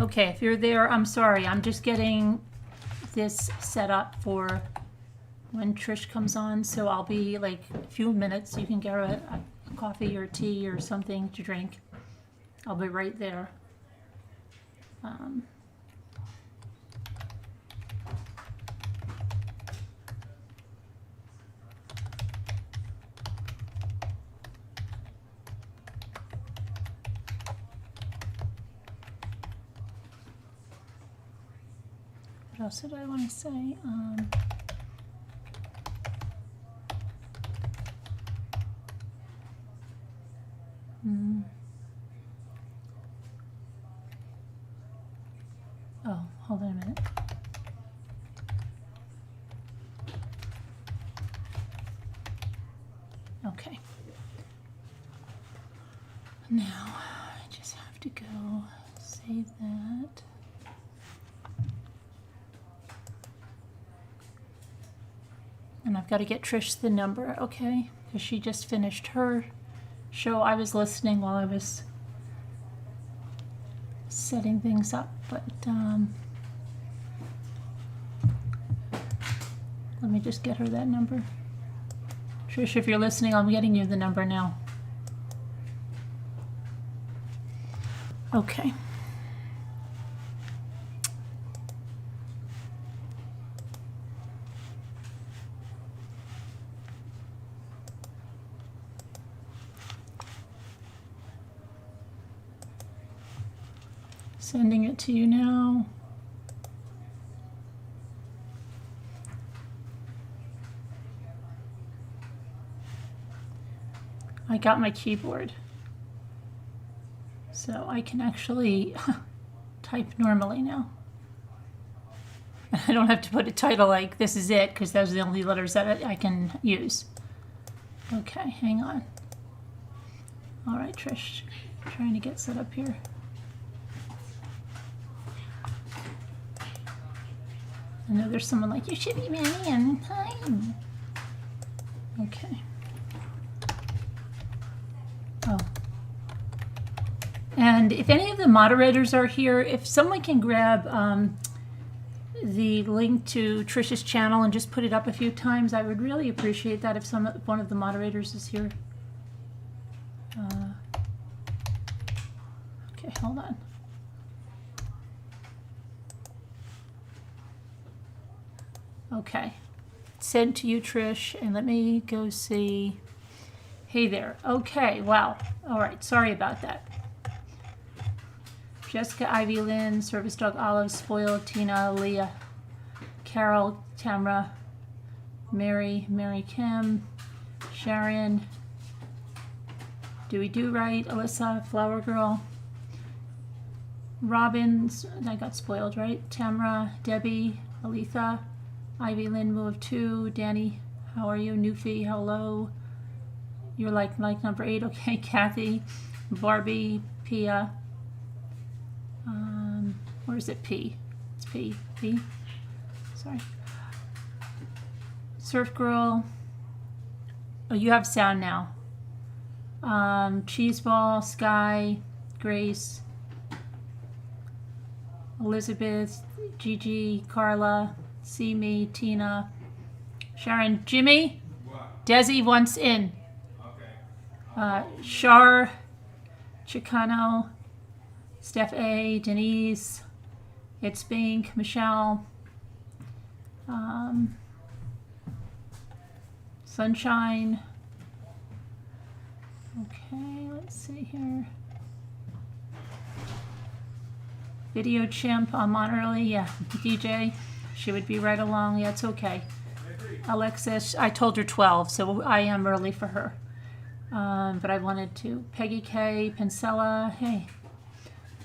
Okay, if you're there, I'm sorry. I'm just getting this set up for when Trish comes on. So I'll be like a few minutes. You can get a coffee or tea or something to drink. I'll be right there. What else did I want to say? Oh, hold on a minute. Okay. Now, I just have to go save that. And I've got to get Trish the number, okay? Because she just finished her show. I was listening while I was setting things up, but let me just get her that number. Trish, if you're listening, I'm getting you the number now. Okay. Sending it to you now. I got my keyboard, so I can actually type normally now. I don't have to put a title like this is it, because those are the only letters that I can use. Okay, hang on. All right, Trish, trying to get set up here. I know there's someone like, you should be ready on time. Okay. Oh. And if any of the moderators are here, if someone can grab the link to Tricia's channel and just put it up a few times, I would really appreciate that if one of the moderators is here. Okay, hold on. Okay, sent to you, Trish, and let me go see. Hey there. Okay, wow. All right, sorry about that. Jessica, Ivy, Lynn, Service Dog, Olive, Spoiled, Tina, Leah, Carol, Tamra, Mary, Mary Kim, Sharon, Do We Do Right, Alyssa, Flower Girl, Robin, I got spoiled, right? Tamra, Debbie, Aletha, Ivy, Lynn, Move 2, Danny, how are you? Newfie, hello. You're like number 8, okay. Kathy, Barbie, Pia. Where is it? P. It's P. P. Sorry. Surf Girl. Oh, you have sound now. Cheeseball, Sky, Grace, Elizabeth, Gigi, Carla, See Me, Tina, Sharon, Jimmy, what? Desi wants in. Okay. Shar, Chicano, Steph A, Denise, It's Bink, Michelle, Sunshine. Okay, let's see here. Video Chimp, I'm on early, yeah. DJ, she would be right along, yeah, it's okay. Alexis, I told her 12, so I am early for her. But I wanted to. Peggy K, Pencella, hey.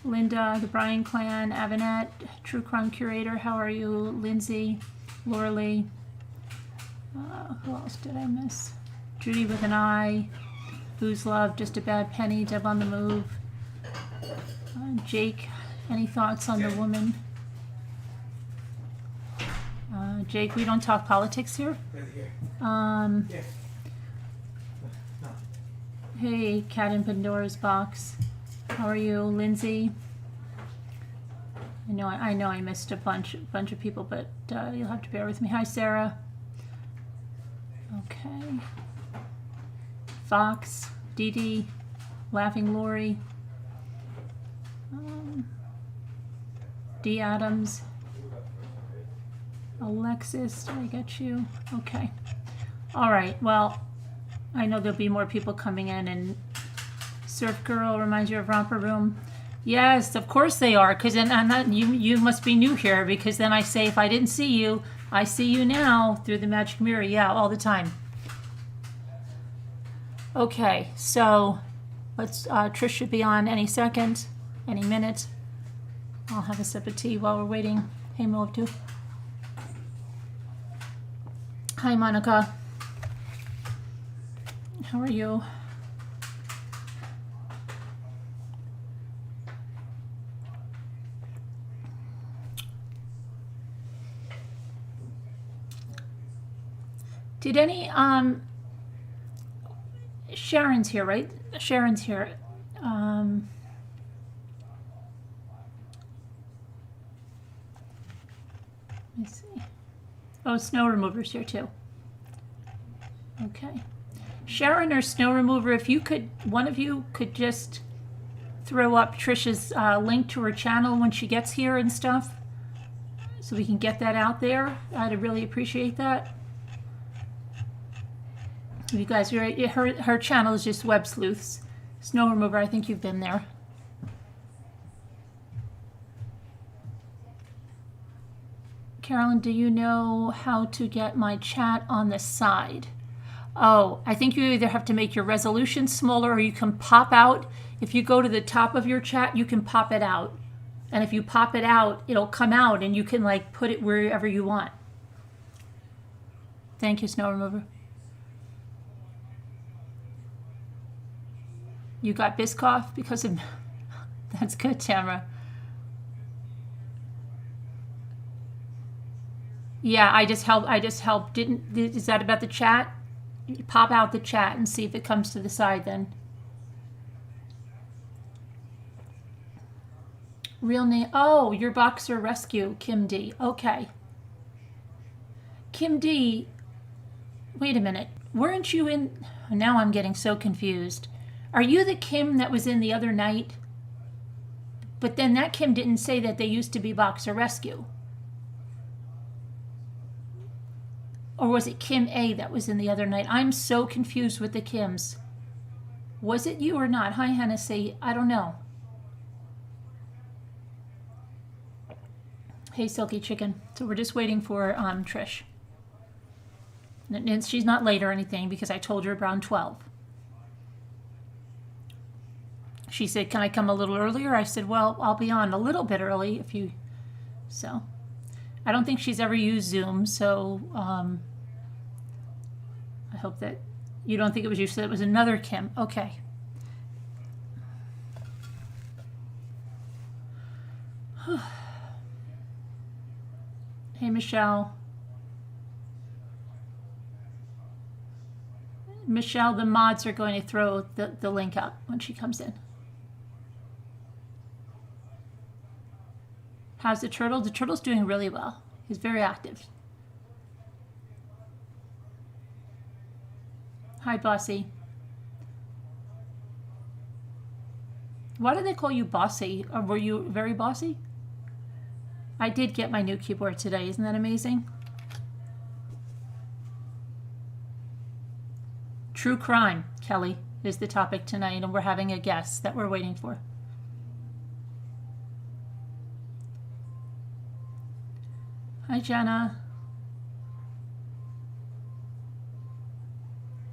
Linda, the Bryan Clan, Avanette, True Crime Curator, how are you? Lindsay, Laura Lee. Who else did I miss? Judy with an I. Who's Love, Just a Bad Penny, Deb on the Move. Jake, any thoughts on the woman? Jake, we don't talk politics here. Hey, Cat in Pandora's Box. How are you? Lindsay. I know I missed a bunch of people, but you'll have to bear with me. Hi, Sarah. Okay. Fox, Dee Dee, Laughing Lori, D. Adams, Alexis, did I get you? Okay. All right, well, I know there'll be more people coming in, and Surf Girl reminds you of Romper Room. Yes, of course they are, because then you must be new here, because then I say, if I didn't see you, I see you now through the magic mirror. Yeah, all the time. Okay, so let's, Trish should be on any second, any minute. I'll have a sip of tea while we're waiting. Hey, Mo, too. Hi, Monica. How are you? Did any, Sharon's here, right? Sharon's here. Let me see. Oh, Snow Remover's here too. Okay. Sharon or Snow Remover, if you could, one of you could just throw up Tricia's link to her channel when she gets here and stuff, so we can get that out there. I'd really appreciate that. You guys, her channel is just Web Sleuths. Snow Remover, I think you've been there. Carolyn, do you know how to get my chat on the side? Oh, I think you either have to make your resolution smaller, or you can pop out. If you go to the top of your chat, you can pop it out. And if you pop it out, it'll come out, and you can like put it wherever you want. Thank you, Snow Remover. You got Biscoff because of... That's good, Tamara. Yeah, I just helped. Is that about the chat? You pop out the chat and see if it comes to the side then. Real name. Oh, your Boxer Rescue, Kim D. Okay. Kim D, wait a minute. Weren't you in... Now I'm getting so confused. Are you the Kim that was in the other night? But then that Kim didn't say that they used to be Boxer Rescue. Or was it Kim A that was in the other night? I'm so confused with the Kims. Was it you or not? Hi, Hennessy. I don't know. Hey, Silky Chicken. So we're just waiting for Trish. And she's not late or anything because I told her around 12. She said, can I come a little earlier? I said, well, I'll be on a little bit early if you... So, I don't think she's ever used Zoom, so I hope that you don't think it was you, so it was another Kim. Okay. Hey, Michelle. Michelle, the mods are going to throw the link up when she comes in. How's the turtle? The turtle's doing really well. He's very active. Hi, Bossy. Why do they call you Bossy? Or were you very bossy? I did get my new keyboard today. Isn't that amazing? True crime, Kelly, is the topic tonight, and we're having a guest that we're waiting for. Hi, Jenna.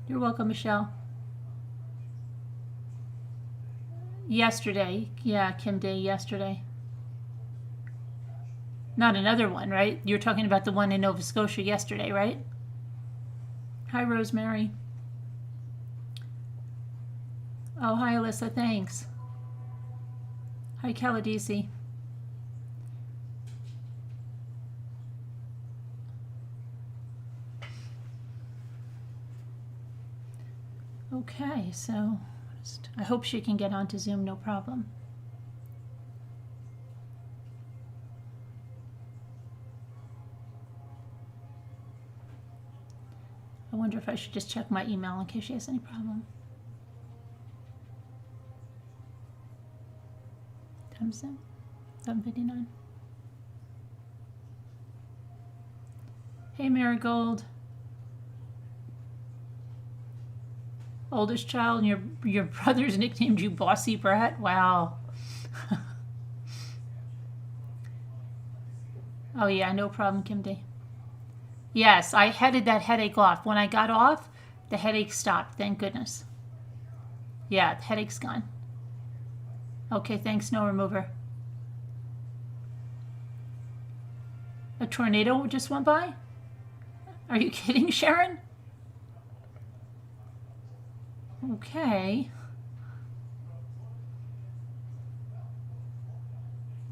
You're welcome, Michelle. Yesterday. Yeah, Kim Day, yesterday. Not another one, right? You're talking about the one in Nova Scotia yesterday, right? Hi, Rosemary. Oh, hi, Alyssa. Thanks. Hi, Caladisi. Okay, so I hope she can get onto Zoom, no problem. wonder if I should just check my email in case she has any problem. Time's in 7:59. Hey, Marigold. Oldest child, and your brother's nicknamed you Bossy Brat? Wow. Oh yeah, no problem, Kim D. Yes, I headed that headache off. When I got off, the headache stopped, thank goodness. Yeah, the headache's gone. Okay, thanks, snow remover. A tornado just went by? Are you kidding, Sharon? Okay.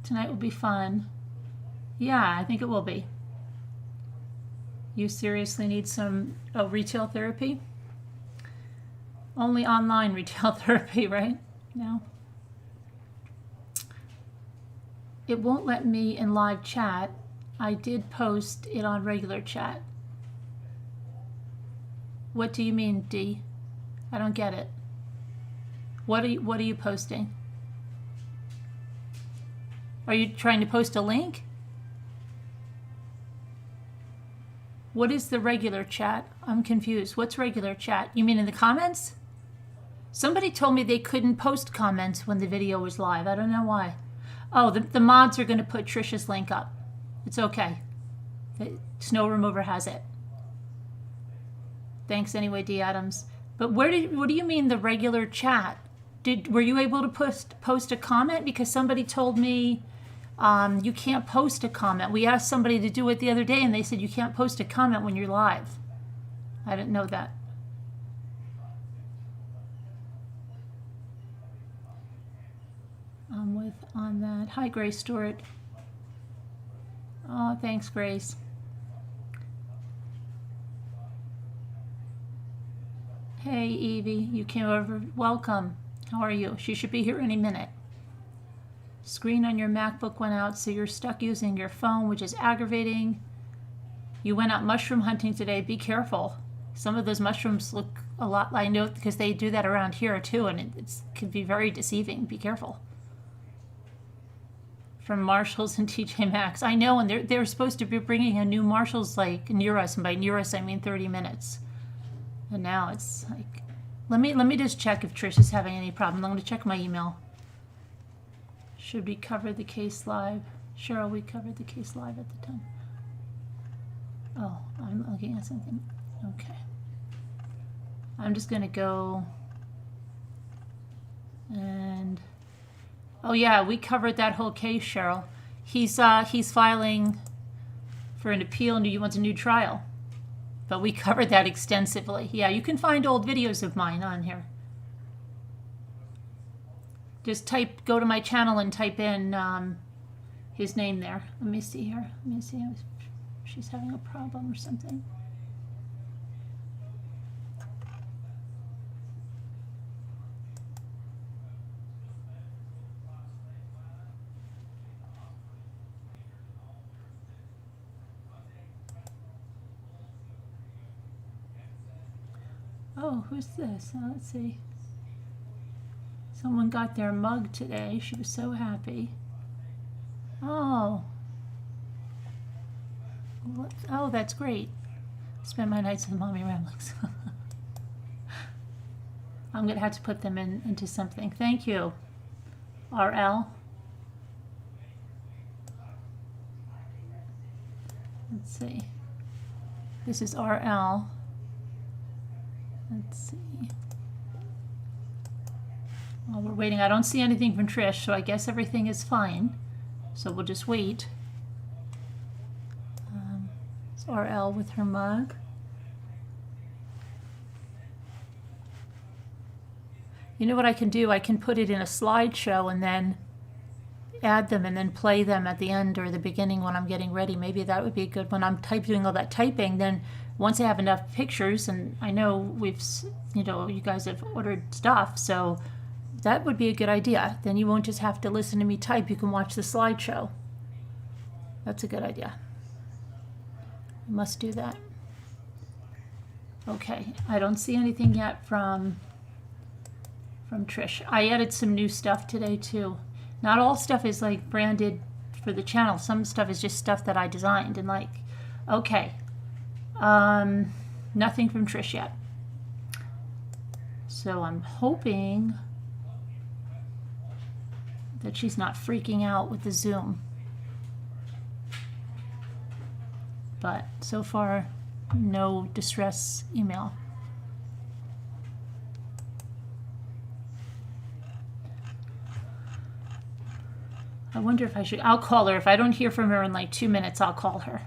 Tonight will be fun. Yeah, I think it will be. You seriously need some retail therapy? Only online retail therapy, right? No. It won't let me in live chat. I did post it on regular chat. What do you mean, D? I don't get it. What are you posting? Are you trying to post a link? What is the regular chat? I'm confused. What's regular chat? You mean in the comments? Somebody told me they couldn't post comments when the video was live. I don't know why. Oh, the mods are going to put Tricia's link up. It's okay. The snow remover has it. Thanks anyway, D. Adams. But what do you mean the regular chat? Were you able to post a comment? Because somebody told me you can't post a comment. We asked somebody to do it the other day and they said you can't post a comment when you're live. I didn't know that. I'm with on that. Hi, Grace Stewart. Oh, thanks, Grace. Hey, Evie, you came over. Welcome. How are you? She should be here any minute. Screen on your MacBook went out, so you're stuck using your phone, which is aggravating. You went out mushroom hunting today. Be careful. Some of those mushrooms look a lot, I know, because they do that around here too, and it can be very deceiving. Be careful. From Marshalls and TJ Maxx. I know, and they're supposed to be bringing a new Marshalls like near us, and by near us I mean 30 minutes. And now it's like, let me just check if Trish is having any problem. I'm going to check my email. Should we cover the case live? Cheryl, we covered the case live at the time. Oh, I'm looking at something. Okay. I'm just going to go and... Oh yeah, we covered that whole case, Cheryl. He's filing for an appeal and he wants a new trial. But we covered that extensively. Yeah, you can find old videos of mine on here. Just go to my channel and type in his name there. Let me see here. Let me see if she's having a problem or something. Oh, who's this? Let's see. Someone got their mug today. She was so happy. Oh. Oh, that's great. Spend my nights with Mommy Ramblings. I'm going to have to put them into something. Thank you, RL. Let's see. This is RL. Let's see. While we're waiting, I don't see anything from Trish, so I guess everything is fine. So we'll just wait. It's RL with her mug. You know what I can do? I can put it in a slideshow and then add them and then play them at the end or the beginning when I'm getting ready. Maybe that would be good when I'm doing all that typing. Then once I have enough pictures, and I know you guys have ordered stuff, so that would be a good idea. Then you won't just have to listen to me type. You can watch the slideshow. That's a good idea. I must do that. Okay, I don't see anything yet from Trish. I added some new stuff today too. Not all stuff is like branded for the channel. Some stuff is just stuff that I designed and like. Okay, nothing from Trish yet. So I'm hoping that she's not freaking out with the Zoom. But so far, no distress email. I wonder if I should, I'll call her. If I don't hear from her in like 2 minutes, I'll call her.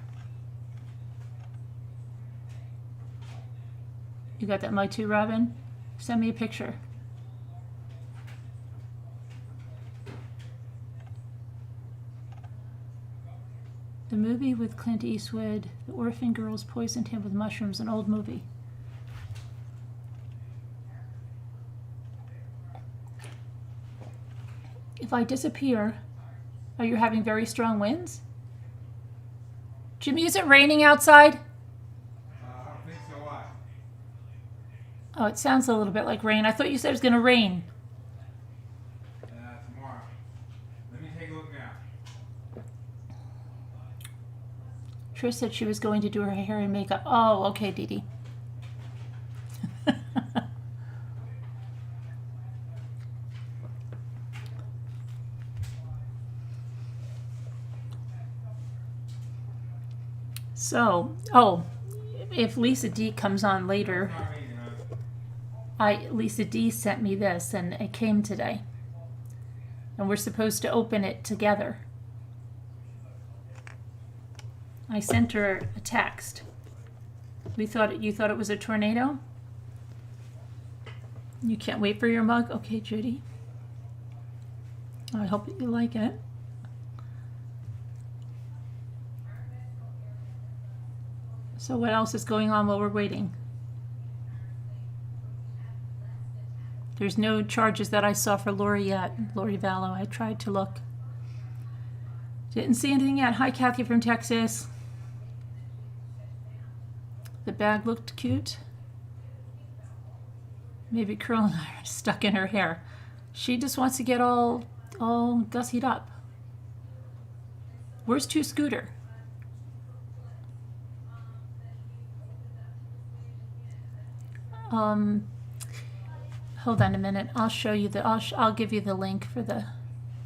You got that mic too, Robin? Send me a picture. The movie with Clint Eastwood, the orphan girls poisoned him with mushrooms, an old movie. If I disappear, are you having very strong winds? Jimmy, is it raining outside? I don't think so. What? Oh, it sounds a little bit like rain. I thought you said it was going to rain. Tomorrow. Let me take a look now. Trish said she was going to do her hair and makeup. Oh, okay, Dee Dee. So, oh, if Lisa D comes on later, Lisa D sent me this and it came today. And we're supposed to open it together. I sent her a text. You thought it was a tornado? You can't wait for your mug? Okay, Judy. I hope you like it. So what else is going on while we're waiting? There's no charges that I saw for Lori yet. Lori Vallow. I tried to look. Didn't see anything yet. Hi, Kathy from Texas. The bag looked cute. Maybe curling iron stuck in her hair. She just wants to get all gussied up. Where's Two Scooter? Hold on a minute. I'll show you the. I'll give you the link for the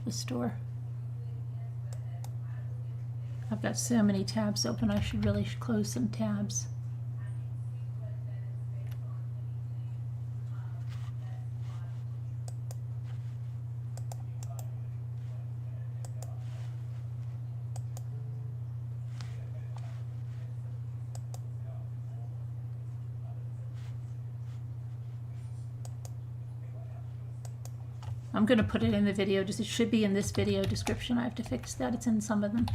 store. I've got so many tabs open. I should really close some tabs. I'm going to put it in the video. It should be in this video description. I have to fix that. It's in some of them.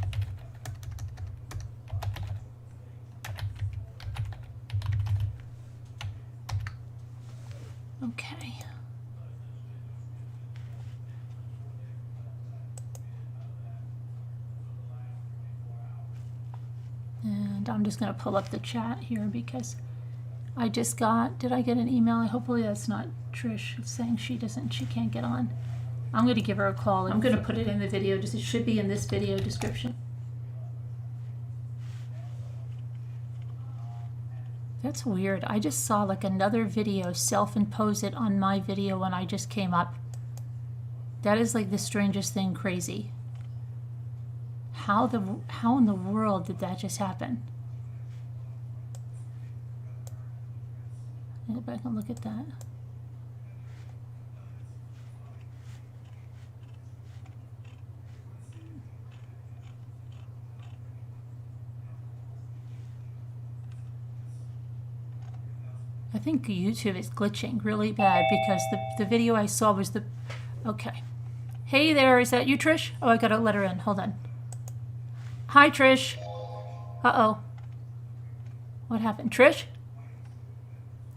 Okay. And I'm just going to pull up the chat here because I just got, did I get an email? Hopefully that's not Trish saying she can't get on. I'm going to give her a call. I'm going to put it in the video. It should be in this video description. That's weird. I just saw like another video self-impose it on my video when I just came up. That is like the strangest thing crazy. How in the world did that just happen? Go back and look at that. I think YouTube is glitching really bad because the video I saw was the... Okay. Hey there, is that you, Trish? Oh, I gotta let her in. Hold on. Hi, Trish. Uh-oh. What happened? Trish?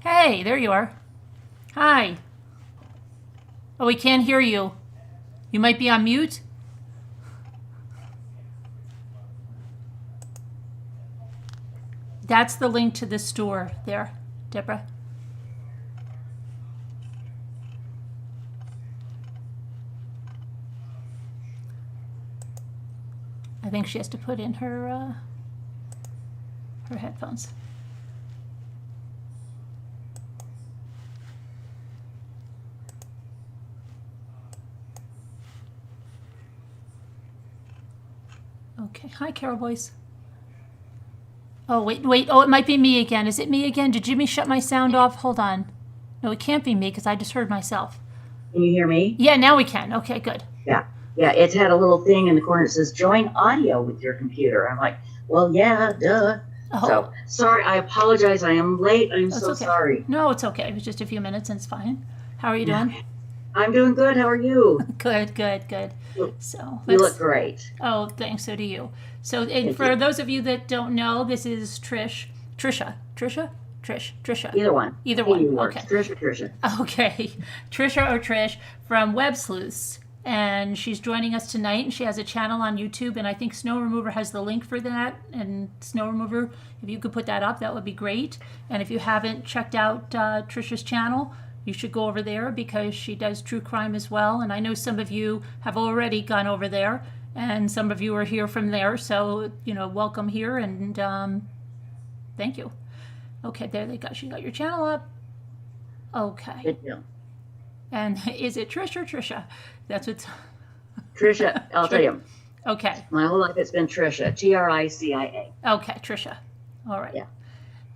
Hey, there you are. Hi. Oh, we can't hear you. You might be on mute. That's the link to the store there. Deborah? I think she has to put in her headphones. Okay. Hi, Carol Boys. Oh, wait. Oh, it might be me again. Is it me again? Did Jimmy shut my sound off? Hold on. No, it can't be me because I just heard myself. Can you hear me? Yeah, now we can. Okay, good. Yeah. It's had a little thing in the corner that says join audio with your computer. I'm like, well, yeah, duh. Oh. So sorry, I apologize. I am late. I'm That's so okay. sorry. No, it's okay. It was just a few minutes and it's fine. How are you doing? I'm doing good. How are you? Good. So You look great. Oh, thanks. So do you. So, and Thank for you. those of you that don't know, this is Tricia. Either one. Either Hey, one. you work. Okay. Tricia. Okay, Tricia or Trish from Web Sleuths, and she's joining us tonight. And she has a channel on YouTube, and I think Snow Remover has the link for that. And Snow Remover, if you could put that up, that would be great. And if you haven't checked out Tricia's channel, you should go over there because she does true crime as well. And I know some of you have already gone over there, and some of you are here from there. So welcome here, and thank you. Okay, there they go. She got your channel up. Okay. Good deal. And is it Trish or Tricia? That's what's... Tricia, I'll tell you. Okay. My whole life it's been Tricia. Tricia. Okay, Tricia. All right. Yeah.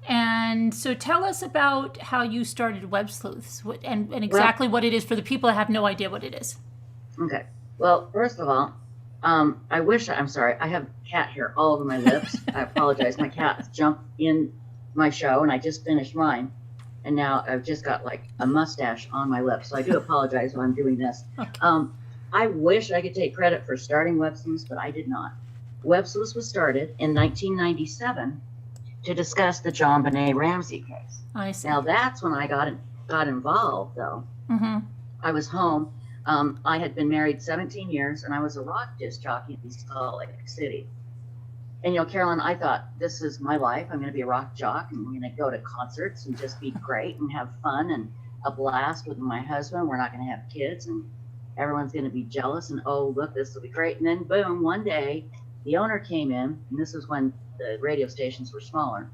And so tell us about how you started Web Sleuths and exactly what it is for the people that have no idea what it is. Okay. Well, first of all, I'm sorry, I have cat hair all over my lips. I apologize. My cat jumped in my show and I just finished mine. And now I've just got like a mustache on my lips. So I do apologize when I'm doing this. Okay. I wish I could take credit for starting Web Sleuths, but I did not. Web Sleuths was started in 1997 to discuss the JonBenet Ramsey case. I see. Now that's when I got involved, though. Mm-hmm. I was home. I had been married 17 years, and I was a rock disc jockey in Salt Lake City. And Carolyn, I thought, this is my life. I'm going to be a rock jock, and I'm going to go to concerts and just be great and have fun and a blast with my husband. We're not going to have kids, and everyone's going to be jealous. And oh, look, this will be great. And then, boom, one day, the owner came in, and this is when the radio stations were smaller,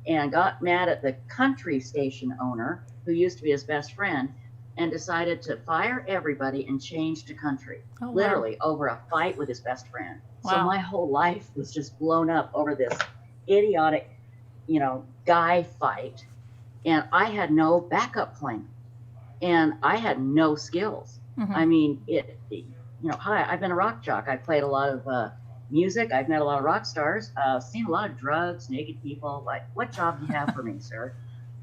and got mad at the country station owner, who used to be his best friend, and decided to fire everybody and change to country, Oh, wow. literally over a fight with his best friend. So Wow. my whole life was just blown up over this idiotic, guy fight. And I had no backup plan, and I had no skills. Mm-hmm. I mean, hi, I've been a rock jock. I played a lot of music. I've met a lot of rock stars, seen a lot of drugs, naked people. Like, what job do you have for me, sir?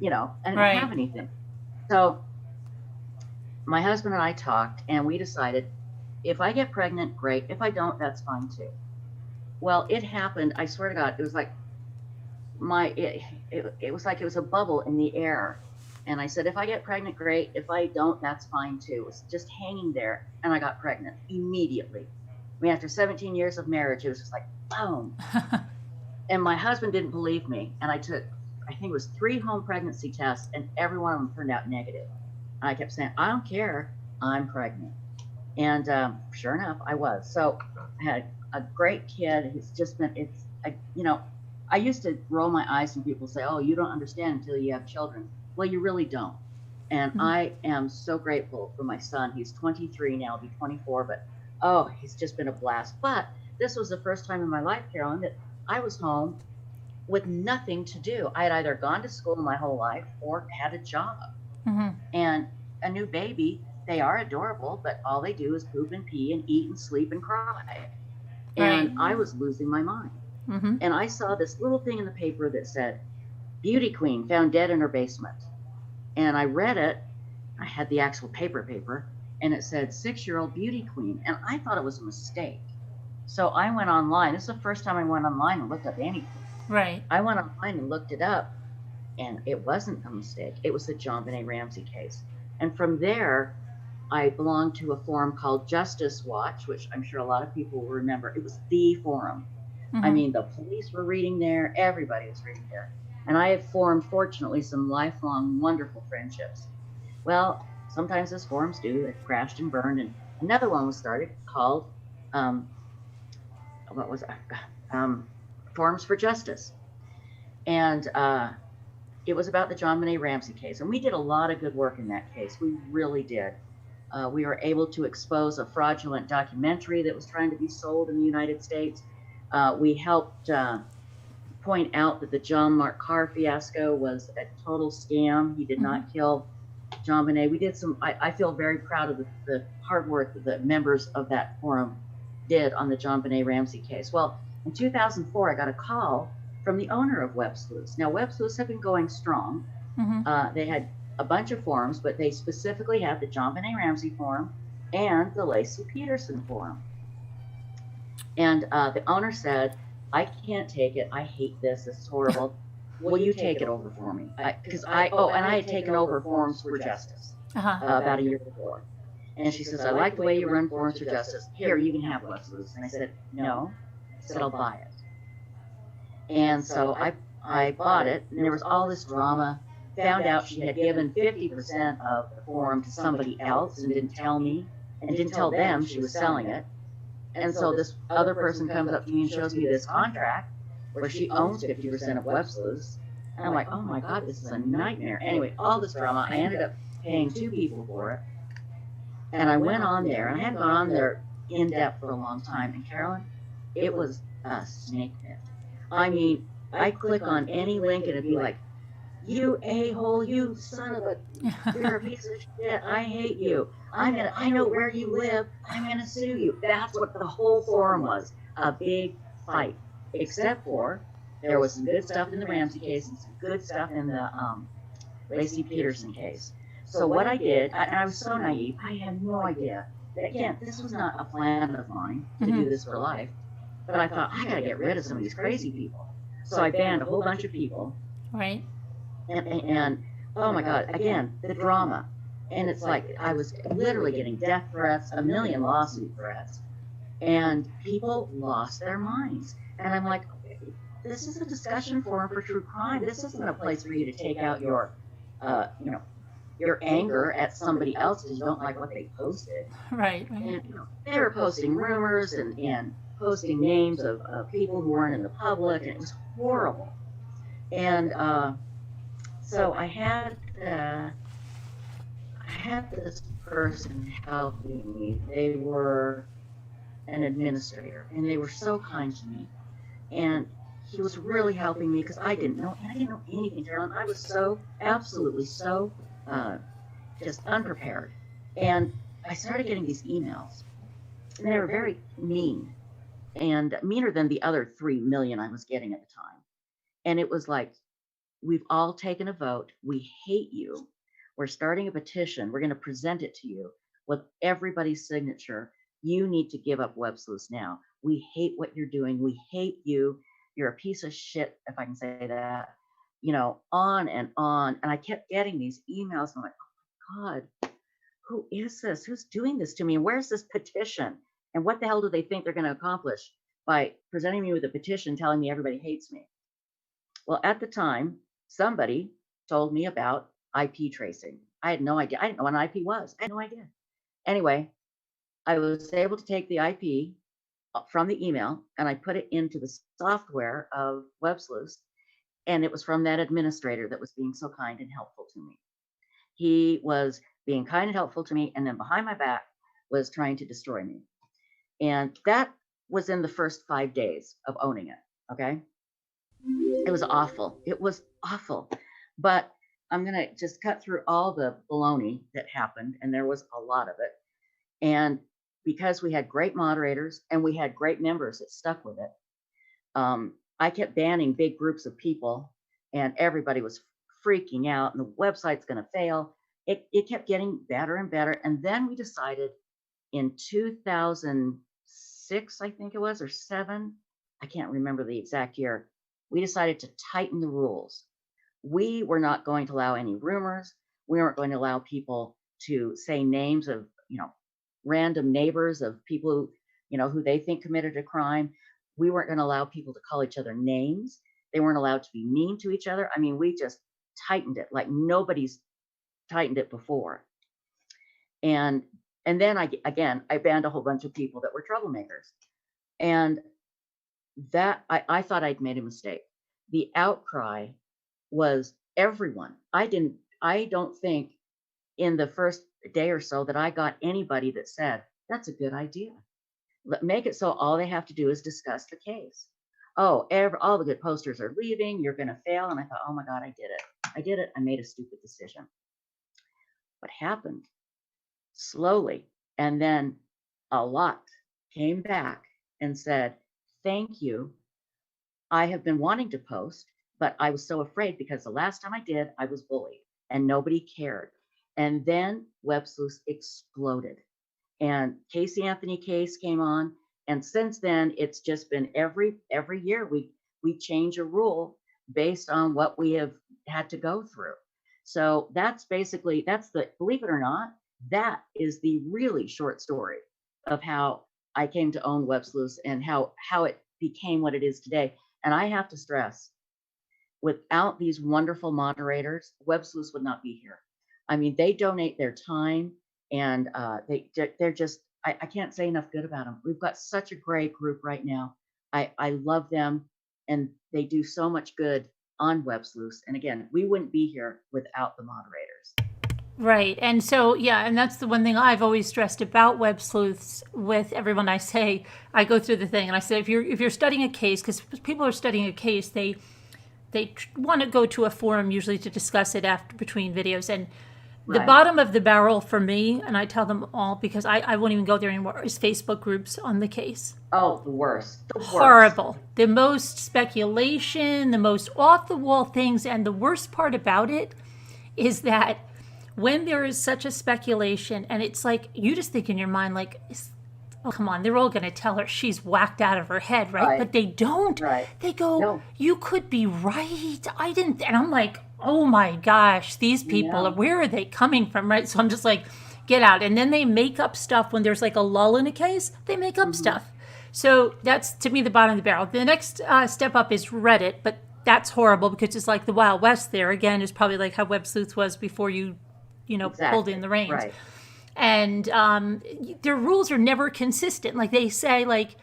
I didn't Right. have anything. So my husband and I talked, and we decided, if I get pregnant, great. If I don't, that's fine too. Well, it happened. I swear to God, it was like it was like it was a bubble in the air. And I said, if I get pregnant, great. If I don't, that's fine too. It was just hanging there, and I got pregnant immediately. I mean, after 17 years of marriage, it was just like, boom. And my husband didn't believe me, and I think it was 3 home pregnancy tests, and every one of them turned out negative. And I kept saying, I don't care, I'm pregnant. And sure enough, I was. So I had a great kid. He's just been, I used to roll my eyes when people say, oh, you don't understand until you have children. Well, you really don't. And Mm-hmm. I am so grateful for my son. He's 23 now, he'll be 24, but oh, he's just been a blast. But this was the first time in my life, Carolyn, that I was home with nothing to do. I had either gone to school my whole life or had a job. Mm-hmm. And a new baby, they are adorable, but all they do is poop and pee and eat and sleep and cry. And I was losing my mind. Mm-hmm. And I saw this little thing in the paper that said, beauty queen found dead in her basement. And I read it. I had the actual paper, and it said 6-year-old beauty queen. And I thought it was a mistake. So I went online. This is the first time I went online and looked up anything. Right. I went online and looked it up, and it wasn't a mistake. It was the JonBenet Ramsey case. And from there, I belonged to a forum called Justice Watch, which I'm sure a lot of people will remember. It was the forum. Mm-hmm. I mean, the police were reading there. Everybody was reading there. And I have formed, fortunately, some lifelong wonderful friendships. Well, sometimes as forums do, it crashed and burned. And another one was started called, um, what was it? Forums for Justice. And it was about the JonBenet Ramsey case. And we did a lot of good work in that case. We really did. We were able to expose a fraudulent documentary that was trying to be sold in the United States. We helped point out that the John Mark Carr fiasco was a total scam. He did not kill JonBenet. We did some, I feel very proud of the hard work that the members of that forum did on the JonBenet Ramsey case. Well, in 2004, I got a call from the owner of Websleuths. Now, Websleuths have been going strong. They had a bunch of forums, but they specifically had the JonBenet Ramsey forum and the Laci Peterson forum. And the owner said, I can't take it. I hate this. This is horrible. Will you take it over for me? Because I had taken over Forums for Justice about a year before. And she says, I like the way you run Forums for Justice. Here, you can have Websleuths. And I said, no. I said, I'll buy it. And so I bought it, and there was all this drama. Found out she had given 50% of the forum to somebody else and didn't tell me, and didn't tell them she was selling it. And so this other person comes up to me and shows me this contract where she owns 50% of Websleuths. And I'm like, oh my God, this is a nightmare. Anyway, all this drama, I ended up paying 2 people for it. And I went on there, and I hadn't gone on there in depth for a long time. And Carolyn, it was a snake pit. I mean, I click on any link and it'd be like, you a-hole, you son of a, you're a piece of shit, I hate you. I know where you live, I'm gonna sue you. That's what the whole forum was, a big fight. Except for, there was some good stuff in the Ramsey case and some good stuff in the Laci Peterson case. So what I did, and I was so naive, I had no idea. That, again, this was not a plan of mine to do this for life. But I thought, I gotta get rid of some of these crazy people. So I banned a whole bunch of people. Right. And oh my God, again, the drama. And it's like I was literally getting death threats, a million lawsuit threats, and people lost their minds. And I'm like, this is a discussion forum for true crime. This isn't a place for you to take out your, your anger at somebody else because you don't like what they posted. Right. And they were posting rumors and posting names of people who weren't in the public, and it was horrible. And so I had this person helping me. They were an administrator, and they were so kind to me. And he was really helping me because I didn't know anything, Carolyn. I was so absolutely so just unprepared. And I started getting these emails, and they were very mean, and meaner than the other 3 million I was getting at the time. And it was like, we've all taken a vote. We hate you. We're starting a petition. We're going to present it to you with everybody's signature. You need to give up Websleuths now. We hate what you're doing. We hate you. You're a piece of shit, if I can say that. On and on. And I kept getting these emails. And I'm like, oh my God, who is this? Who's doing this to me? And where's this petition? And what the hell do they think they're going to accomplish by presenting me with a petition telling me everybody hates me? Well, at the time, somebody told me about IP tracing. I had no idea. I didn't know what an IP was. I had no idea. Anyway, I was able to take the IP from the email and I put it into the software of Websleuths. And it was from that administrator that was being so kind and helpful to me. He was being kind and helpful to me, and then behind my back was trying to destroy me. And that was in the first 5 days of owning it. Okay. It was awful. It was awful. But I'm going to just cut through all the baloney that happened, and there was a lot of it. And because we had great moderators and we had great members that stuck with it, I kept banning big groups of people, and everybody was freaking out, and the website's going to fail. It kept getting better and better. And then we decided in 2006, I think it was, or 7, I can't remember the exact year, we decided to tighten the rules. We were not going to allow any rumors. We weren't going to allow people to say names of, random neighbors of people who they think committed a crime. We weren't going to allow people to call each other names. They weren't allowed to be mean to each other. I mean, we just tightened it like nobody's tightened it before. And then I banned a whole bunch of people that were troublemakers. And that I thought I'd made a mistake. The outcry was everyone. I don't think in the first day or so that I got anybody that said, that's a good idea. Make it so all they have to do is discuss the case. Oh, all the good posters are leaving. You're going to fail. And I thought, oh my God, I did it. I did it. I made a stupid decision. What happened? Slowly, and then a lot came back and said, thank you. I have been wanting to post, but I was so afraid because the last time I did, I was bullied and nobody cared. And then Web Sleuths exploded. And Casey Anthony case came on. And since then, it's just been every year we change a rule based on what we have had to go through. So that's basically, believe it or not, that is the really short story of how I came to own Web Sleuths and how it became what it is today. And I have to stress, without these wonderful moderators, Web Sleuths would not be here. I mean, they donate their time, and they're just, I can't say enough good about them. We've got such a great group right now. I love them, and they do so much good on Web Sleuths. And again, we wouldn't be here without the moderators. Right. And so, yeah, and that's the one thing I've always stressed about Web Sleuths with everyone. I go through the thing and I say, if you're studying a case, because people are studying a case, they want to go to a forum usually to discuss it between videos. And the bottom of the barrel for me, and I tell them all because I won't even go there anymore, is Facebook groups on the case. Oh, the worst. Horrible. The most speculation, the most off the wall things. And the worst part about it is that when there is such a speculation, and it's like, you just think in your mind, like, oh, come on, they're all going to tell her she's whacked out of her head, right? But they don't. They go, no, you could be right. I didn't. And I'm like, oh my gosh, these people, where are they coming from, right? So I'm just like, get out. And then they make up stuff when there's like a lull in a case. They make up stuff. So that's, to me, the bottom of the barrel. The next step up is Reddit, but that's horrible because it's like the Wild West there. Again, is probably like how Web Sleuths was before you pulled in the reins. And their rules are never consistent. Like they say, like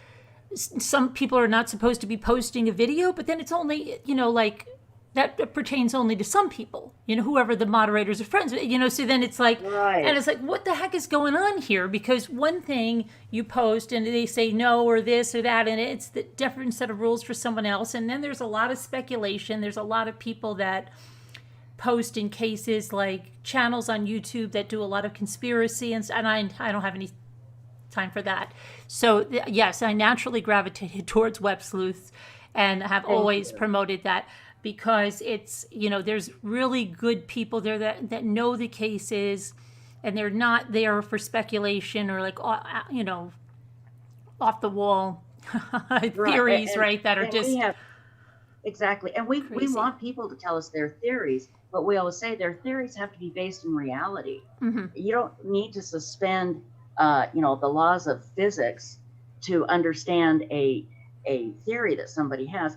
some people are not supposed to be posting a video, but then it's only, like that pertains only to some people, whoever the moderators are friends with, so then it's like, and it's like, what the heck is going on here? Because one thing you post and they say no or this or that, and it's the different set of rules for someone else. And then there's a lot of speculation. There's a lot of people that post in cases like channels on YouTube that do a lot of conspiracy, and I don't have any time for that. So yes, I naturally gravitated towards Web Sleuths and have always promoted that because it's, there's really good people there that know the cases, and they're not there for speculation or like, off the wall theories, right? That are just exactly. And we want people to tell us their theories, but we always say their theories have to be based in reality. You don't need to suspend, the laws of physics to understand a theory that somebody has.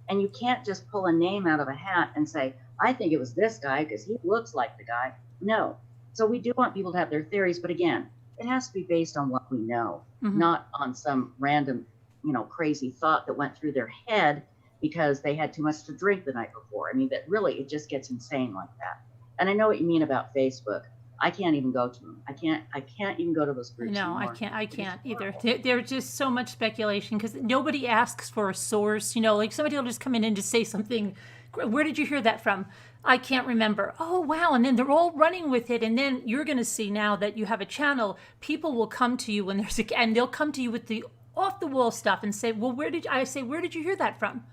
And you can't just pull a name out of a hat and say, I think it was this guy because he looks like the guy. No. So we do want people to have their theories, but again, it has to be based on what we know, not on some random, crazy thought that went through their head because they had too much to drink the night before. I mean, that really, it just gets insane like that. And I know what you mean about Facebook. I can't even go to them. I can't even go to those groups anymore. I can't either. There's just so much speculation because nobody asks for a source. Like somebody will just come in and just say something. Where did you hear that from? I can't remember. Oh, wow. And then they're all running with it. And then you're going to see now that you have a channel, people will come to you when and they'll come to you with the off the wall stuff and say, well, where did you hear that from?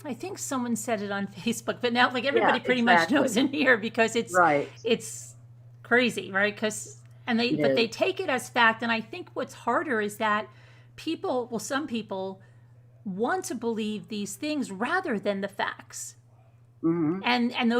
I think someone said it on Facebook, but now like everybody pretty much knows in here because it's crazy, right? But they take it as fact. And I think what's harder is that some people want to believe these things rather than the facts. Mm-hmm. And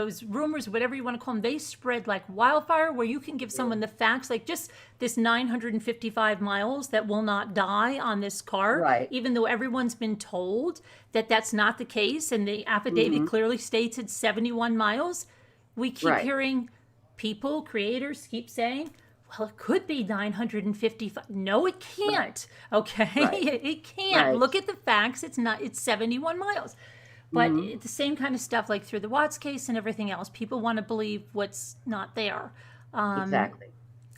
those rumors, whatever you want to call them, they spread like wildfire. Where you can give someone the facts, like just this 955 miles that will not die on this car, Right. even though everyone's been told that that's not the case, and the affidavit Mm-hmm. clearly states it's 71 miles. We keep Right. hearing people, creators, keep saying, well, it could be 955. No, it Right. can't. Okay, Right. it can't. Right. Look at the facts. It's not. It's 71 miles. But Mm-hmm. the same kind of stuff, like through the Watts case and everything else, people want to believe what's not there, Exactly.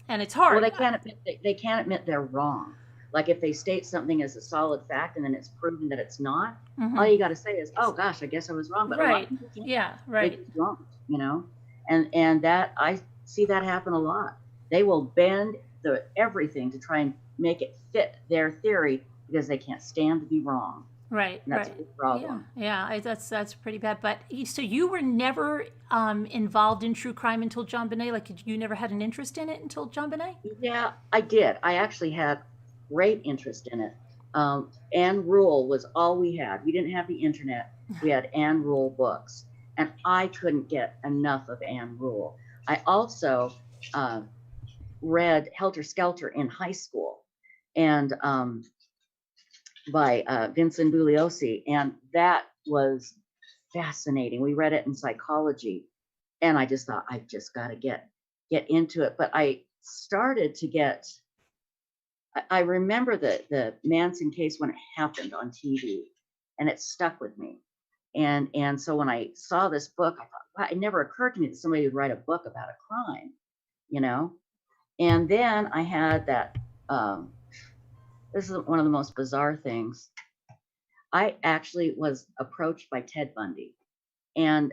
and it's Well, hard. they can't admit they're wrong. Like if they state something as a solid fact and then it's proven that it's not, all you got to say is, "Oh gosh, I guess I was wrong." But a lot Right. of people can't. Yeah. They Right. just won't, you know. And that I see that happen a lot. They will bend the everything to try and make it fit their theory because they can't stand to be wrong. Right. And that's a Right. big Yeah. problem. Yeah. That's pretty bad. But so you were never involved in true crime until JonBenet. Like you never had an interest in it until JonBenet. Yeah, I did. I actually had great interest in it. Anne Rule was all we had. We didn't have the internet. We had Anne Rule books, and I couldn't get enough of Anne Rule. I also read Helter Skelter in high school, and by Vincent Bugliosi, and that was fascinating. We read it in psychology, and I just thought I've just got to get into it. But I started to get. I remember the Manson case when it happened on TV, and it stuck with me. And so when I saw this book, I thought, wow, it never occurred to me that somebody would write a book about a crime, you know. And then I had that. This is one of the most bizarre things. I actually was approached by Ted Bundy, and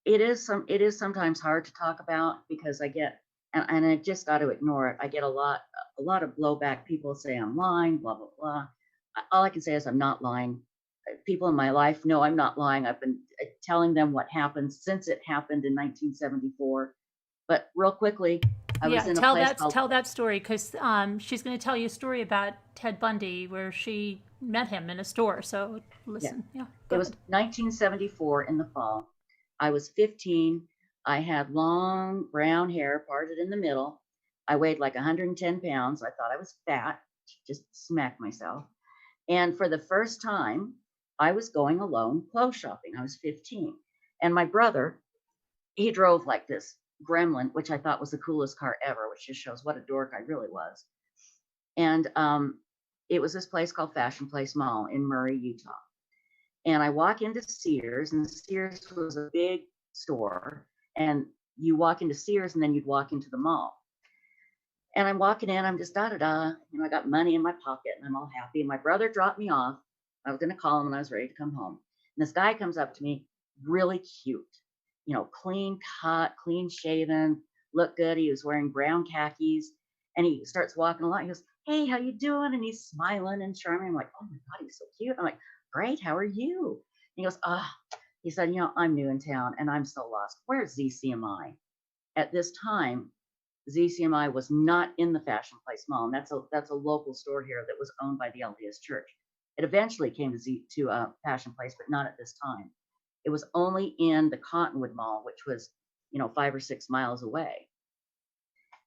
it is sometimes hard to talk about because I get and I just got to ignore it. I get a lot of blowback. People say I'm lying, blah blah blah. All I can say is I'm not lying. People in my life know I'm not lying. I've been telling them what happened since it happened in 1974. But real quickly, I was Yeah. in a place called Tell that story because she's going to tell you a story about Ted Bundy where she met him in a store. So yeah. listen. Yeah. It Go was ahead. 1974 in the fall. I was 15. I had long brown hair parted in the middle. I weighed like 110 pounds. I thought I was fat, just smacked myself. And for the first time, I was going alone clothes shopping. I was 15. And my brother, he drove like this Gremlin, which I thought was the coolest car ever, which just shows what a dork I really was. And it was this place called Fashion Place Mall in Murray, Utah. And I walk into Sears, and Sears was a big store. And you walk into Sears, and then you'd walk into the mall. And I'm walking in, I'm just da da da. I got money in my pocket, and I'm all happy. And my brother dropped me off. I was going to call him, and I was ready to come home. And this guy comes up to me, really cute, clean cut, clean shaven, looked good. He was wearing brown khakis, and he starts walking along. He goes, "Hey, how you doing?" And he's smiling and charming. I'm like, "Oh my God, he's so cute." I'm like, "Great, how are you?" And he goes, he said, "I'm new in town and I'm so lost. Where's ZCMI?" At this time, ZCMI was not in the Fashion Place Mall, and that's a local store here that was owned by the LDS Church. It eventually came to Fashion Place, but not at this time. It was only in the Cottonwood Mall, which was 5 or 6 miles away.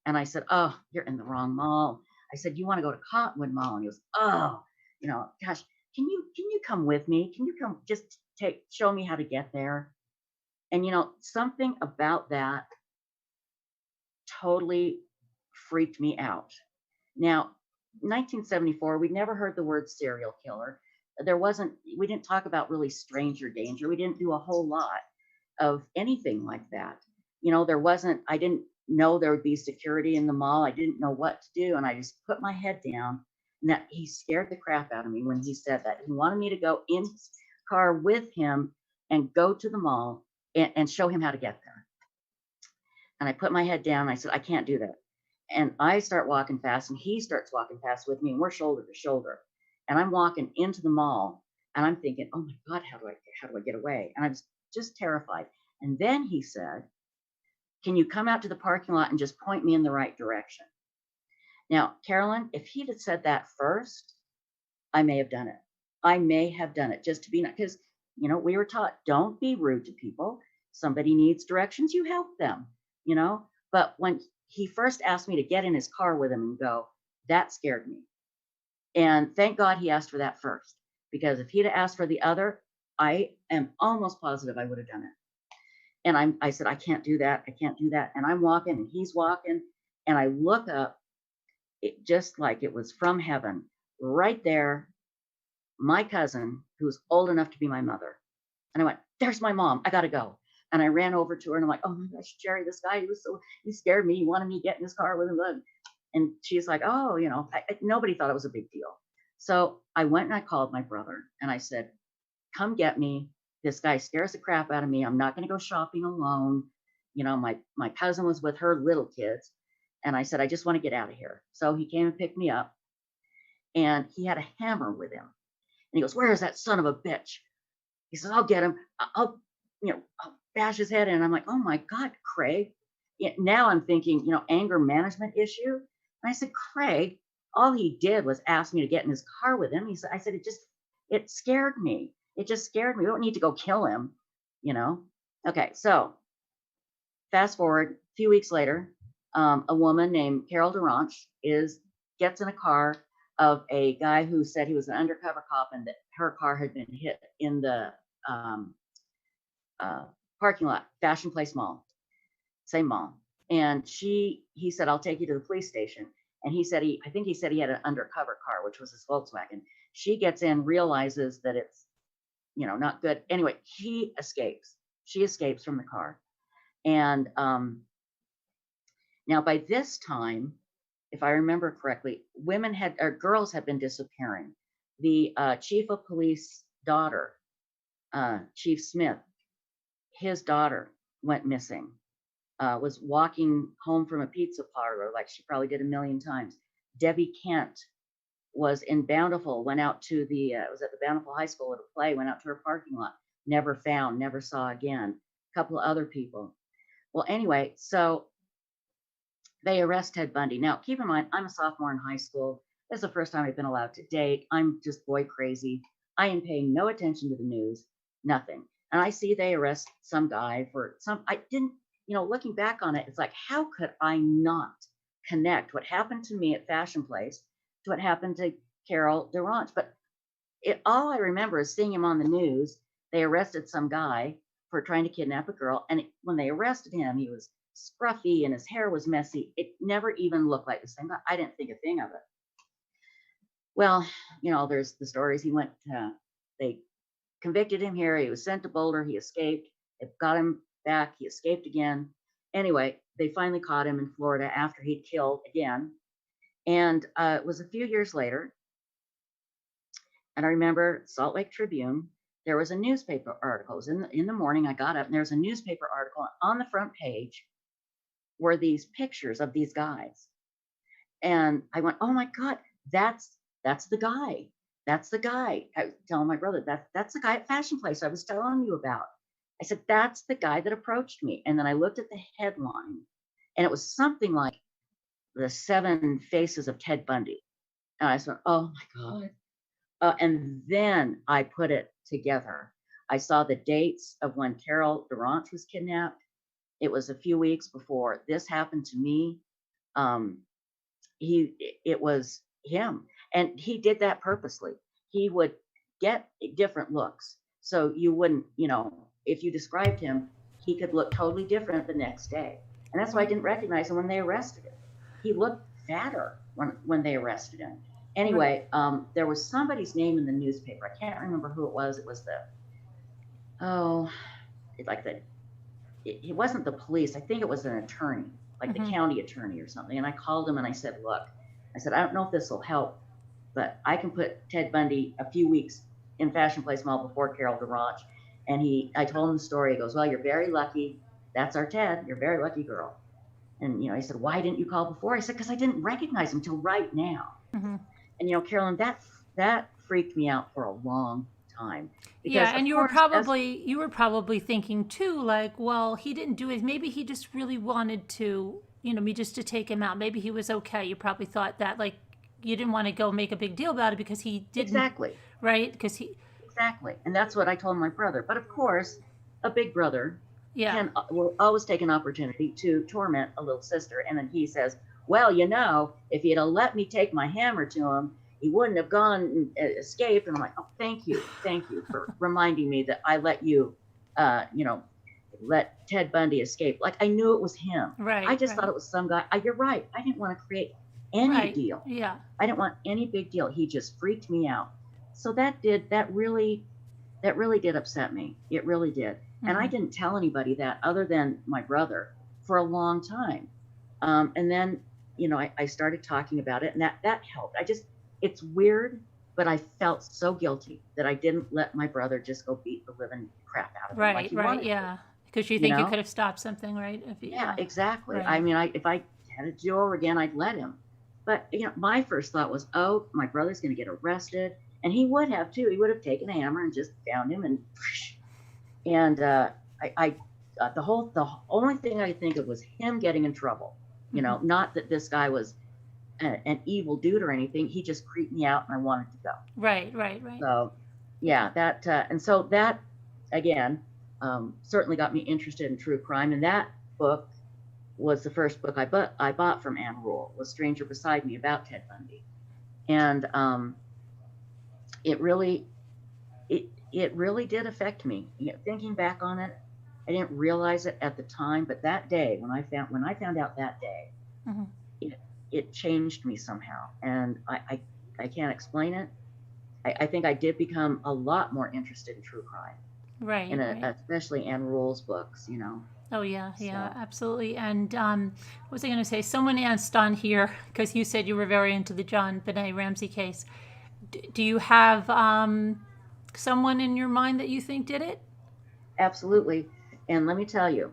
And I said, "Oh, you're in the wrong mall." I said, "You want to go to Cottonwood Mall?" And he goes, "Oh, gosh, can you come with me? Can you come just show me how to get there?" And something about that totally freaked me out. Now, 1974, we'd never heard the word serial killer. We didn't talk about really stranger danger. We didn't do a whole lot of anything like that. I didn't know there would be security in the mall. I didn't know what to do. And I just put my head down. And that he scared the crap out of me when he said that. He wanted me to go in his car with him and go to the mall and show him how to get there. And I put my head down. And I said, "I can't do that." And I start walking fast, and he starts walking fast with me, and we're shoulder to shoulder. And I'm walking into the mall, and I'm thinking, "Oh my God, how do I get away?" And I was just terrified. And then he said, "Can you come out to the parking lot and just point me in the right direction?" Now, Carolyn, if he'd have said that first, I may have done it. I may have done it just to be nice, because, we were taught, don't be rude to people. Somebody needs directions, you help them, But when he first asked me to get in his car with him and go, that scared me. And thank God he asked for that first, because if he'd asked for the other, I am almost positive I would have done it. And I said, I can't do that. I can't do that. And I'm walking and he's walking, and I look up, it just like it was from heaven, right there, my cousin, who's old enough to be my mother. And I went, there's my mom. I got to go. And I ran over to her and I'm like, oh my gosh, Jerry, this guy, he scared me. He wanted me to get in his car with him. And she's like, oh, nobody thought it was a big deal. So I went and I called my brother and I said, come get me. This guy scares the crap out of me. I'm not going to go shopping alone. My cousin was with her little kids. And I said, I just want to get out of here. So he came and picked me up, and he had a hammer with him. And he goes, where is that son of a bitch? He says, I'll get him. I'll bash his head in. I'm like, oh my God, Craig. Now I'm thinking, anger management issue. And I said, Craig, all he did was ask me to get in his car with him. I said, it scared me. It just scared me. We don't need to go kill him, Okay, so fast forward a few weeks later, a woman named Carol Durant gets in a car of a guy who said he was an undercover cop and that her car had been hit in the parking lot, Fashion Place Mall, same mall. And he said, I'll take you to the police station. And I think he said he had an undercover car, which was his Volkswagen. She gets in, realizes that it's, not good. Anyway, she escapes from the car. And now by this time, if I remember correctly, girls had been disappearing. The chief of police daughter, Chief Smith, his daughter went missing, was walking home from a pizza parlor like she probably did a million times. Debbie Kent was in Bountiful, went out to was at the Bountiful High School at a play, went out to her parking lot, never found, never saw again. A couple of other people. Well, anyway, so they arrest Ted Bundy. Now, keep in mind, I'm a sophomore in high school. This is the first time I've been allowed to date. I'm just boy crazy. I am paying no attention to the news, nothing. And I see they arrest some guy I didn't, looking back on it, it's like, how could I not connect what happened to me at Fashion Place to what happened to Carol Durant? But all I remember is seeing him on the news. They arrested some guy for trying to kidnap a girl. And when they arrested him, he was scruffy and his hair was messy. It never even looked like the same guy. I didn't think a thing of it. Well, there's the stories. They convicted him here. He was sent to Boulder. He escaped. They got him back. He escaped again. Anyway, they finally caught him in Florida after he'd killed again. And it was a few years later. And I remember Salt Lake Tribune, there was a newspaper article. It was in the morning. I got up and there was a newspaper article. On the front page were these pictures of these guys. And I went, oh my God, that's the guy. That's the guy. I was telling my brother, that's the guy at Fashion Place I was telling you about. I said, that's the guy that approached me. And then I looked at the headline, and it was something like The 7 Faces of Ted Bundy. And I said, oh my God. And then I put it together. I saw the dates of when Carol Durant was kidnapped. It was a few weeks before this happened to me. It was him. And he did that purposely. He would get different looks. So you wouldn't, if you described him, he could look totally different the next day. And that's why I didn't recognize him when they arrested him. He looked fatter when they arrested him. Anyway, there was somebody's name in the newspaper. I can't remember who it was. It was it wasn't the police. I think it was an attorney, like the county attorney or something. And I called him and I said, look, I don't know if this will help, but I can put Ted Bundy a few weeks in Fashion Place Mall before Carol Durant. And I told him the story. He goes, well, you're very lucky. That's our Ted. You're a very lucky girl. And, he said, why didn't you call before? I said, because I didn't recognize him till right now. Mm-hmm. And, Carolyn, that freaked me out for a long time. Yeah, and you were probably thinking too, like, well, he didn't do it. Maybe he just really wanted to, me just to take him out. Maybe he was okay. You probably thought that, like, you didn't want to go make a big deal about it because he didn't, Exactly. right? Because he, Exactly. And that's what I told my brother. But of course, a big brother yeah, will always take an opportunity to torment a little sister. And then he says, well, you know, if he'd have let me take my hammer to him, he wouldn't have gone and escaped. And I'm like, oh, thank you for reminding me that I let you, let Ted Bundy escape. Like, I knew it was him. right, I just right, thought it was some guy. You're right. I didn't want to create any right, deal. yeah, I didn't want any big deal. He just freaked me out. So that really did upset me. It really did. And I didn't tell anybody that other than my brother for a long time. And then, I started talking about it, and that helped. It's weird, but I felt so guilty that I didn't let my brother just go beat the living crap out of him like right, he right, wanted to, yeah. Because you you think you know? could have stopped something, right? If you, Yeah, exactly. I right, mean, if I had it do over again, I'd let him. But my first thought was, oh, my brother's going to get arrested, and he would have too. He would have taken a hammer and just found him, and the only thing I could think of was him getting in trouble. Not that this guy was an evil dude or anything. He just creeped me out, and I wanted to go. right, right, right. So, yeah, and so that again certainly got me interested in true crime, and that book was the first book I bought from Ann Rule, was Stranger Beside Me, about Ted Bundy. And it really did affect me. Thinking back on it, I didn't realize it at the time, but that day when I found out that day, Mhm. it changed me somehow, and I can't explain it. I think I did become a lot more interested in true crime, Right, and right. especially Ann Rule's books. Oh yeah, yeah, So absolutely. And what was I going to say? Someone asked on here because you said you were very into the JonBenet Ramsey case. Do you have someone in your mind that you think did it? absolutely, and let me tell you,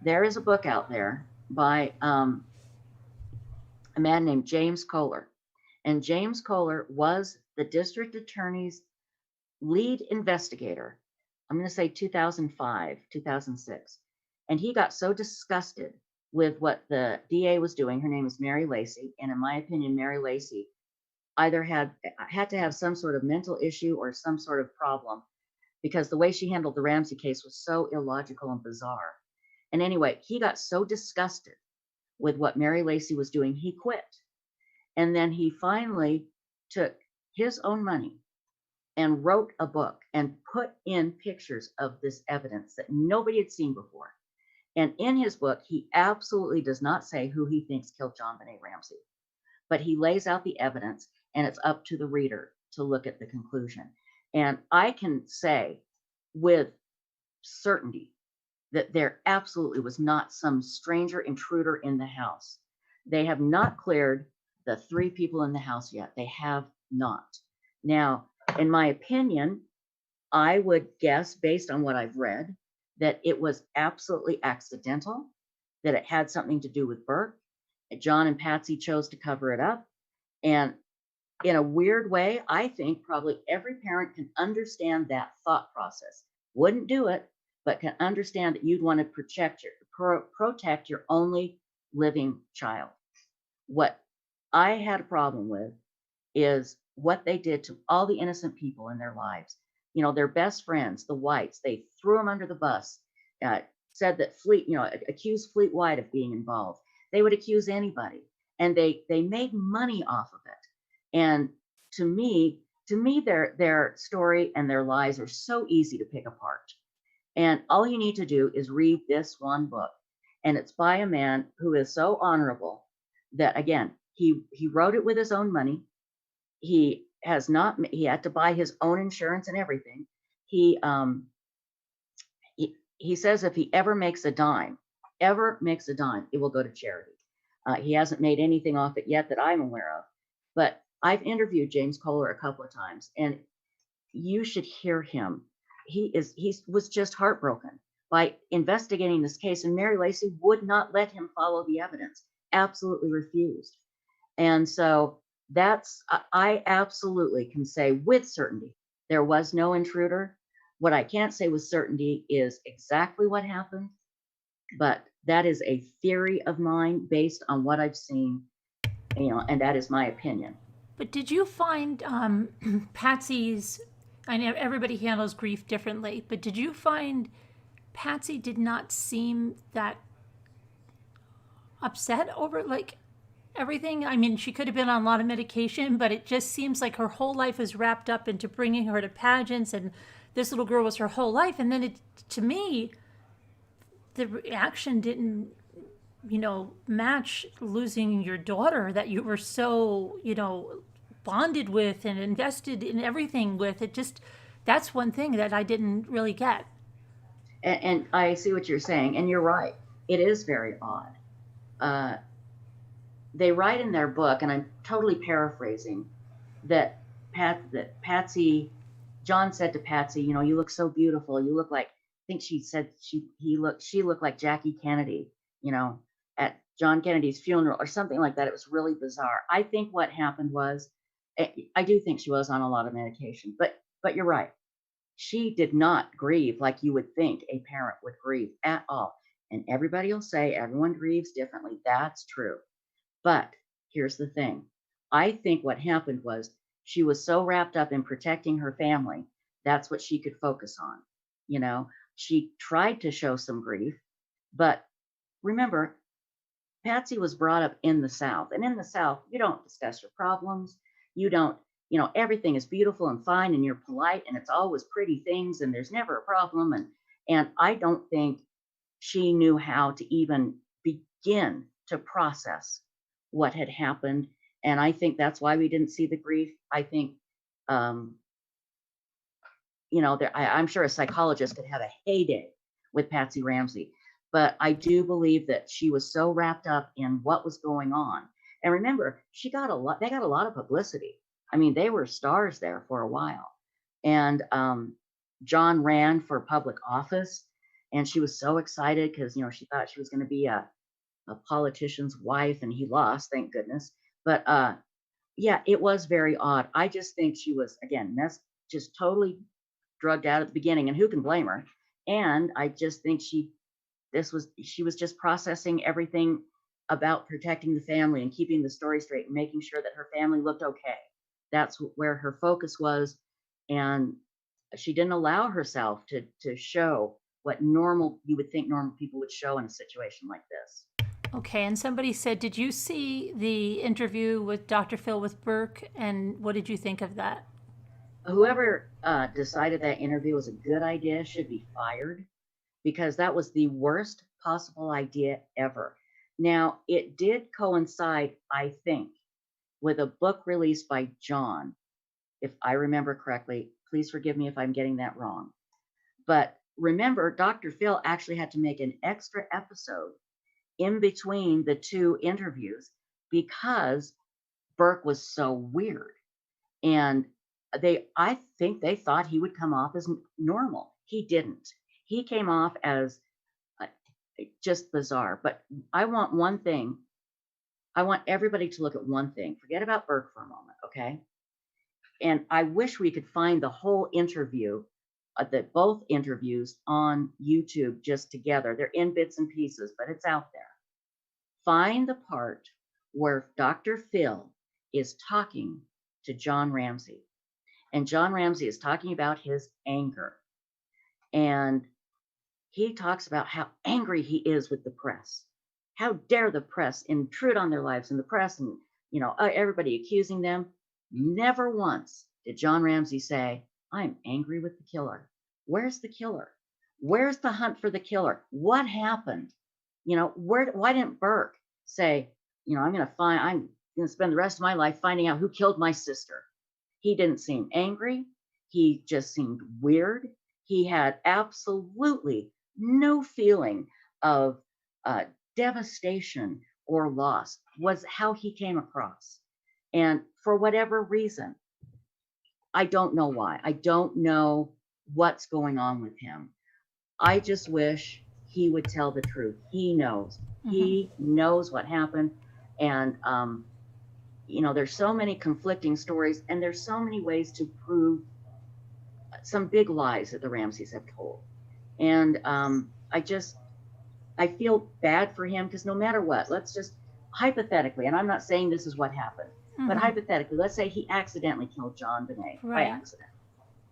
there is a book out there by a man named James Kohler. And James Kohler was the district attorney's lead investigator. I'm going to say 2005, 2006. And he got so disgusted with what the DA was doing. Her name is Mary Laci. And in my opinion, Mary Laci either had to have some sort of mental issue or some sort of problem, because the way she handled the Ramsey case was so illogical and bizarre. And anyway, he got so disgusted with what Mary Laci was doing, he quit. And then he finally took his own money and wrote a book and put in pictures of this evidence that nobody had seen before. And in his book, he absolutely does not say who he thinks killed JonBenet Ramsey, but he lays out the evidence, and it's up to the reader to look at the conclusion. And I can say with certainty that there absolutely was not some stranger intruder in the house. They have not cleared the 3 people in the house yet. They have not. Now, in my opinion, I would guess, based on what I've read, that it was absolutely accidental, that it had something to do with Burke. John and Patsy chose to cover it up. And in a weird way, I think probably every parent can understand that thought process. Wouldn't do it, but can understand that you'd want to protect your only living child. What I had a problem with is what they did to all the innocent people in their lives. Their best friends, the Whites, they threw them under the bus, said that accused Fleet White of being involved. They would accuse anybody, and they made money off of it. And to me, their story and their lies are so easy to pick apart. And all you need to do is read this one book. And it's by a man who is so honorable that, again, he wrote it with his own money. He had to buy his own insurance and everything. He says if he ever makes a dime, it will go to charity. He hasn't made anything off it yet that I'm aware of. But I've interviewed James Kohler a couple of times, and you should hear him. He was just heartbroken by investigating this case, and Mary Laci would not let him follow the evidence. Absolutely refused. And so I absolutely can say with certainty there was no intruder. What I can't say with certainty is exactly what happened, but that is a theory of mine based on what I've seen, and that is my opinion. But did you find Patsy's? I know everybody handles grief differently, but did you find Patsy did not seem that upset over like everything? I mean, she could have been on a lot of medication, but it just seems like her whole life was wrapped up into bringing her to pageants, and this little girl was her whole life. And then to me, the reaction didn't, match losing your daughter that you were so, bonded with and invested in everything with. It just, that's one thing that I didn't really get. And I see what you're saying, and you're right. It is very odd. They write in their book, and I'm totally paraphrasing, that Patsy, John said to Patsy, you look so beautiful. You look like, I think she said she looked like Jackie Kennedy, at John Kennedy's funeral or something like that. It was really bizarre. I think what happened was, I do think she was on a lot of medication, but you're right. She did not grieve like you would think a parent would grieve at all. And everybody will say everyone grieves differently. That's true. But here's the thing. I think what happened was she was so wrapped up in protecting her family. That's what she could focus on. She tried to show some grief, but remember, Patsy was brought up in the South. And in the South, you don't discuss your problems. You don't, everything is beautiful and fine and you're polite and it's always pretty things and there's never a problem. And I don't think she knew how to even begin to process what had happened. And I think that's why we didn't see the grief. I think, I'm sure a psychologist could have a heyday with Patsy Ramsey. But I do believe that she was so wrapped up in what was going on. And remember, they got a lot of publicity. I mean, they were stars there for a while. And John ran for public office, and she was so excited because, she thought she was going to be a politician's wife, and he lost, thank goodness. But yeah, it was very odd. I just think she was, again, just totally drugged out at the beginning, and who can blame her? And I just think she was just processing everything about protecting the family and keeping the story straight and making sure that her family looked okay. That's where her focus was. And she didn't allow herself to show what you would think normal people would show in a situation like this. Okay, and somebody said, did you see the interview with Dr. Phil with Burke, and what did you think of that? Whoever decided that interview was a good idea should be fired, because that was the worst possible idea ever. Now, it did coincide, I think, with a book released by John, if I remember correctly. Please forgive me if I'm getting that wrong. But remember, Dr. Phil actually had to make an extra episode in between the two interviews because Burke was so weird. And I think they thought he would come off as normal. He didn't. He came off as just bizarre. But I want one thing. I want everybody to look at one thing. Forget about Burke for a moment, okay? And I wish we could find the whole interview, both interviews on YouTube just together. They're in bits and pieces, but it's out there. Find the part where Dr. Phil is talking to John Ramsey. And John Ramsey is talking about his anger. And he talks about how angry he is with the press. How dare the press intrude on their lives, and the press and, everybody accusing them. Never once did John Ramsey say, I'm angry with the killer. Where's the killer? Where's the hunt for the killer? What happened? Why didn't Burke say, I'm going to spend the rest of my life finding out who killed my sister? He didn't seem angry. He just seemed weird. He had absolutely no feeling of devastation or loss, was how he came across. And for whatever reason, I don't know why. I don't know what's going on with him. I just wish he would tell the truth. He knows. Mm-hmm. He knows what happened. And, there's so many conflicting stories, and there's so many ways to prove some big lies that the Ramseys have told. And I feel bad for him, because no matter what, let's just hypothetically, and I'm not saying this is what happened, But Mhm. hypothetically, let's say he accidentally killed JonBenet by Right. accident.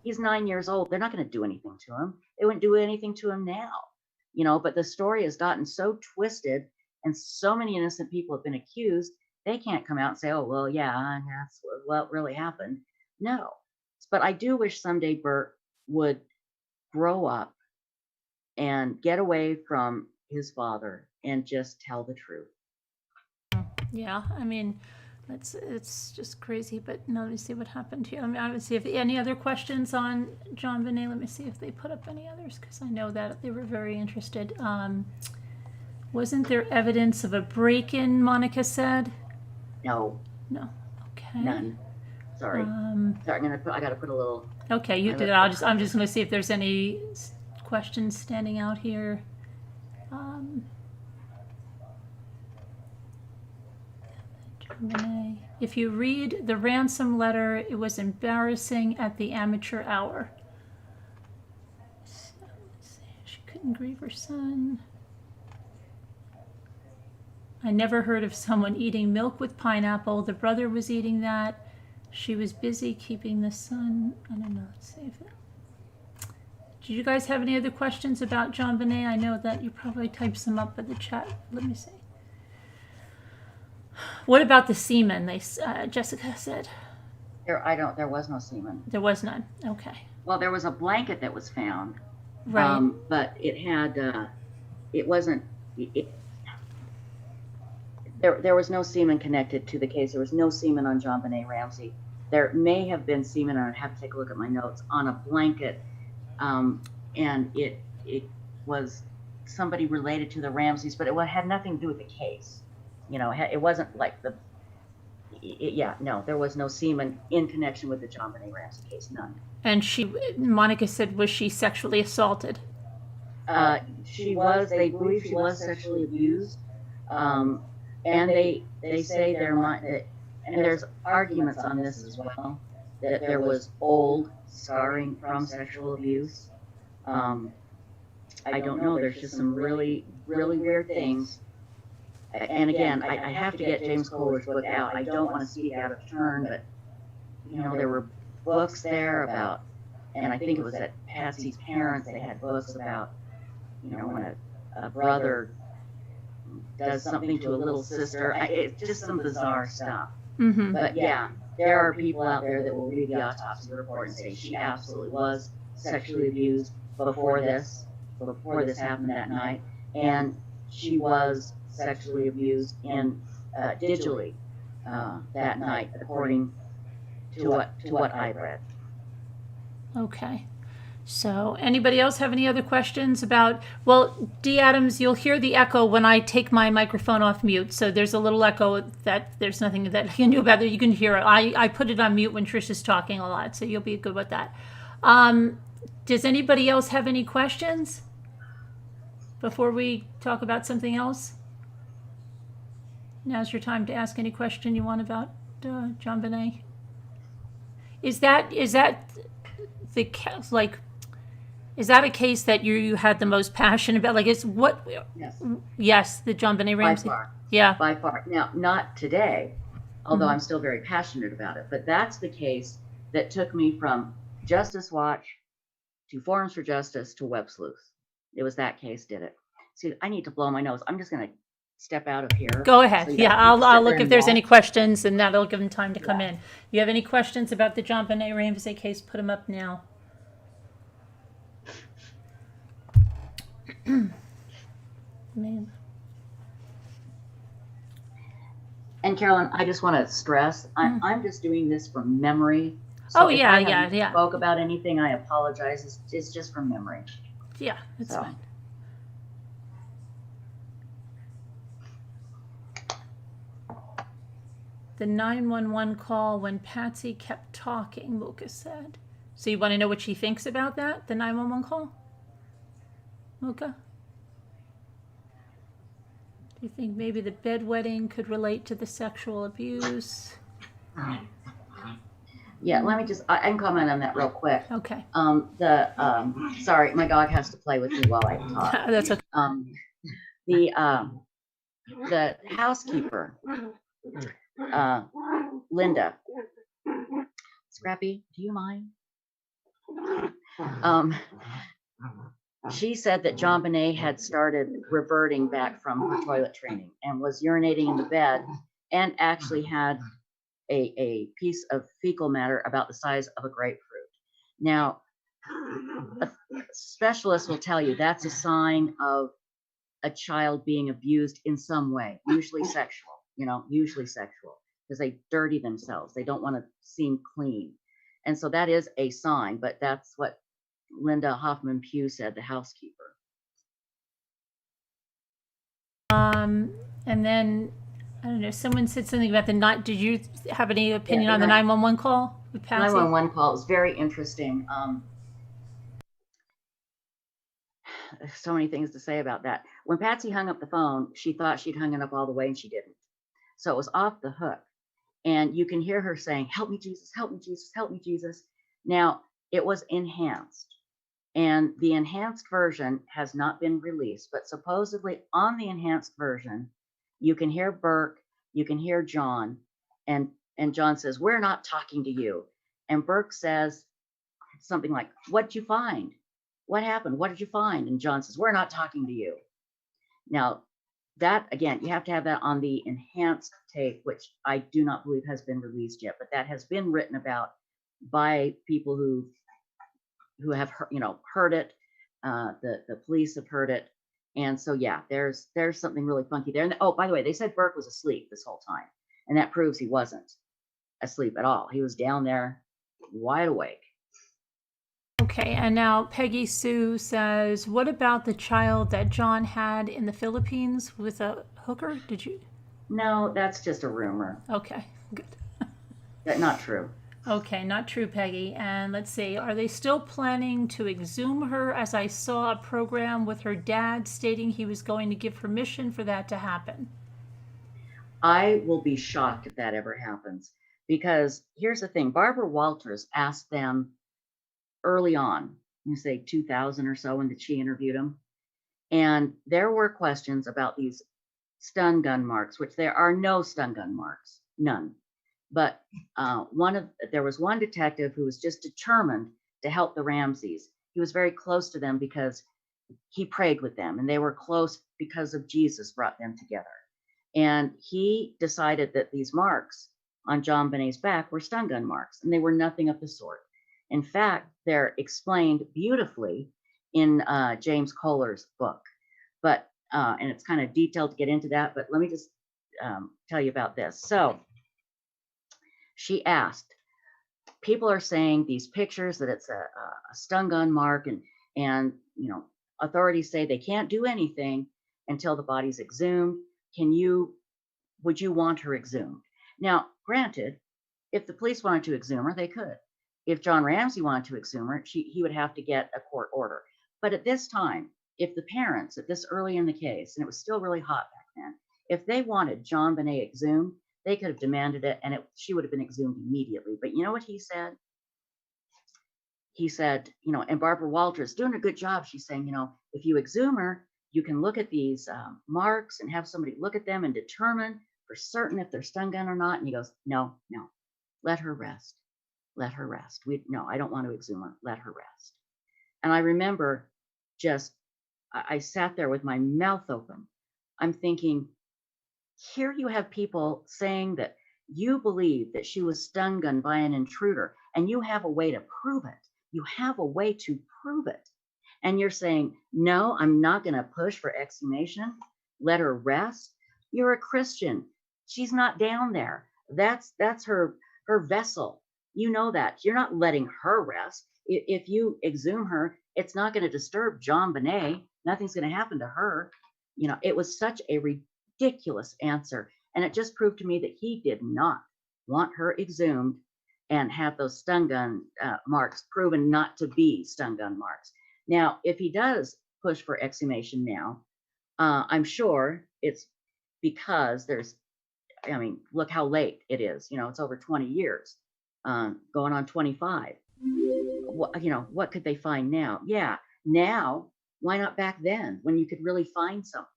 He's 9 years old. They're not going to do anything to him. They wouldn't do anything to him now, but the story has gotten so twisted and so many innocent people have been accused. They can't come out and say, oh, well, yeah, that's what really happened. No. But I do wish someday Bert would grow up and get away from his father and just tell the truth. Yeah, I mean, it's just crazy. But no, let me see what happened here. I would see if any other questions on JonBenet. Let me see if they put up any others, because I know that they were very interested. Wasn't there evidence of a break-in? Monica said. No, No. Okay. none. Sorry. Sorry, I got to put a little. Okay, you did it. I'm just going to see if there's any questions standing out here. JonBenet. If you read the ransom letter, it was embarrassing at the amateur hour. So, let's see. She couldn't grieve her son. I never heard of someone eating milk with pineapple. The brother was eating that. She was busy keeping the son. I don't know. Let's see if that. Did you guys have any other questions about JonBenet? I know that you probably typed some up in the chat. Let me see. What about the semen? Jessica said. There was no semen. There was none. Okay. Well, there was a blanket that was found. Right. But it had, it wasn't, there was no semen connected to the case. There was no semen on JonBenet Ramsey. There may have been semen, and I'd have to take a look at my notes, on a blanket. And it was somebody related to the Ramseys, but it had nothing to do with the case. It wasn't like no, there was no semen in connection with the JonBenet Ramsey case, none. And Monica said, was she sexually assaulted? She was. They believe she was sexually abused, and they say and there's arguments on this as well, that there was old scarring from sexual abuse. I don't know. There's just some really, really weird things. And again, I have to get James Kohler's book out. I don't want to speak out of turn, but there were books there about, and I think it was at Patsy's parents, they had books about, when a brother does something to a little sister. It's just some bizarre stuff. Mm-hmm. But yeah, there are people out there that will read the autopsy report and say she absolutely was sexually abused before this happened that night, and she was sexually abused digitally that night, according to what I read. Okay. So anybody else have any other questions about, well, D. Adams, you'll hear the echo when I take my microphone off mute. So there's a little echo that there's nothing that you can do about it. You can hear it. I put it on mute when Tricia's talking a lot, so you'll be good with that. Does anybody else have any questions before we talk about something else? Now's your time to ask any question you want about JonBenet. Is that the is that a case that you had the most passion about? Like, yes, the JonBenet Ramsey. By far. Yeah. By far. Now, not today, although I'm still very passionate about it, but that's the case that took me from Justice Watch to Forums for Justice to Web Sleuths. It was that case did it. See, I need to blow my nose. I'm just going to step out of here. Go ahead. So yeah, I'll look if there's any questions, and that'll give them time to come in. You have any questions about the JonBenet Ramsey case? Put them up now. Man. And Carolyn, I just want to stress, I'm just doing this from memory. So if I haven't spoke about anything, I apologize. It's just from memory. Yeah, it's fine. The 911 call when Patsy kept talking, Mocha said. So you want to know what she thinks about that, the 911 call? Mocha? Do you think maybe the bedwetting could relate to the sexual abuse? Yeah, let me just, I can comment on that real quick. Okay. Sorry, my dog has to play with me while I talk. That's okay. The housekeeper Linda. Scrappy, do you mind? Um, she said that JonBenet had started reverting back from her toilet training and was urinating in the bed and actually had a piece of fecal matter about the size of a grapefruit. Now, a specialist will tell you that's a sign of a child being abused in some way, usually sexual, usually sexual, because they dirty themselves. They don't want to seem clean. And so that is a sign, but that's what Linda Hoffman Pugh said, the housekeeper. And then, I don't know, someone said something about the night. Did you have any opinion Yeah, on the 911 call with Patsy? 911 call is very interesting. There's so many things to say about that. When Patsy hung up the phone, she thought she'd hung it up all the way, and she didn't. So it was off the hook. And you can hear her saying, "Help me, Jesus, help me, Jesus, help me, Jesus." Now, it was enhanced. And the enhanced version has not been released, but supposedly on the enhanced version, you can hear Burke, you can hear John, and John says, "We're not talking to you." And Burke says something like, "What did you find? What happened? What did you find?" And John says, "We're not talking to you." Now, that, again, you have to have that on the enhanced tape, which I do not believe has been released yet, but that has been written about by people who have heard it. The police have heard it. And so, yeah, there's something really funky there. And oh, by the way, they said Burke was asleep this whole time, and that proves he wasn't asleep at all. He was down there wide awake. Okay, and now Peggy Sue says, what about the child that John had in the Philippines with a hooker? Did you? No, that's just a rumor. Okay, good. That's not true. Okay, not true, Peggy. And let's see, are they still planning to exhume her? As I saw a program with her dad stating he was going to give permission for that to happen. I will be shocked if that ever happens, because here's the thing. Barbara Walters asked them early on, you say 2000 or so, when she interviewed him, and there were questions about these stun gun marks, which there are no stun gun marks, none. But there was one detective who was just determined to help the Ramseys. He was very close to them because he prayed with them, and they were close because of Jesus brought them together. And he decided that these marks on JonBenet's back were stun gun marks, and they were nothing of the sort. In fact, they're explained beautifully in James Kohler's book, but and it's kind of detailed to get into that. But let me just tell you about this. So she asked, people are saying these pictures that it's a stun gun mark, and authorities say they can't do anything until the body's exhumed. Would you want her exhumed? Now, granted, if the police wanted to exhume her, they could. If John Ramsey wanted to exhume her, he would have to get a court order. But at this time, if the parents, at this early in the case, and it was still really hot back then, if they wanted JonBenet exhumed, they could have demanded it, and she would have been exhumed immediately. But you know what he said? He said, and Barbara Walters doing a good job. She's saying, if you exhume her, you can look at these marks and have somebody look at them and determine for certain if they're stun gun or not. And he goes, no, let her rest. Let her rest. No, I don't want to exhume her. Let her rest. And I remember I sat there with my mouth open. I'm thinking, here you have people saying that you believe that she was stun gunned by an intruder, and you have a way to prove it. You have a way to prove it. And you're saying, no, I'm not going to push for exhumation. Let her rest. You're a Christian. She's not down there. That's her vessel. You know that. You're not letting her rest. If you exhume her, it's not going to disturb JonBenet. Nothing's going to happen to her. It was such a ridiculous answer. And it just proved to me that he did not want her exhumed and have those stun gun marks proven not to be stun gun marks. Now, if he does push for exhumation now, I'm sure it's because look how late it is. It's over 20 years, going on 25. What could they find now? Yeah, now, why not back then when you could really find something?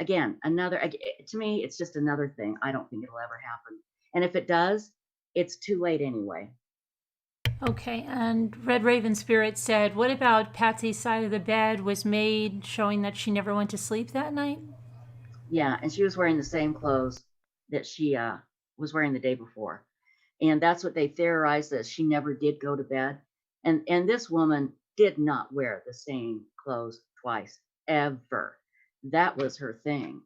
Again, to me, it's just another thing. I don't think it'll ever happen. And if it does, it's too late anyway. Okay, and Red Raven Spirit said, what about Patsy's side of the bed was made showing that she never went to sleep that night? Yeah, and she was wearing the same clothes that she was wearing the day before. And that's what they theorized, that she never did go to bed. And this woman did not wear the same clothes twice, ever. That was her thing.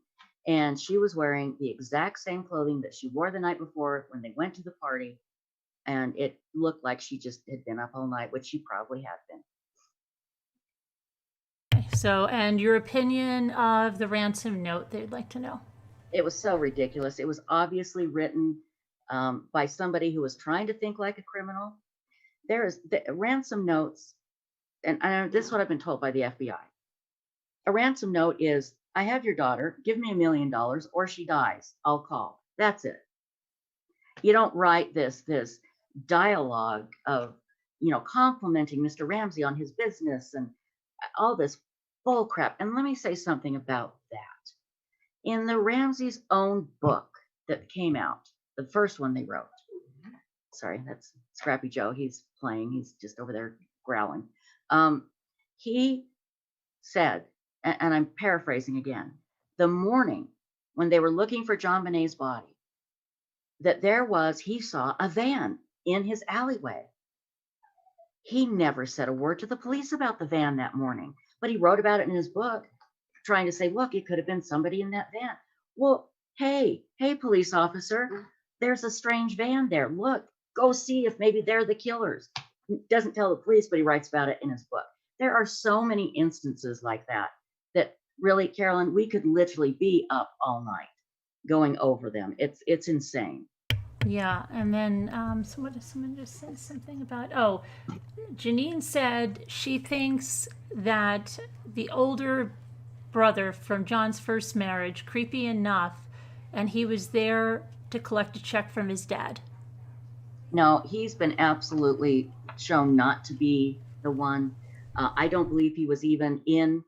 And she was wearing the exact same clothing that she wore the night before when they went to the party. And it looked like she just had been up all night, which she probably had been. Okay, so, and your opinion of the ransom note, they'd like to know. It was so ridiculous. It was obviously written by somebody who was trying to think like a criminal. There is the ransom notes, and this is what I've been told by the FBI. A ransom note is, I have your daughter, give me $1 million or she dies, I'll call. That's it. You don't write this dialogue of, complimenting Mr. Ramsey on his business and all this bull crap. And let me say something about that. In the Ramsey's own book that came out, the first one they wrote, sorry, that's Scrappy Joe. He's playing. He's just over there growling. He said, and I'm paraphrasing again, the morning when they were looking for JonBenet's body, that he saw a van in his alleyway. He never said a word to the police about the van that morning, but he wrote about it in his book, trying to say, look, it could have been somebody in that van. Well, hey, police officer, there's a strange van there. Look, go see if maybe they're the killers. He doesn't tell the police, but he writes about it in his book. There are so many instances like that really, Carolyn, we could literally be up all night going over them. It's insane. Yeah, and then someone just said something about, Janine said she thinks that the older brother from John's first marriage, creepy enough, and he was there to collect a check from his dad. No, he's been absolutely shown not to be the one. I don't believe he was even in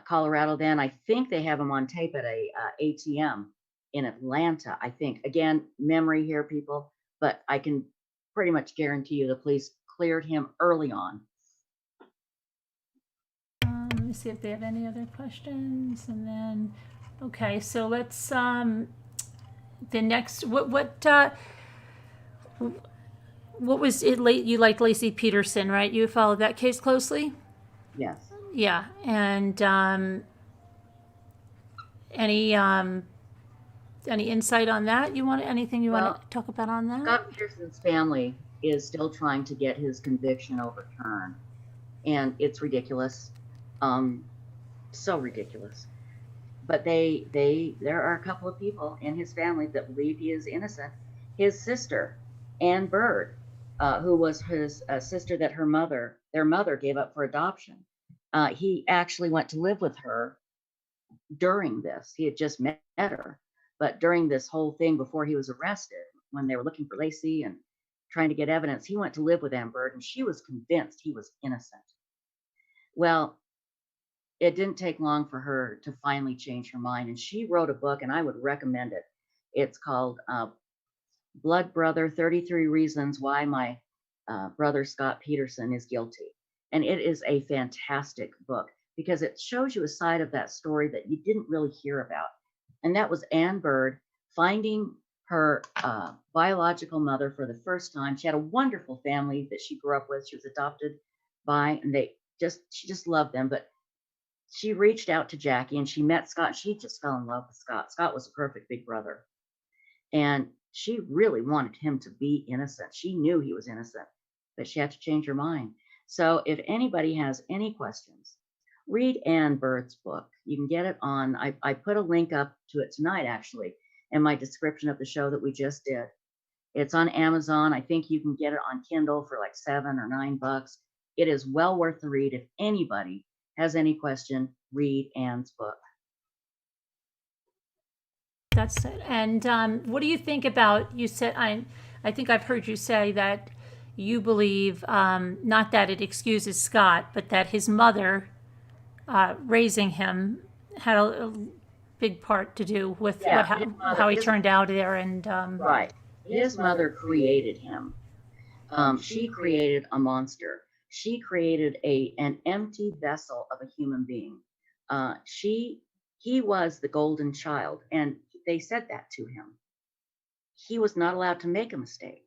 Colorado then. I think they have him on tape at a ATM in Atlanta, I think. Again, memory here, people, but I can pretty much guarantee you the police cleared him early on. Let me see if they have any other questions, and then, okay, so let's, the next, what was it late? You liked Laci Peterson, right? You followed that case closely? Yes. Yeah, and any insight on that? Anything you want to talk about on that? Scott Peterson's family is still trying to get his conviction overturned, and it's ridiculous, so ridiculous. But there are a couple of people in his family that believe he is innocent. His sister, Ann Bird, who was his sister that their mother gave up for adoption. He actually went to live with her during this. He had just met her, but during this whole thing before he was arrested, when they were looking for Laci and trying to get evidence, he went to live with Ann Bird, and she was convinced he was innocent. Well, it didn't take long for her to finally change her mind, and she wrote a book, and I would recommend it. It's called Blood Brother, 33 Reasons Why My Brother Scott Peterson is Guilty. And it is a fantastic book because it shows you a side of that story that you didn't really hear about. And that was Ann Bird finding her biological mother for the first time. She had a wonderful family that she grew up with. She was adopted by, and she just loved them. But she reached out to Jackie and she met Scott. She just fell in love with Scott. Scott was a perfect big brother. And she really wanted him to be innocent. She knew he was innocent, but she had to change her mind. So if anybody has any questions, read Ann Bird's book. You can get it on, I put a link up to it tonight, actually, in my description of the show that we just did. It's on Amazon. I think you can get it on Kindle for like $7 or $9. It is well worth the read. If anybody has any question, read Ann's book. That's it. And what do you think about, you said, I think I've heard you say that you believe, not that it excuses Scott, but that his mother raising him had a big part to do with how he turned out there. And right. His mother created him. She created a monster. She created an empty vessel of a human being. He was the golden child, and they said that to him. He was not allowed to make a mistake.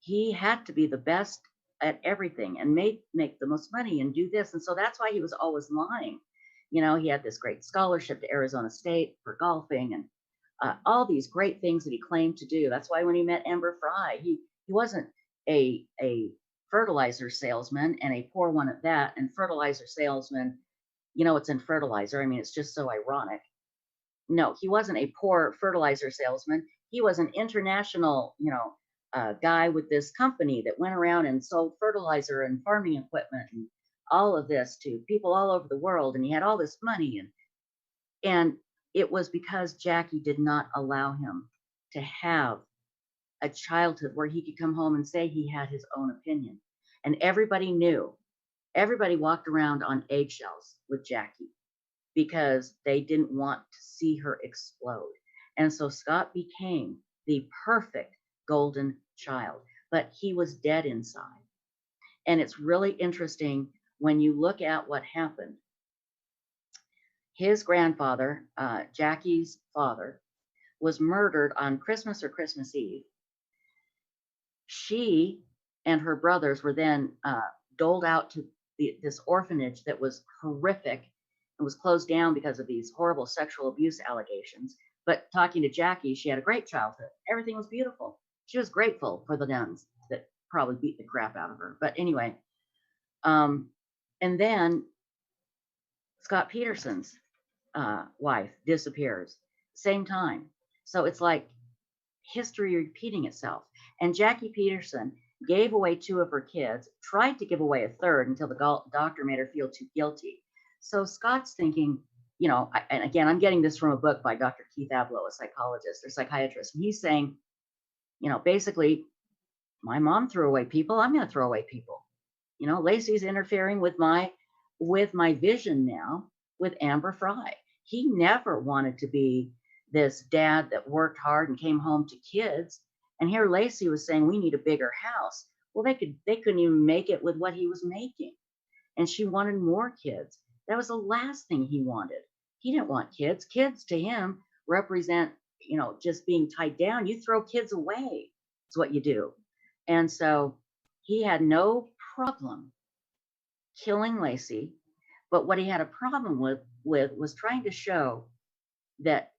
He had to be the best at everything and make the most money and do this. And so that's why he was always lying. He had this great scholarship to Arizona State for golfing and all these great things that he claimed to do. That's why when he met Amber Fry, he wasn't a fertilizer salesman, and a poor one at that. And fertilizer salesman, it's in fertilizer. I mean, it's just so ironic. No, he wasn't a poor fertilizer salesman. He was an international, guy with this company that went around and sold fertilizer and farming equipment and all of this to people all over the world. And he had all this money. And it was because Jackie did not allow him to have a childhood where he could come home and say he had his own opinion. And everybody knew. Everybody walked around on eggshells with Jackie because they didn't want to see her explode. And so Scott became the perfect golden child, but he was dead inside. And it's really interesting when you look at what happened. His grandfather, Jackie's father, was murdered on Christmas or Christmas Eve. She and her brothers were then doled out to this orphanage that was horrific and was closed down because of these horrible sexual abuse allegations. But talking to Jackie, she had a great childhood. Everything was beautiful. She was grateful for the nuns that probably beat the crap out of her. But anyway, and then Scott Peterson's wife disappears, same time. So it's like history repeating itself. And Jackie Peterson gave away 2 of her kids, tried to give away a 3rd until the doctor made her feel too guilty. So Scott's thinking, and again, I'm getting this from a book by Dr. Keith Abloh, a psychologist or psychiatrist. And he's saying, basically, my mom threw away people. I'm going to throw away people. Laci's interfering with my vision now with Amber Fry. He never wanted to be this dad that worked hard and came home to kids. And here Laci was saying, we need a bigger house. Well, they couldn't even make it with what he was making. And she wanted more kids. That was the last thing he wanted. He didn't want kids. Kids to him represent, just being tied down. You throw kids away. It's what you do. And so he had no problem killing Laci. But what he had a problem with was trying to show that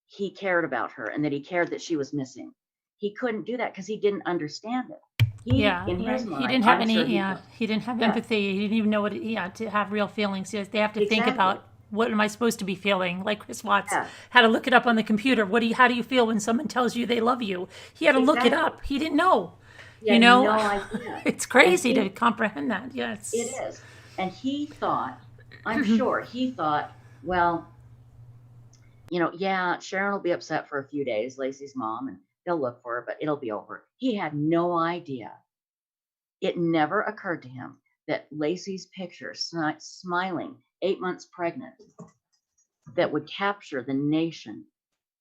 he cared about her and that he cared that she was missing. He couldn't do that because he didn't understand it. In his mind, he didn't have I'm any. sure He didn't have empathy. He didn't even know what. To have real feelings. They have to think about, what am I supposed to be feeling? Like Chris Watts had to look it up on the computer. How do you feel when someone tells you they love you? He had to look it up. He didn't know. No idea. It's crazy to comprehend that. Yes, it is. And he thought, I'm sure he thought, well, Sharon will be upset for a few days, Laci's mom, and they'll look for her, but it'll be over. He had no idea. It never occurred to him that Laci's picture, smiling, 8 months pregnant, that would capture the nation,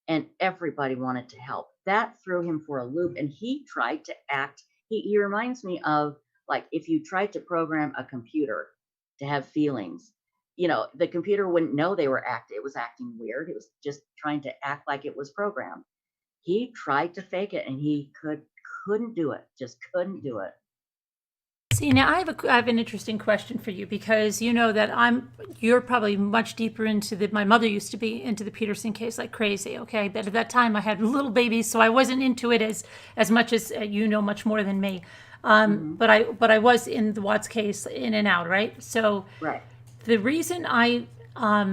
and everybody wanted to help. That threw him for a loop, and he tried to act. He reminds me of, like, if you tried to program a computer to have feelings, the computer wouldn't know it was acting weird. It was just trying to act like it was programmed. He tried to fake it, and he couldn't do it. Just couldn't do it. See, now I have an interesting question for you, because you're probably much deeper into my mother used to be into the Peterson case like crazy, okay? But at that time I had little babies, so I wasn't into it as much as much more than me. But I was in the Watts case in and out, right? So right. The reason I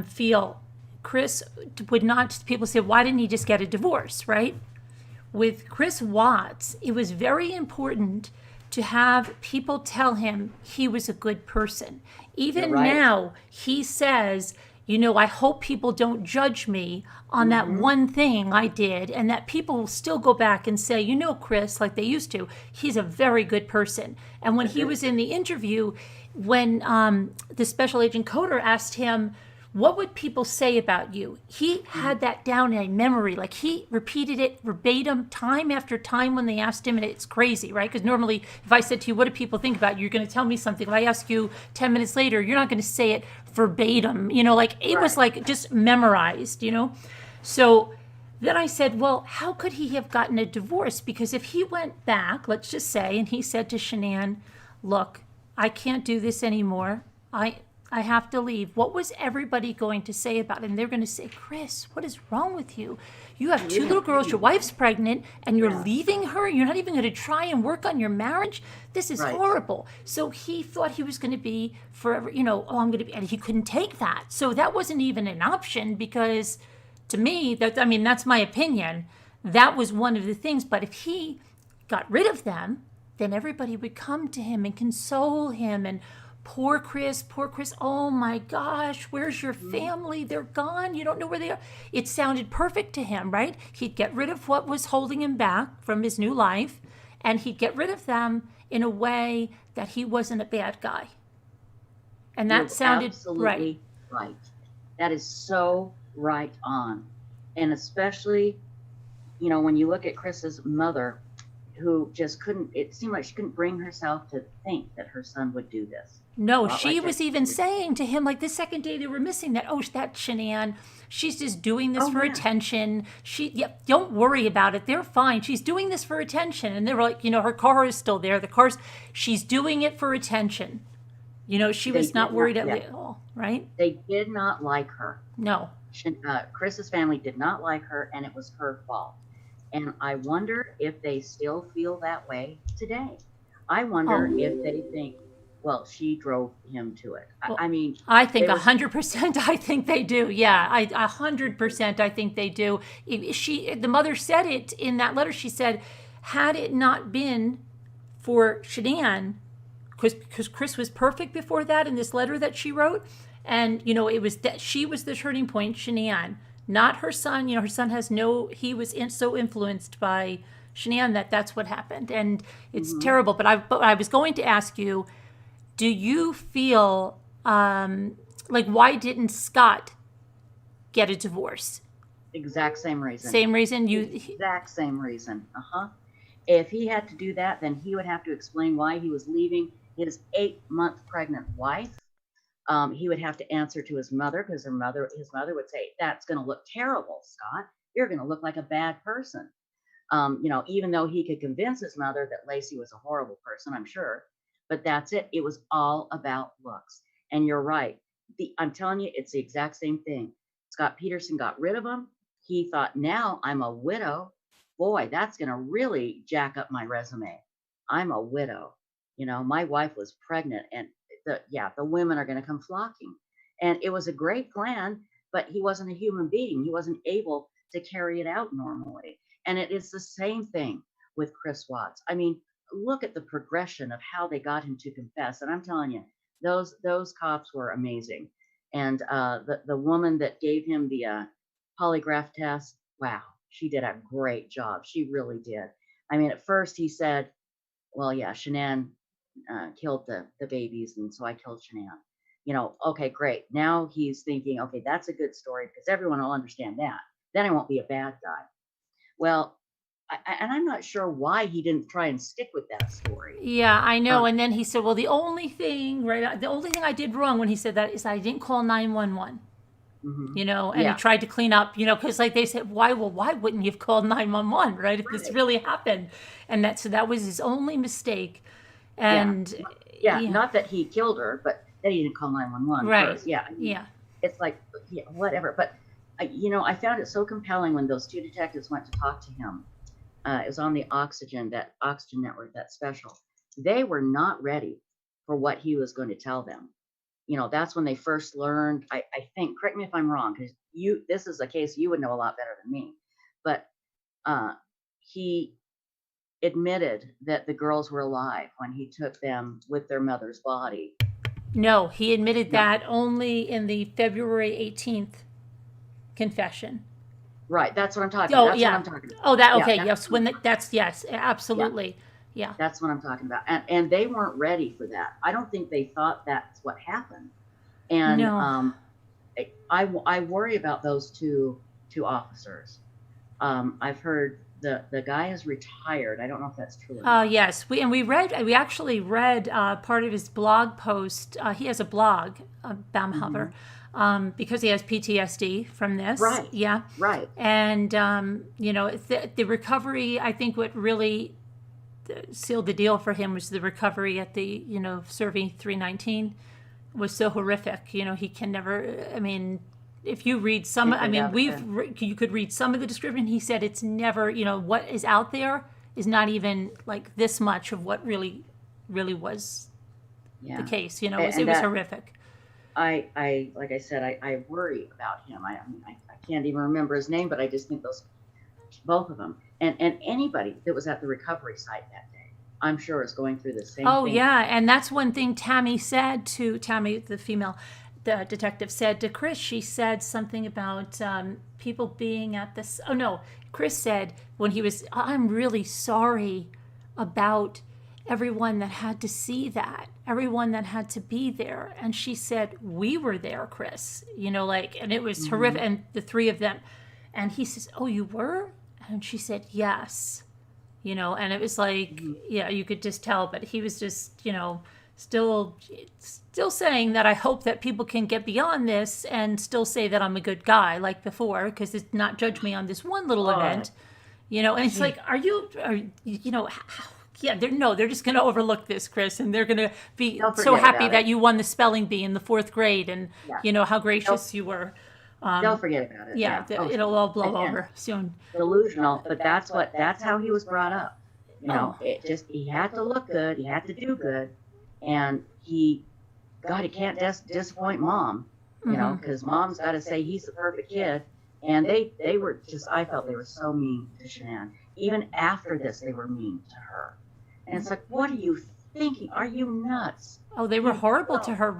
feel Chris would not, people say, why didn't he just get a divorce, right? With Chris Watts, it was very important to have people tell him he was a good person. Even now, he says, I hope people don't judge me on that one thing I did, and that people will still go back and say, Chris, like they used to, he's a very good person. And when he was in the interview, when the special agent Coder asked him, what would people say about you? He had that down in memory. Like, he repeated it verbatim time after time when they asked him, and it's crazy, right? Because normally if I said to you, what do people think about you? You're going to tell me something. If I ask you 10 minutes later, you're not going to say it verbatim. You know, like, it was like just memorized, you know? So then I said, well, how could he have gotten a divorce? Because if he went back, let's just say, and he said to Shanann, look, I can't do this anymore. I have to leave. What was everybody going to say about it? And they're going to say, Chris, what is wrong with you? You have two little girls, your wife's pregnant, and you're leaving her? You're not even going to try and work on your marriage? This is horrible. So he thought he was going to be forever, you know, oh, I'm going to be, and he couldn't take that. So that wasn't even an option because to me, that's my opinion. That was one of the things. But if he got rid of them, then everybody would come to him and console him and poor Chris, oh my gosh, where's your family? They're gone. You don't know where they are. It sounded perfect to him, right? He'd get rid of what was holding him back from his new life, and he'd get rid of them in a way that he wasn't a bad guy. And that sounded absolutely right. That is so right on. And especially, you know, when you look at Chris's mother, who just couldn't, it seemed like she couldn't bring herself to think that her son would do this. No, she was even saying to him, like, the second day they were missing, that, oh, that Shanann, she's just doing this for attention. Don't worry about it. They're fine. She's doing this for attention. And they were like, you know, her car is still there. She's doing it for attention. You know, she was not worried at all, right? They did not like her. No. Chris's family did not like her, and it was her fault. And I wonder if they still feel that way today. I wonder if they think, well, she drove him to it. I think 100%. I think they do. Yeah, 100%. I think they do. The mother said it in that letter. She said, had it not been for Shanann, because Chris was perfect before that in this letter that she wrote, and you know, it was that she was the turning point, Shanann. Not her son. You know, her son has he was so influenced by Shanann that's what happened. And it's terrible. But I was going to ask you, do you feel, like, why didn't Scott get a divorce? Exact same reason. Same reason? Exact same reason. If he had to do that, then he would have to explain why he was leaving his 8-month pregnant wife. He would have to answer to his mother, because his mother would say, that's going to look terrible, Scott. You're going to look like a bad person. You know, even though he could convince his mother that Laci was a horrible person, I'm sure, but that's it. It was all about looks. And you're right. I'm telling you, it's the exact same thing. Scott Peterson got rid of him. He thought, now I'm a widow. Boy, that's going to really jack up my resume. I'm a widow. You know, my wife was pregnant, and the women are going to come flocking. And it was a great plan, but he wasn't a human being. He wasn't able to carry it out normally. And it is the same thing with Chris Watts. I mean, look at the progression of how they got him to confess. And I'm telling you, those cops were amazing. And the woman that gave him the polygraph test, wow, she did a great job. She really did. I mean, at first he said, well, yeah, Shanann killed the babies, and so I killed Shanann. You know, okay, great. Now he's thinking, okay, that's a good story because everyone will understand that. Then I won't be a bad guy. Well, and I'm not sure why he didn't try and stick with that story. Yeah, I know. And then he said, well, the only thing I did wrong when he said that is I didn't call 911. You know, and he tried to clean up, you know, because like they said, why wouldn't you have called 911, right? If this really happened. And that was his only mistake. And not that he killed her, but that he didn't call 911 first. Yeah. It's like, whatever. But, you know, I found it so compelling when those two detectives went to talk to him. It was on the Oxygen Network, that special. They were not ready for what he was going to tell them. You know, that's when they first learned, I think, correct me if I'm wrong, because this is a case you would know a lot better than me. But he admitted that the girls were alive when he took them with their mother's body. No, he admitted that only in the February 18th confession. Right, that's what I'm talking about. That's what I'm talking about. Oh, that, okay, yes, yes, absolutely. Yeah. That's what I'm talking about. And they weren't ready for that. I don't think they thought that's what happened. And I worry about those two officers. I've heard the guy is retired. I don't know if that's true or not. Yes, we actually read part of his blog post. He has a blog, Baumhover, because he has PTSD from this. Right. Yeah. Right. And the recovery. I think what really sealed the deal for him was the recovery at the serving 319 was so horrific. He can never. I mean, if you read some, I mean, you could read some of the description. He said it's never, what is out there is not even like this much of what really was the case. It was horrific. I like I said, I worry about him. I can't even remember his name, but I just think both of them, and anybody that was at the recovery site that day, I'm sure is going through the same thing. Oh yeah, and that's one thing Tammy, the female, the detective, said to Chris. She said something about people being at this. Oh no, Chris said when he was, I'm really sorry about everyone that had to see that, everyone that had to be there. And she said, we were there, Chris, and it was horrific. And the three of them. And he says, oh, you were? And she said, yes. And it was like, yeah, you could just tell, but he was just, still saying that I hope that people can get beyond this and still say that I'm a good guy like before, because it's not judge me on this one little event, and it's like, yeah, they're just going to overlook this, Chris, and they're going to be so happy that you won the spelling bee in the 4th grade and, how gracious you were. Don't forget about it. Yeah, it'll all blow over soon. Delusional, but that's how he was brought up. He had to look good, he had to do good, and he can't disappoint mom, because mom's got to say he's the perfect kid. And they were just, I felt they were so mean to Shan. Even after this, they were mean to her. And it's like, what are you thinking? Are you nuts? Oh, they were horrible to her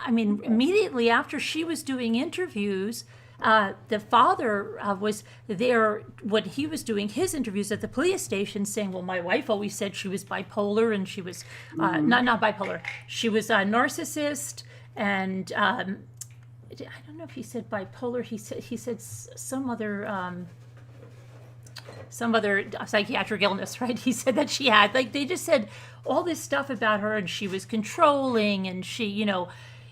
immediately after she was doing interviews. The father was there when he was doing his interviews at the police station, saying, well, my wife always said she was bipolar, and she was not bipolar. She was a narcissist, and I don't know if he said bipolar. He said some other psychiatric illness, right? He said that she had, they just said all this stuff about her, and she was controlling, and she,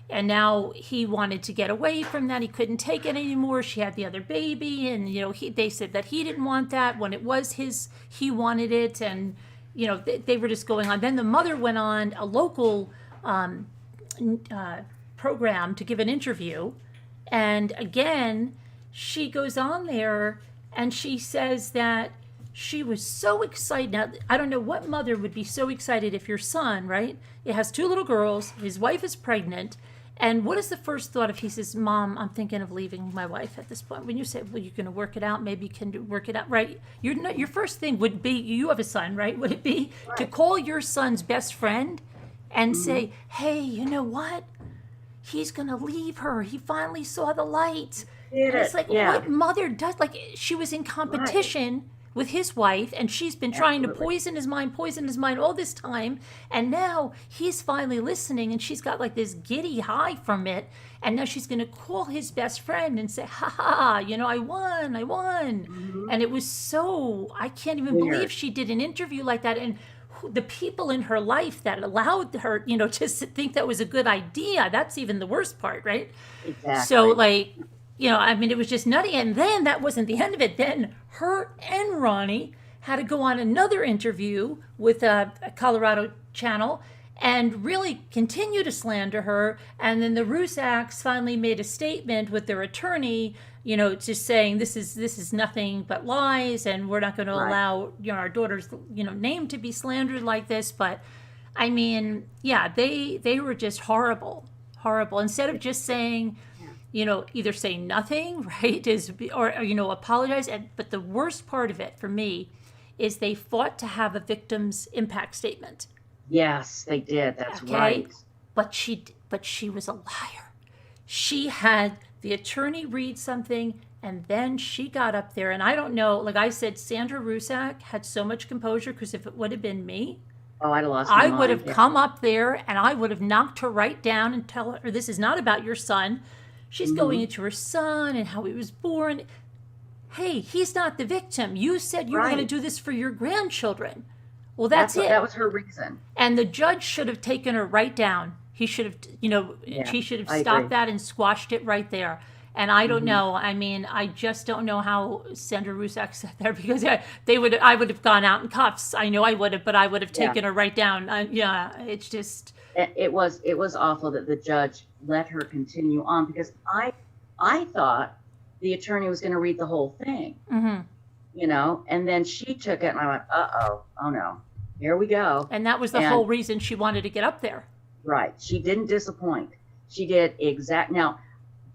and now he wanted to get away from that. He couldn't take it anymore. She had the other baby, and, they said that he didn't want that when it was he wanted it, and, they were just going on. Then the mother went on a local program to give an interview, and again, she goes on there and she says that she was so excited. Now, I don't know what mother would be so excited if your son, right? It has 2 little girls. His wife is pregnant. And what is the first thought if he says, Mom, I'm thinking of leaving my wife at this point? When you say, well, you're going to work it out. Maybe you can work it out, right? Your first thing would be, you have a son, right? Would it be to call your son's best friend and say, hey, you know what? He's going to leave her. He finally saw the light. It's like, what mother does? Like, she was in competition with his wife, and she's been trying to poison his mind all this time, and now he's finally listening, and she's got like this giddy high from it, and now she's going to call his best friend and say, I won. And it was so, I can't even believe she did an interview like that, and the people in her life that allowed her, to think that was a good idea, that's even the worst part, right? Exactly. So, it was just nutty. And then that wasn't the end of it. Then her and Ronnie had to go on another interview with a Colorado channel and really continue to slander her. And then the Rusaks finally made a statement with their attorney, just saying this is nothing but lies, and we're not going to allow our daughter's name to be slandered like this. But they were just horrible. Instead of just saying, either say nothing, right, or apologize. But the worst part of it for me is they fought to have a victim's impact statement. Yes, they did. That's right. But she was a liar. She had the attorney read something, and then she got up there, and I don't know, like I said, Sandra Rusak had so much composure, because if it would have been me, I'd have lost my mind. I would have come up there and I would have knocked her right down and tell her, this is not about your son. She's going into her son and how he was born. Hey, he's not the victim. You said you were going to do this for your grandchildren. Well, that's it. That was her reason. And the judge should have taken her right down. He should have, she should have stopped that and squashed it right there. And I don't know. I mean, I just don't know how Sandra Rusak sat there, because I would have gone out in cuffs. I know I would have, but I would have taken her right down. It's just. It was awful that the judge let her continue on, because I thought the attorney was going to read the whole thing, and then she took it and I went, oh no, here we go. And that was the whole reason she wanted to get up there. Right. She didn't disappoint. She did now.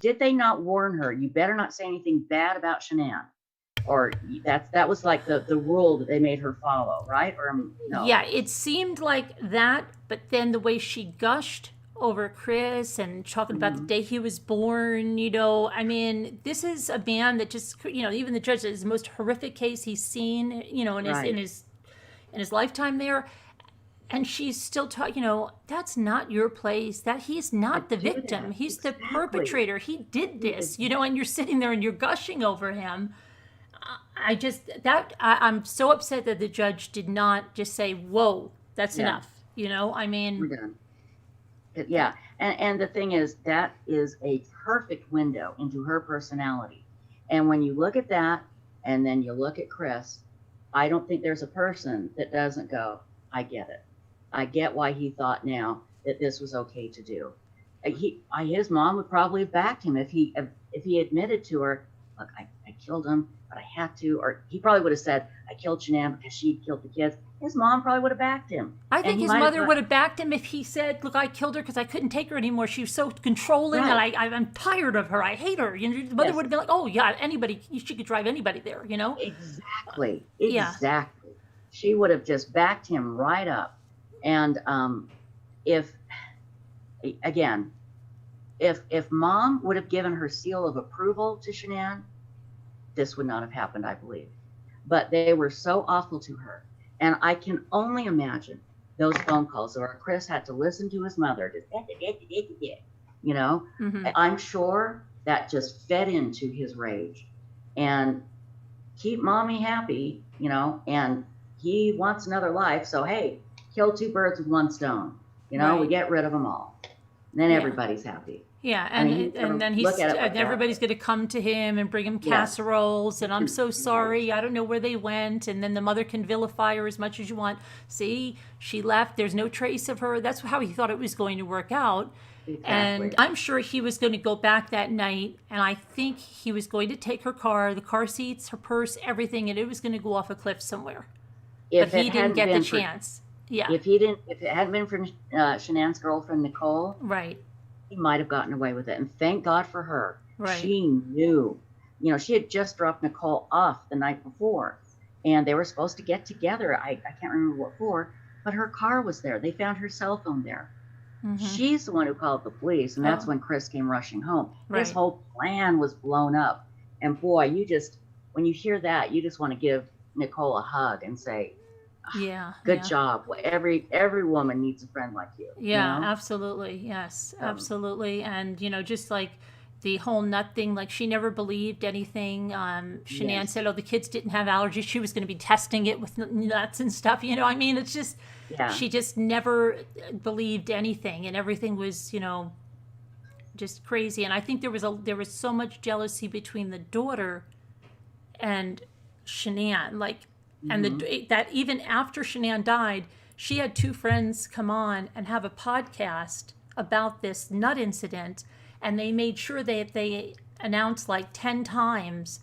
Did they not warn her? You better not say anything bad about Shanann, or that was like the rule that they made her follow, right? Or no? Yeah, it seemed like that, but then the way she gushed over Chris and talking about the day he was born, I mean, this is a man that just, even the judge said is the most horrific case he's seen, in his lifetime there. And she's still talking, that's not your place. That he's not the victim. He's the perpetrator. He did this, and you're sitting there and you're gushing over him. I'm so upset that the judge did not just say, whoa, that's enough. I mean. We're done. Yeah. And the thing is, that is a perfect window into her personality. And when you look at that and then you look at Chris, I don't think there's a person that doesn't go, I get it. I get why he thought now that this was okay to do. His mom would probably have backed him if he admitted to her, look, I killed him, but I had to. Or he probably would have said, I killed Shanann because she killed the kids. His mom probably would have backed him. I think his mother would have backed him if he said, look, I killed her because I couldn't take her anymore. She was so controlling, and I'm tired of her. I hate her. The mother would have been like, oh, yeah, she could drive anybody there, Exactly. Yeah. Exactly. She would have just backed him right up. And if mom would have given her seal of approval to Shanann, this would not have happened, I believe. But they were so awful to her. And I can only imagine those phone calls where Chris had to listen to his mother, I'm sure that just fed into his rage. And keep mommy happy, and he wants another life. So, hey, kill two birds with one stone. We get rid of them all. And then everybody's happy. Yeah, and then everybody's going to come to him and bring him casseroles, and I'm so sorry, I don't know where they went, and then the mother can vilify her as much as you want. See, she left, there's no trace of her. That's how he thought it was going to work out. Exactly. And I'm sure he was going to go back that night, and I think he was going to take her car, the car seats, her purse, everything, and it was going to go off a cliff somewhere. But he didn't get the chance. Yeah. If it hadn't been for Shanann's girlfriend, Nicole. Right. He might have gotten away with it. And thank God for her. Right. She knew. She had just dropped Nicole off the night before. And they were supposed to get together. I can't remember what for. But her car was there. They found her cell phone there. Mm-hmm. She's the one who called the police. And that's when Chris came rushing home. Right. His whole plan was blown up. And boy, when you hear that, you just want to give Nicole a hug and say, good job. Every woman needs a friend like you. Yeah, absolutely. Yes, absolutely. And, just like the whole nut thing, like she never believed anything. Shanann said, the kids didn't have allergies. She was going to be testing it with nuts and stuff. It's just, she just never believed anything, and everything was, just crazy. And I think there was so much jealousy between the daughter and Shanann, and that even after Shanann died, she had two friends come on and have a podcast about this nut incident, and they made sure that they announced 10 times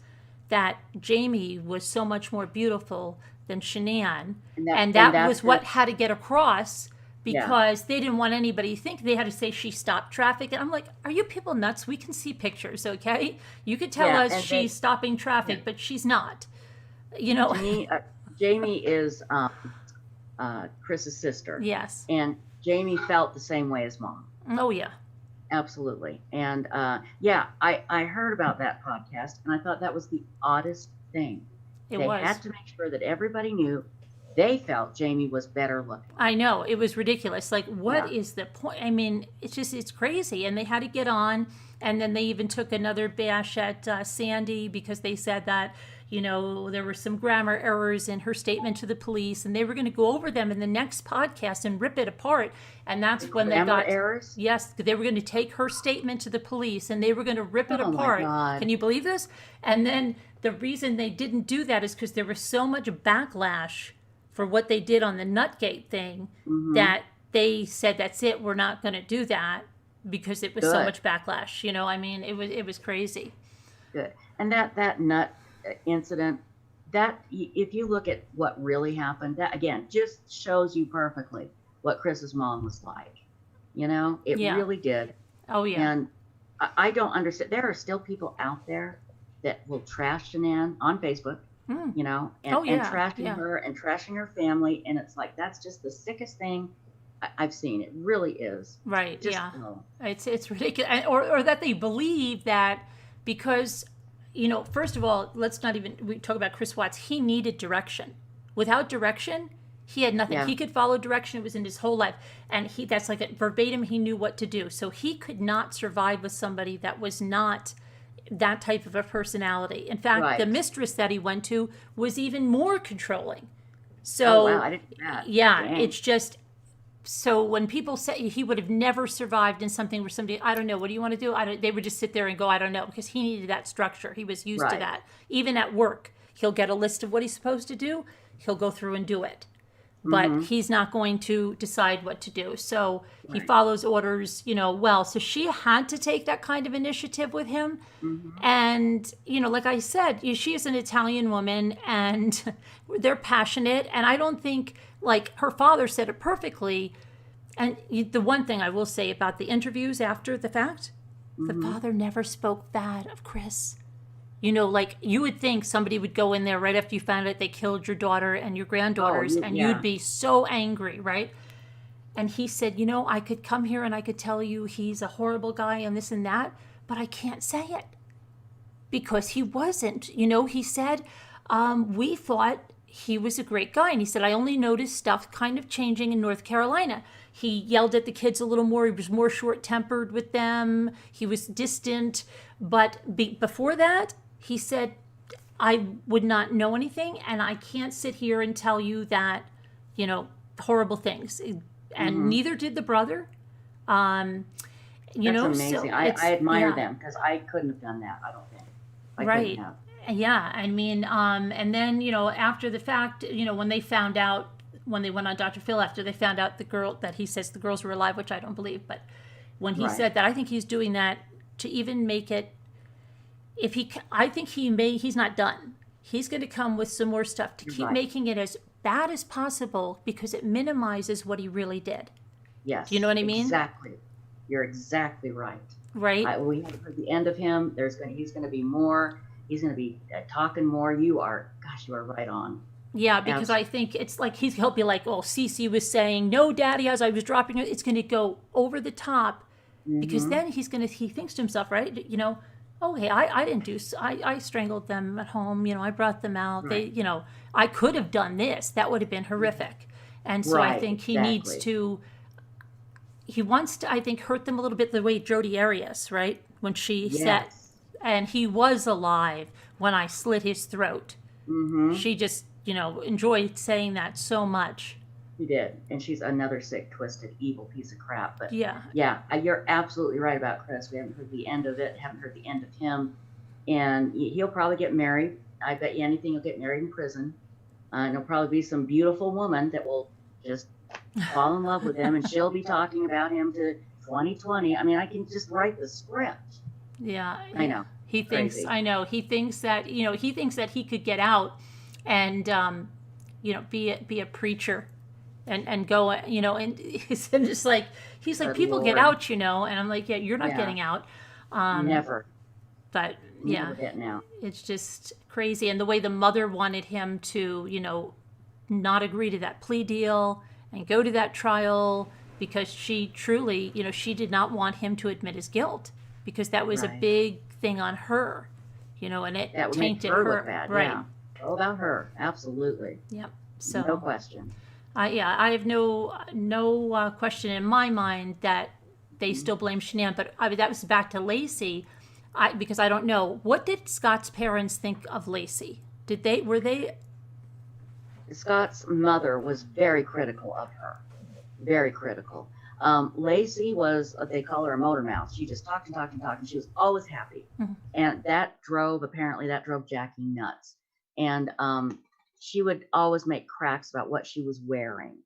that Jamie was so much more beautiful than Shanann, and that was what had to get across, because they didn't want anybody to think. They had to say she stopped traffic, and I'm like, are you people nuts? We can see pictures, okay? You could tell us she's stopping traffic, but she's not. Jamie is Chris's sister. Yes. And Jamie felt the same way as mom. Oh, yeah. Absolutely. And I heard about that podcast, and I thought that was the oddest thing. They had to make sure that everybody knew they felt Jamie was better looking. I know, it was ridiculous. Like, what Yeah. is the point? I mean, it's crazy. And they had to get on, and then they even took another bash at Sandy because they said that, there were some grammar errors in her statement to the police, and they were going to go over them in the next podcast and rip it apart. And that's when they Grammar got errors? Yes, they were going to take her statement to the police and they were going to rip it Oh, my apart. God. Can you believe this? And then the reason they didn't do that is because there was so much backlash for what they did on the Nutgate thing that they said, that's it, we're not going to do that, because it was so Good. much backlash. I mean, it was crazy. Good. And that nut incident, that if you look at what really happened, that again just shows you perfectly what Chris's mom was like. It Yeah. really did. Oh, yeah. And I don't understand. There are still people out there that will trash Shanann on Facebook, and Oh, yeah, trashing yeah. her and trashing her family. And it's like, that's just the sickest thing I've seen. It really is. Right, Just, yeah. oh, It's ridiculous. Or that they believe that because, first of all, we talk about Chris Watts. He needed direction. Without direction, he had nothing. Yeah. He could follow direction. It was in his whole life. And that's like a verbatim, he knew what to do. So he could not survive with somebody that was not that type of a personality. In fact, Right. the mistress that he went to was even more controlling. oh, So, wow, I didn't do that. yeah, Dang. it's just, so when people say he would have never survived in something where somebody, I don't know, what do you want to do? They would just sit there and go, I don't know, because he needed that structure. He was used to Right. that. Even at work, he'll get a list of what he's supposed to do. He'll go through and do it. But he's not going to decide what to do. So he Right. follows orders, well. So she had to take that kind of initiative with him. And, like I said, she is an Italian woman and they're passionate. And I don't think, like her father said it perfectly. And the one thing I will say about the interviews after the fact, the father never spoke bad of Chris. Like you would think somebody would go in there right after you found out they killed your daughter and your granddaughters, and yeah. you'd be so angry, right? And he said, I could come here and I could tell you he's a horrible guy and this and that, but I can't say it because he wasn't. He said, we thought he was a great guy. And he said, I only noticed stuff kind of changing in North Carolina. He yelled at the kids a little more. He was more short-tempered with them. He was distant. But before that, he said, I would not know anything, and I can't sit here and tell you that, horrible things. And neither did the brother. That's amazing. So I admire yeah. them because I couldn't have done that. I don't think. I Right. couldn't have. Yeah, I mean, and then, after the fact, when they found out, when they went on Dr. Phil, after they found out that he says the girls were alive, which I don't believe, but when he Right. said that, I think he's doing that to even make it, I think he's not done. He's going to come with some more stuff to keep Right. making it as bad as possible because it minimizes what he really did. Yes. Do you know what I mean? Exactly. You're exactly right. Right? We haven't heard the end of him. He's going to be more. He's going to be talking more. You are right on. Yeah, because I think it's like he'll be like, oh, Cece was saying, no, Daddy, as I was dropping it, it's going to go over the top because then he thinks to himself, right? Oh, hey, I didn't I strangled them at home. I brought them out. Right. They, I could have done this. That would have been horrific. And so I Right, think he wants to, I think, hurt them a little bit the way Jodi Arias, right? When she said, Yes. and he was alive when I slit his throat. She just, enjoyed saying that so much. She did, and she's another sick, twisted, evil piece of crap. But Yeah. you're absolutely right about Chris. We haven't heard the end of it. Haven't heard the end of him, and he'll probably get married. I bet you anything he'll get married in prison. And there'll probably be some beautiful woman that will just fall in love with him, and she'll be talking about him to 2020. I mean, I can just write the script. Yeah. I know. He thinks, Crazy. I know, he thinks that he could get out and, be a preacher and go, and he's just like, Good people get Lord. out, and I'm like, yeah, you're not Yeah. getting out. Never. But yeah, Never getting out. it's just crazy. And the way the mother wanted him to, not agree to that plea deal and go to that trial because she truly, she did not want him to admit his guilt because that was a Right. big thing on her, and it That would make tainted her her. look bad. Right. Yeah. All about her. Absolutely. Yep. So No question. yeah, I have no question in my mind that they still blame Shanann. But I mean, that was back to Laci, because I don't know, what did Scott's parents think of Laci? Were they? Scott's mother was very critical of her, very critical. Laci was, they call her a motor mouth. She just talked and talked and talked, and she was always happy. Mhm. And that drove Jackie nuts. And she would always make cracks about what she was wearing,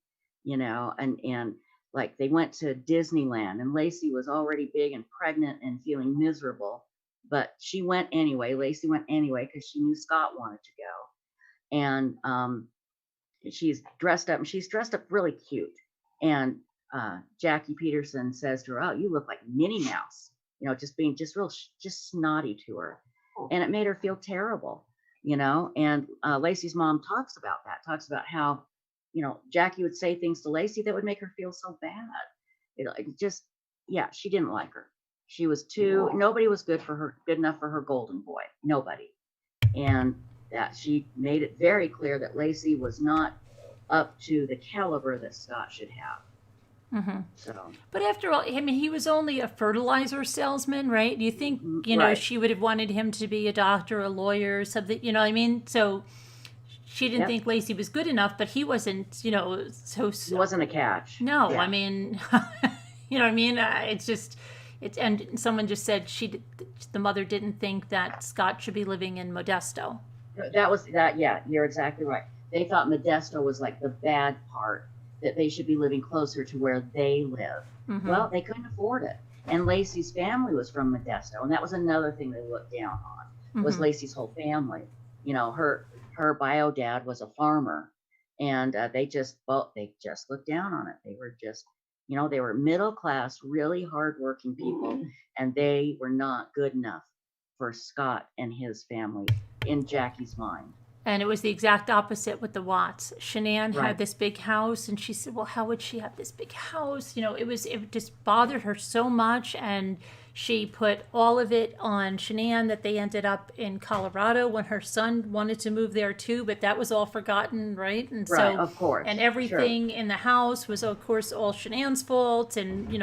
and like they went to Disneyland, and Laci was already big and pregnant and feeling miserable, but she went anyway. Laci went anyway because she knew Scott wanted to go. And she's dressed up, and she's dressed up really cute. And Jackie Peterson says to her, "Oh, you look like Minnie Mouse," just being just real, just snotty to her. And it made her feel terrible, And Laci's mom talks about that, talks about how, Jackie would say things to Laci that would make her feel so bad. It just, yeah, she didn't like her. She was nobody was good enough for her golden boy. Nobody. And that she made it very clear that Laci was not up to the caliber that Scott should have. Mm-hmm. So, but after all, I mean, he was only a fertilizer salesman, right? Do you think, right. she would have wanted him to be a doctor, a lawyer, or something? You know what I mean? So she didn't think Laci was good enough, but he wasn't, so. He wasn't a catch. No, Yeah. I mean, you know what I mean? It's just, and someone just said the mother didn't think that Scott should be living in Modesto. Yeah, you're exactly right. They thought Modesto was like the bad part, that they should be living closer to where they live. Mm-hmm. Well, they couldn't afford it. And Laci's family was from Modesto, and that was another thing they looked down on, was Laci's whole family. Her bio dad was a farmer, and they just looked down on it. They were just, they were middle class, really hardworking people, and they were not good enough for Scott and his family in Jackie's mind. And it was the exact opposite with the Watts. Shanann Right. had this big house, and she said, well, how would she have this big house? It just bothered her so much, and she put all of it on Shanann, that they ended up in Colorado when her son wanted to move there too, but that was all forgotten, right? And Right, so, of course. and everything in the house was, of course, all Shanann's fault, and,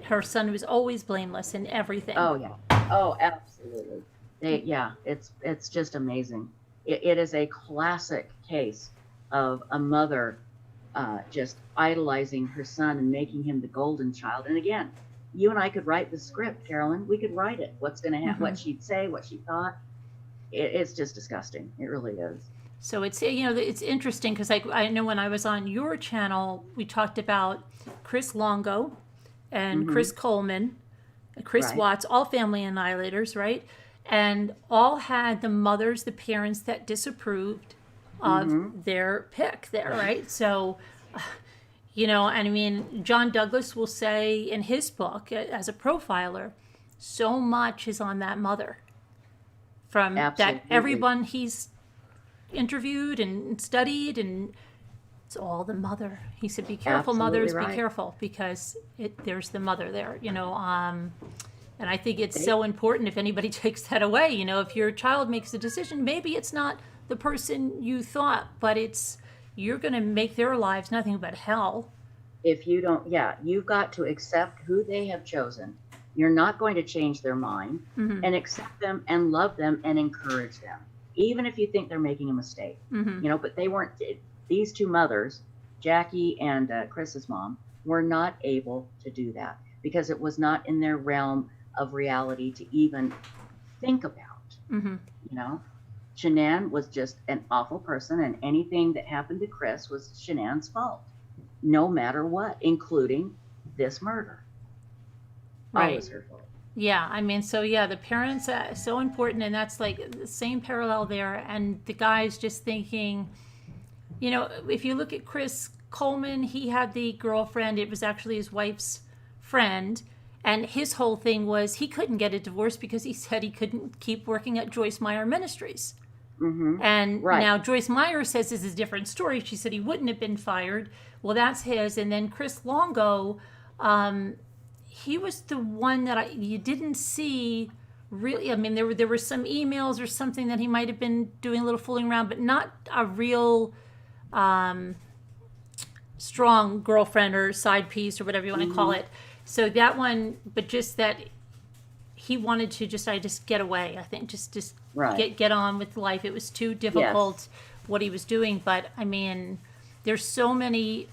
her son was always blameless in everything. Oh, yeah. Oh, absolutely. It's just amazing. It is a classic case of a mother just idolizing her son and making him the golden child. And again, you and I could write the script, Carolyn. We could write it. What's going to happen, what she'd say, what she thought. It's just disgusting. It really is. So it's interesting because I know when I was on your channel, we talked about Chris Longo and Chris Coleman, Chris Right. Watts, all family annihilators, right? And all had the mothers, the parents that disapproved of their pick there, right? So, and I mean, John Douglas will say in his book, as a profiler, so much is on that mother. From Absolutely. that everyone he's interviewed and studied, and it's all the mother. He said, be careful, Absolutely mothers, right. be careful, because there's the mother there, and I think it's so important if anybody takes that away. If your child makes a decision, maybe it's not the person you thought, but you're going to make their lives nothing but hell. If you don't, you've got to accept who they have chosen. You're not going to change their mind, and accept them and love them and encourage them, even if you think they're making a mistake. But they weren't. These two mothers, Jackie and Chris's mom, were not able to do that because it was not in their realm of reality to even think about. Shanann was just an awful person, and anything that happened to Chris was Shanann's fault, no matter what, including this murder. Right. Always her fault. Yeah, I mean, so yeah, the parents are so important, and that's like the same parallel there. And the guy's just thinking, if you look at Chris Coleman, he had the girlfriend. It was actually his wife's friend. And his whole thing was he couldn't get a divorce because he said he couldn't keep working at Joyce Meyer Ministries. And Right. now Joyce Meyer says this is a different story. She said he wouldn't have been fired. Well, that's his. And then Chris Longo, he was the one that you didn't see really. I mean, there were some emails or something that he might have been doing a little fooling around, but not a real strong girlfriend or side piece or whatever you want to call it. So that one, but just that he wanted to just get away. I think just Right. get on with life. It was too difficult what he was doing. But I mean, there's so many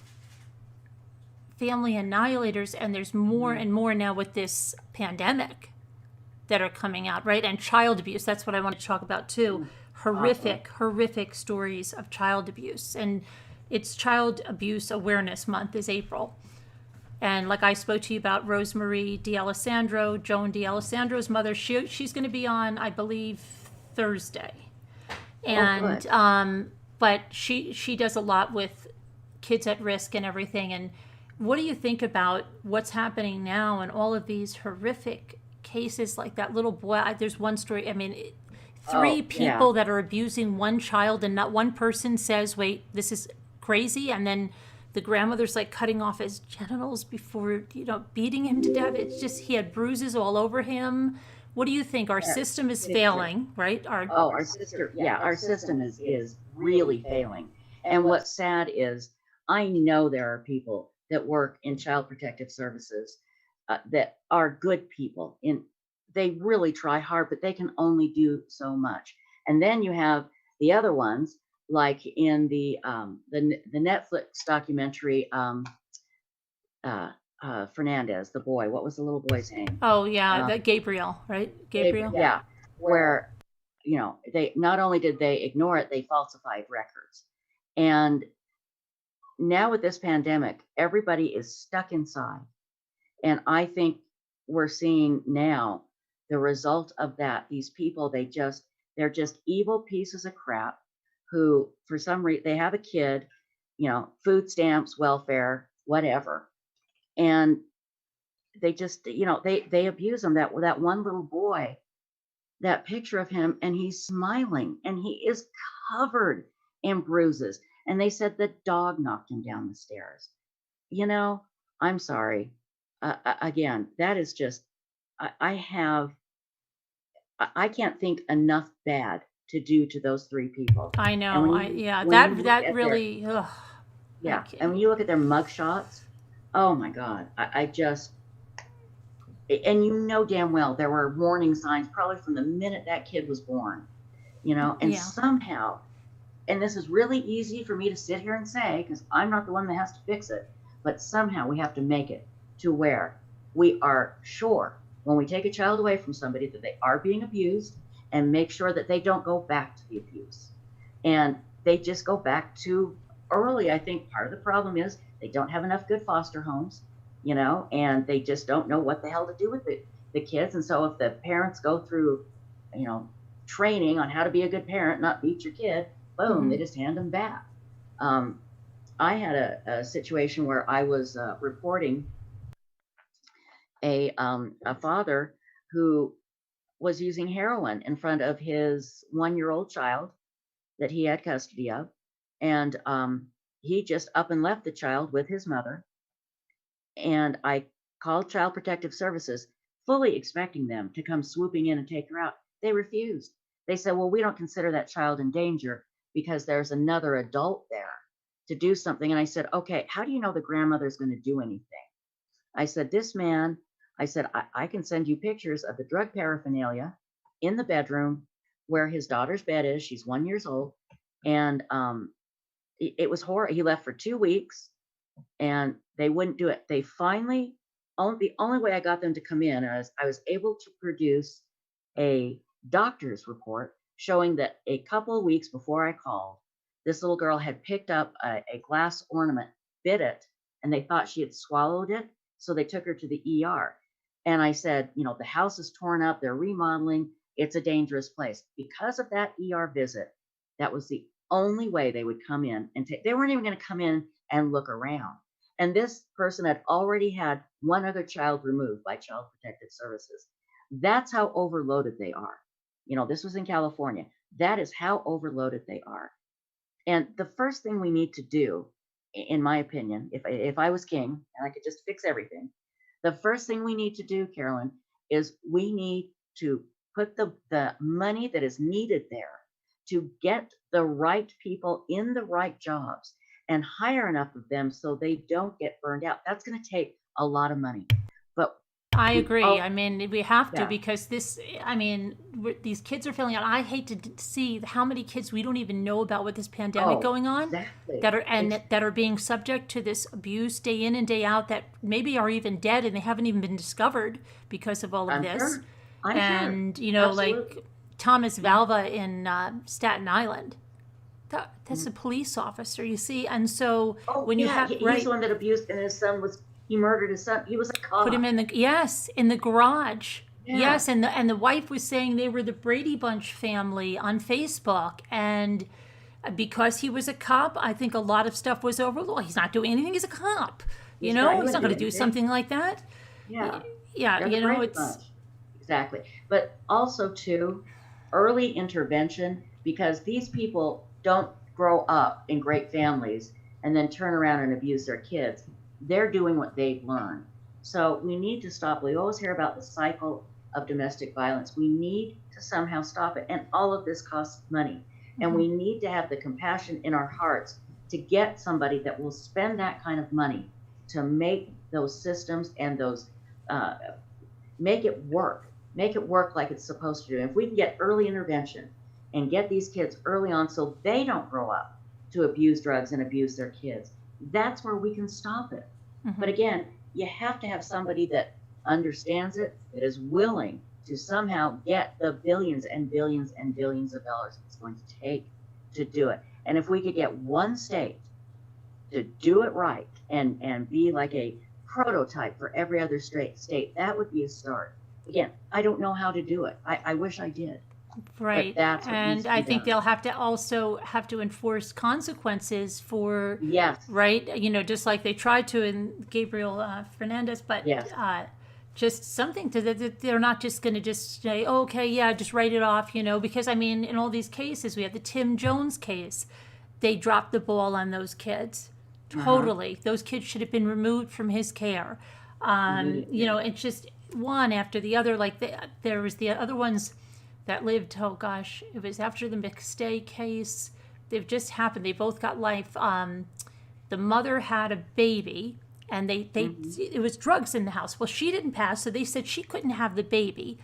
family annihilators, and there's more and more now with this pandemic that are coming out, right? And child abuse. That's what I want to talk about too. Horrific stories of child abuse. And it's Child Abuse Awareness Month is April. And like I spoke to you about Rosemary D'Alessandro, Joan D'Alessandro's mother, she's going to be on, I believe, Thursday. And good. but she does a lot with kids at risk and everything. And what do you think about what's happening now and all of these horrific cases like that little boy? There's one story. I mean, three people that are abusing one child, and not one person says, "Wait, this is crazy," and then the grandmother's like cutting off his genitals before, beating him to death. It's just, he had bruises all over him. What do you think? Our system is failing, right? Our system is really failing. And what's sad is, I know there are people that work in child protective services that are good people. They really try hard, but they can only do so much. And then you have the other ones, like in the Netflix documentary, Fernandez, the boy. What was the little boy's name? Oh yeah, that Gabriel, right? Gabriel. Yeah, where they not only did they ignore it, they falsified records. And now with this pandemic, everybody is stuck inside. And I think we're seeing now the result of that. These people, they're just evil pieces of crap who, for some reason, they have a kid, food stamps, welfare, whatever. And they just, they abuse them. That one little boy, that picture of him, and he's smiling, and he is covered in bruises. And they said the dog knocked him down the stairs. I'm sorry. Again, that is just, I can't think enough bad to do to those three people. I know. That really. Ugh, yeah. And when you look at their mugshots, oh my God, I just, and damn well there were warning signs probably from the minute that kid was born, and somehow, and this is really easy for me to sit here and say, because I'm not the one that has to fix it, but somehow we have to make it to where we are sure when we take a child away from somebody that they are being abused, and make sure that they don't go back to the abuse. And they just go back to early. I think part of the problem is they don't have enough good foster homes, and they just don't know what the hell to do with the kids. And so if the parents go through, training on how to be a good parent, not beat your kid, boom, they just hand them back. I had a situation where I was reporting a father who was using heroin in front of his 1-year-old child that he had custody of. And he just up and left the child with his mother. And I called Child Protective Services, fully expecting them to come swooping in and take her out. They refused. They said, well, we don't consider that child in danger because there's another adult there to do something. And I said, okay, how do you know the grandmother's going to do anything? I said, this man, I can send you pictures of the drug paraphernalia in the bedroom where his daughter's bed is. She's 1 year old. And it was horrible. He left for 2 weeks and they wouldn't do it. They finally, the only way I got them to come in is I was able to produce a doctor's report showing that a couple of weeks before I called, this little girl had picked up a glass ornament, bit it, and they thought she had swallowed it. So they took her to the ER. And I said, the house is torn up. They're remodeling. It's a dangerous place. Because of that ER visit, that was the only way they would come in and they weren't even going to come in and look around. And this person had already had one other child removed by Child Protective Services. That's how overloaded they are. This was in California. That is how overloaded they are. And the first thing we need to do, in my opinion, if I was king and I could just fix everything, the first thing we need to do, Carolyn, is we need to put the money that is needed there to get the right people in the right jobs and hire enough of them so they don't get burned out. That's going to take a lot of money. But I we agree. all, I mean, we have to yeah. because these kids are feeling it. I hate to see how many kids we don't even know about with this pandemic Oh, going on exactly. that are being subject to this abuse day in and day out that maybe are even dead and they haven't even been discovered because of all of I'm this. sure. I'm sure. And Absolutely. like Thomas Valva in Staten Island, that's a police officer, you see. And so Oh, when you yeah. have He's the one that abused, and his son was, he murdered his son. He was a cop. put him in the garage. Yeah. Yes, and the wife was saying they were the Brady Bunch family on Facebook, and because he was a cop, I think a lot of stuff was overlooked. He's not doing anything. He's a cop. He's right. He He's not wouldn't going do to do anything. something like that. Yeah. Yeah, They're the Brady it's Bunch. Exactly. But also, too, early intervention, because these people don't grow up in great families and then turn around and abuse their kids. They're doing what they've learned. So we need to stop. We always hear about the cycle of domestic violence. We need to somehow stop it. And all of this costs money. And we need to have the compassion in our hearts to get somebody that will spend that kind of money to make those systems and those, make it work like it's supposed to do. If we can get early intervention and get these kids early on so they don't grow up to abuse drugs and abuse their kids, that's where we can stop it. But again, you have to have somebody that understands it, that is willing to somehow get the billions and billions and billions of dollars it's going to take to do it. And if we could get one state to do it right and be like a prototype for every other state, that would be a start. Again, I don't know how to do it. I wish I did. right. That's what needs And to be I think done. they'll have to enforce consequences for Yes. right. Just like they tried to in Gabriel Fernandez, but Yes. just something that they're not just going to just say, oh, okay, yeah, just write it off, because I mean, in all these cases, we have the Tim Jones case. They dropped the ball on those kids. Totally. Those kids should have been removed from his care. It's just one after the other. Like there was the other ones that lived, oh gosh, it was after the McStay case. They've just happened. They both got life. The mother had a baby and it was drugs in the house. Well, she didn't pass, so they said she couldn't have the baby.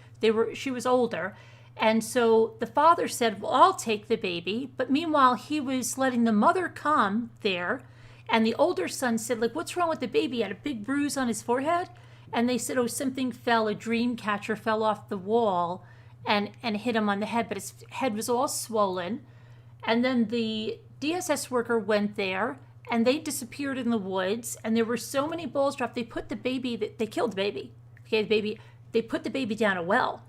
She was older. And so the father said, well, I'll take the baby. But meanwhile, he was letting the mother come there. And the older son said, like, what's wrong with the baby? He had a big bruise on his forehead. And they said, oh, something fell, a dream catcher fell off the wall and hit him on the head. But his head was all swollen. And then the DSS worker went there and they disappeared in the woods. And there were so many balls dropped. They put the baby, they killed the baby. Okay, they put the baby down a well.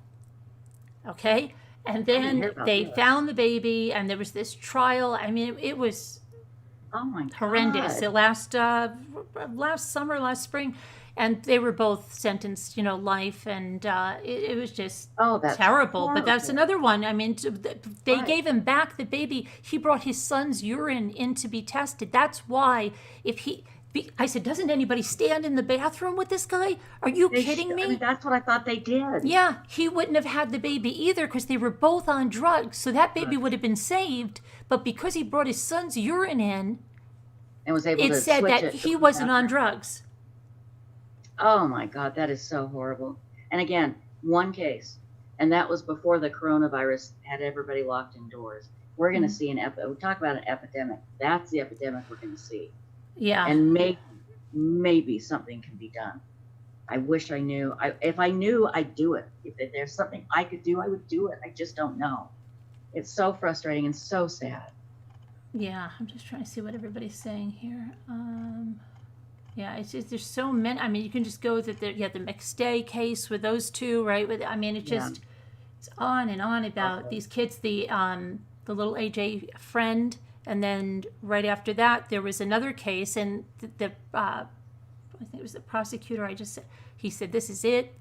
Okay. And then they found the baby and there was this trial. I mean, it was Oh my God. horrendous. It last summer, last spring, and they were both sentenced, life, and it was just That's terrible. But that's horrible. another one. I mean, they Right. gave him back the baby. He brought his son's urine in to be tested. That's why I said, doesn't anybody stand in the bathroom with this guy? Are you kidding me? I mean, that's what I thought they did. Yeah, he wouldn't have had the baby either because they were both on drugs. So that baby would have been saved. But because he brought his son's urine in, And was able it to said switch that it he to wasn't on bathroom. drugs. Oh my God, that is so horrible. And again, one case, and that was before the coronavirus had everybody locked indoors. We're going to see we talk about an epidemic. That's the epidemic we're going to see. Yeah. And maybe something can be done. I wish I knew. If I knew, I'd do it. If there's something I could do, I would do it. I just don't know. It's so frustrating and so sad. Yeah, I'm just trying to see what everybody's saying here. Yeah, it's just there's so many. I mean, you can just go that the McStay case with those two, right? It's on and on about these kids. The little AJ friend, and then right after that there was another case, and I think it was the prosecutor. He said this is it.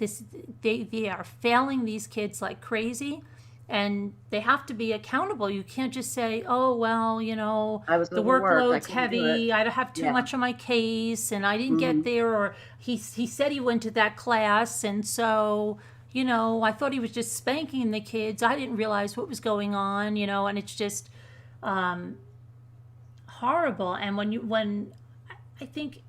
They are failing these kids like crazy. And they have to be accountable. You can't just say, oh, well, I was the overworked. I workload's couldn't do heavy. it. I have too much on my case and I didn't get there. Or he said he went to that class. And so, I thought he was just spanking the kids. I didn't realize what was going on, and it's just horrible. And when I think,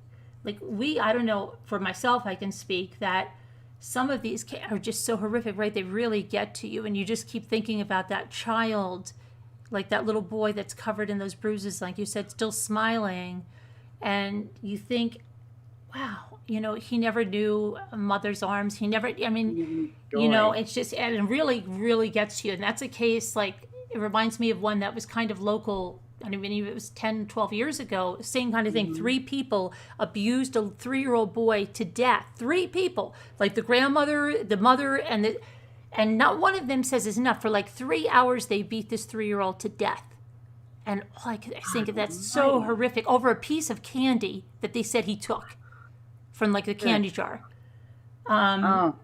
like, I don't know, for myself, I can speak that some of these are just so horrific, right? They really get to you, and you just keep thinking about that child, like that little boy that's covered in those bruises, like you said, still smiling. And you think, wow, he never knew a mother's arms. He never, I mean, Joy. it's just, and it really, really gets to you. And that's a case, like, it reminds me of one that was kind of local. I mean, it was 10, 12 years ago, same kind of thing. 3 people abused a 3-year-old boy to death. 3 people, like the grandmother, the mother, and not one of them says it's enough. For like 3 hours, they beat this 3-year-old to death. And all I think that's so horrific, over a piece of candy that they said he took from like the candy jar. And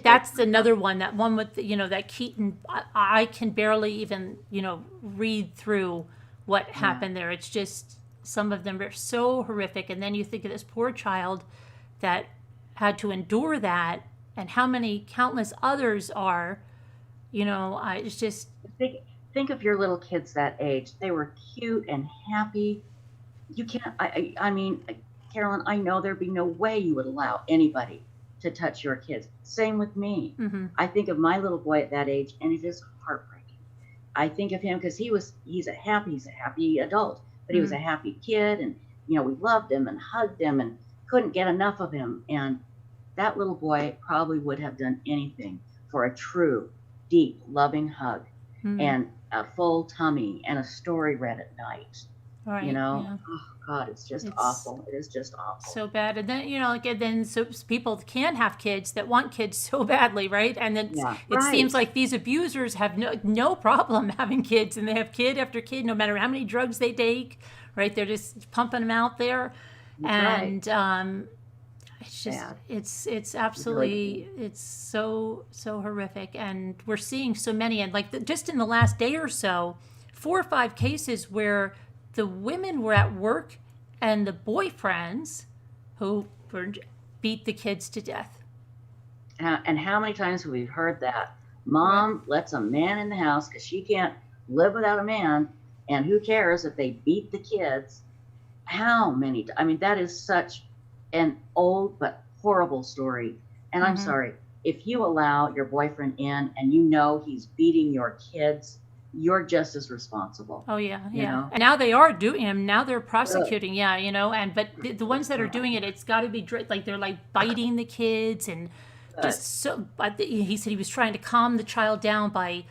that's another one, that one with, that Keaton, I can barely even, read through what happened there. It's just, some of them are so horrific. And then you think of this poor child that had to endure that, and how many countless others are, it's just. Think of your little kids that age. They were cute and happy. You can't, I mean, Carolyn, I know there'd be no way you would allow anybody to touch your kids. Same with me. Mm-hmm. I think of my little boy at that age, and it is heartbreaking. I think of him because he's a happy adult, but he was a happy kid, and we loved him and hugged him and couldn't get enough of him. And that little boy probably would have done anything for a true, deep, loving hug, and a full tummy and a story read at night. Right, Oh God, it's awful. It is just awful. So bad. And then, so people can have kids that want kids so badly, right? And then it seems like these abusers have no problem having kids, and they have kid after kid, no matter how many drugs they take, right? They're just pumping them out there. That's and it's just, it's absolutely, it's so horrific. And we're seeing so many, and like just in the last day or so, 4 or 5 cases where the women were at work and the boyfriends who beat the kids to death. And how many times have we heard that? Mom lets a man in the house because she can't live without a man, and who cares if they beat the kids? How many? I mean, that is such an old but horrible story. And I'm sorry, if you allow your boyfriend in and he's beating your kids, you're just as responsible. Oh yeah. And now they are doing him. Now they're prosecuting. But the ones that are doing it, it's got to be like they're like biting the kids and just so. He said he was trying to calm the child down by,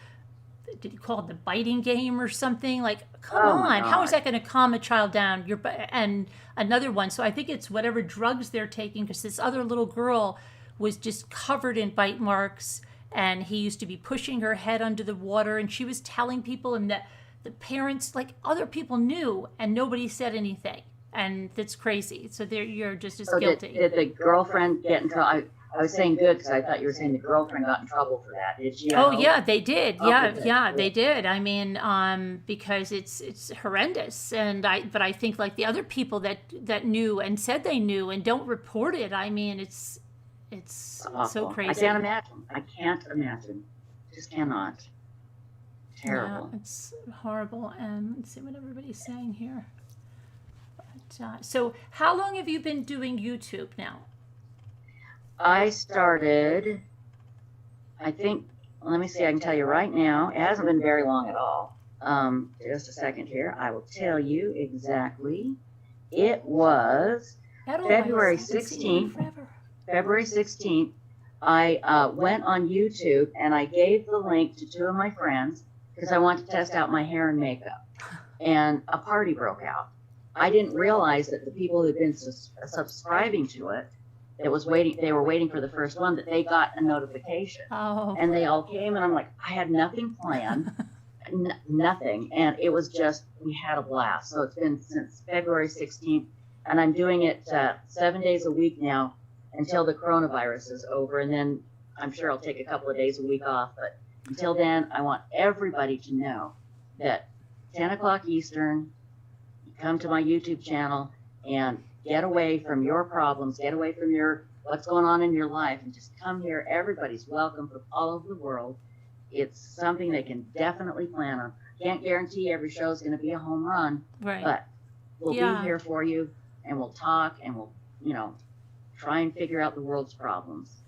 did he call it the biting game or something? Like, come on, how is that going to calm a child down? And another one. So I think it's whatever drugs they're taking, because this other little girl was just covered in bite marks. And he used to be pushing her head under the water, and she was telling people, and that the parents, like other people, knew, and nobody said anything. And that's crazy. So you're just as guilty. Did the girlfriend get in trouble? I was saying good because I thought you were saying the girlfriend got in trouble for that. Did she? Oh yeah, they did. They did. I mean, because it's horrendous. But I think like the other people that knew and said they knew and don't report it. I mean, it's so crazy. I can't imagine. Just cannot. Terrible. Yeah, it's horrible. And let's see what everybody's saying here. But, so how long have you been doing YouTube now? I started, I think, let me see, I can tell you right now, it hasn't been very long at all. Just a second here. I will tell you exactly. It was February 16th. February 16th, I went on YouTube and I gave the link to 2 of my friends because I wanted to test out my hair and makeup. And a party broke out. I didn't realize that the people who had been subscribing to it, they were waiting for the first one, that they got a notification. Oh. And they all came, and I'm like, I had nothing planned, nothing. And it was just, we had a blast. So it's been since February 16th, and I'm doing it 7 days a week now, until the coronavirus is over, and then I'm sure I'll take a couple of days a week off. But until then, I want everybody to know that 10 o'clock Eastern, you come to my YouTube channel and get away from your problems, get away from your what's going on in your life, and just come here. Everybody's welcome from all over the world. It's something they can definitely plan on. Can't guarantee every show is going to be a home run, Right. but we'll Yeah. be here for you, and we'll talk, and we'll, try and figure out the world's problems.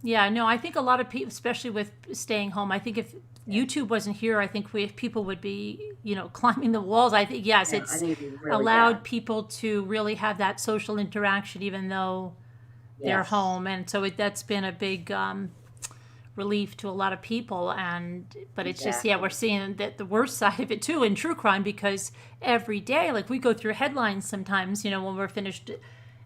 Yeah, no, I think a lot of people, especially with staying home, I think if YouTube wasn't here, I think people would be, climbing the walls. I think, yes, Yeah, it's I think it'd be really allowed bad. people to really have that social interaction, even though they're Yes. home. And so that's been a big relief to a lot of people. But it's just, Exactly. we're seeing that the worst side of it too in true crime, because every day, like we go through headlines sometimes, when we're finished.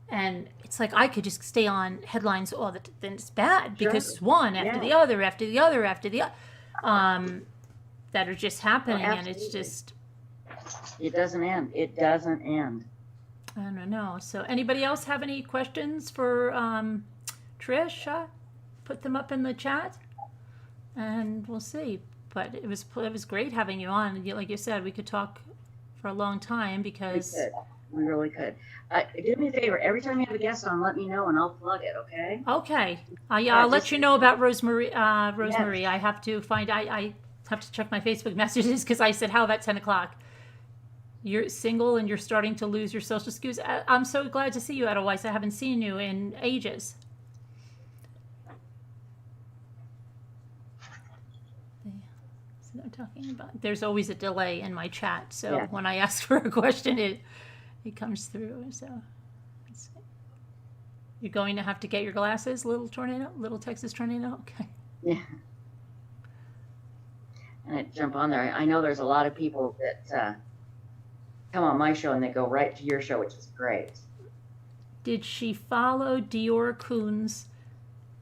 And it's like I could just stay on headlines all the then it's bad Sure. because it's one after the other after the other after the that are just happening, and it's absolutely. just It doesn't end. It doesn't end. I don't know. So anybody else have any questions for Trish? Put them up in the chat, and we'll see. But it was great having you on. Like you said, we could talk for a long time because We really could. Do me a favor. Every time you have a guest on, let me know and I'll plug it. Okay? Okay. Yeah, Yeah, I'll let just- you know about Rosemary. Rosemary, Yes. I have to find. I have to check my Facebook messages because I said, "How about 10 o'clock?" You're single and you're starting to lose your social skills. I'm so glad to see you, Edelweiss. I haven't seen you in ages. So I'm talking about. There's always a delay in my chat, so Yeah. when I ask for a question, it comes through. So. Let's see. You're going to have to get your glasses, little Texas tornado. Okay. Yeah. And I jump on there. I know there's a lot of people that come on my show and they go right to your show, which is great. Did she follow Dior Coons?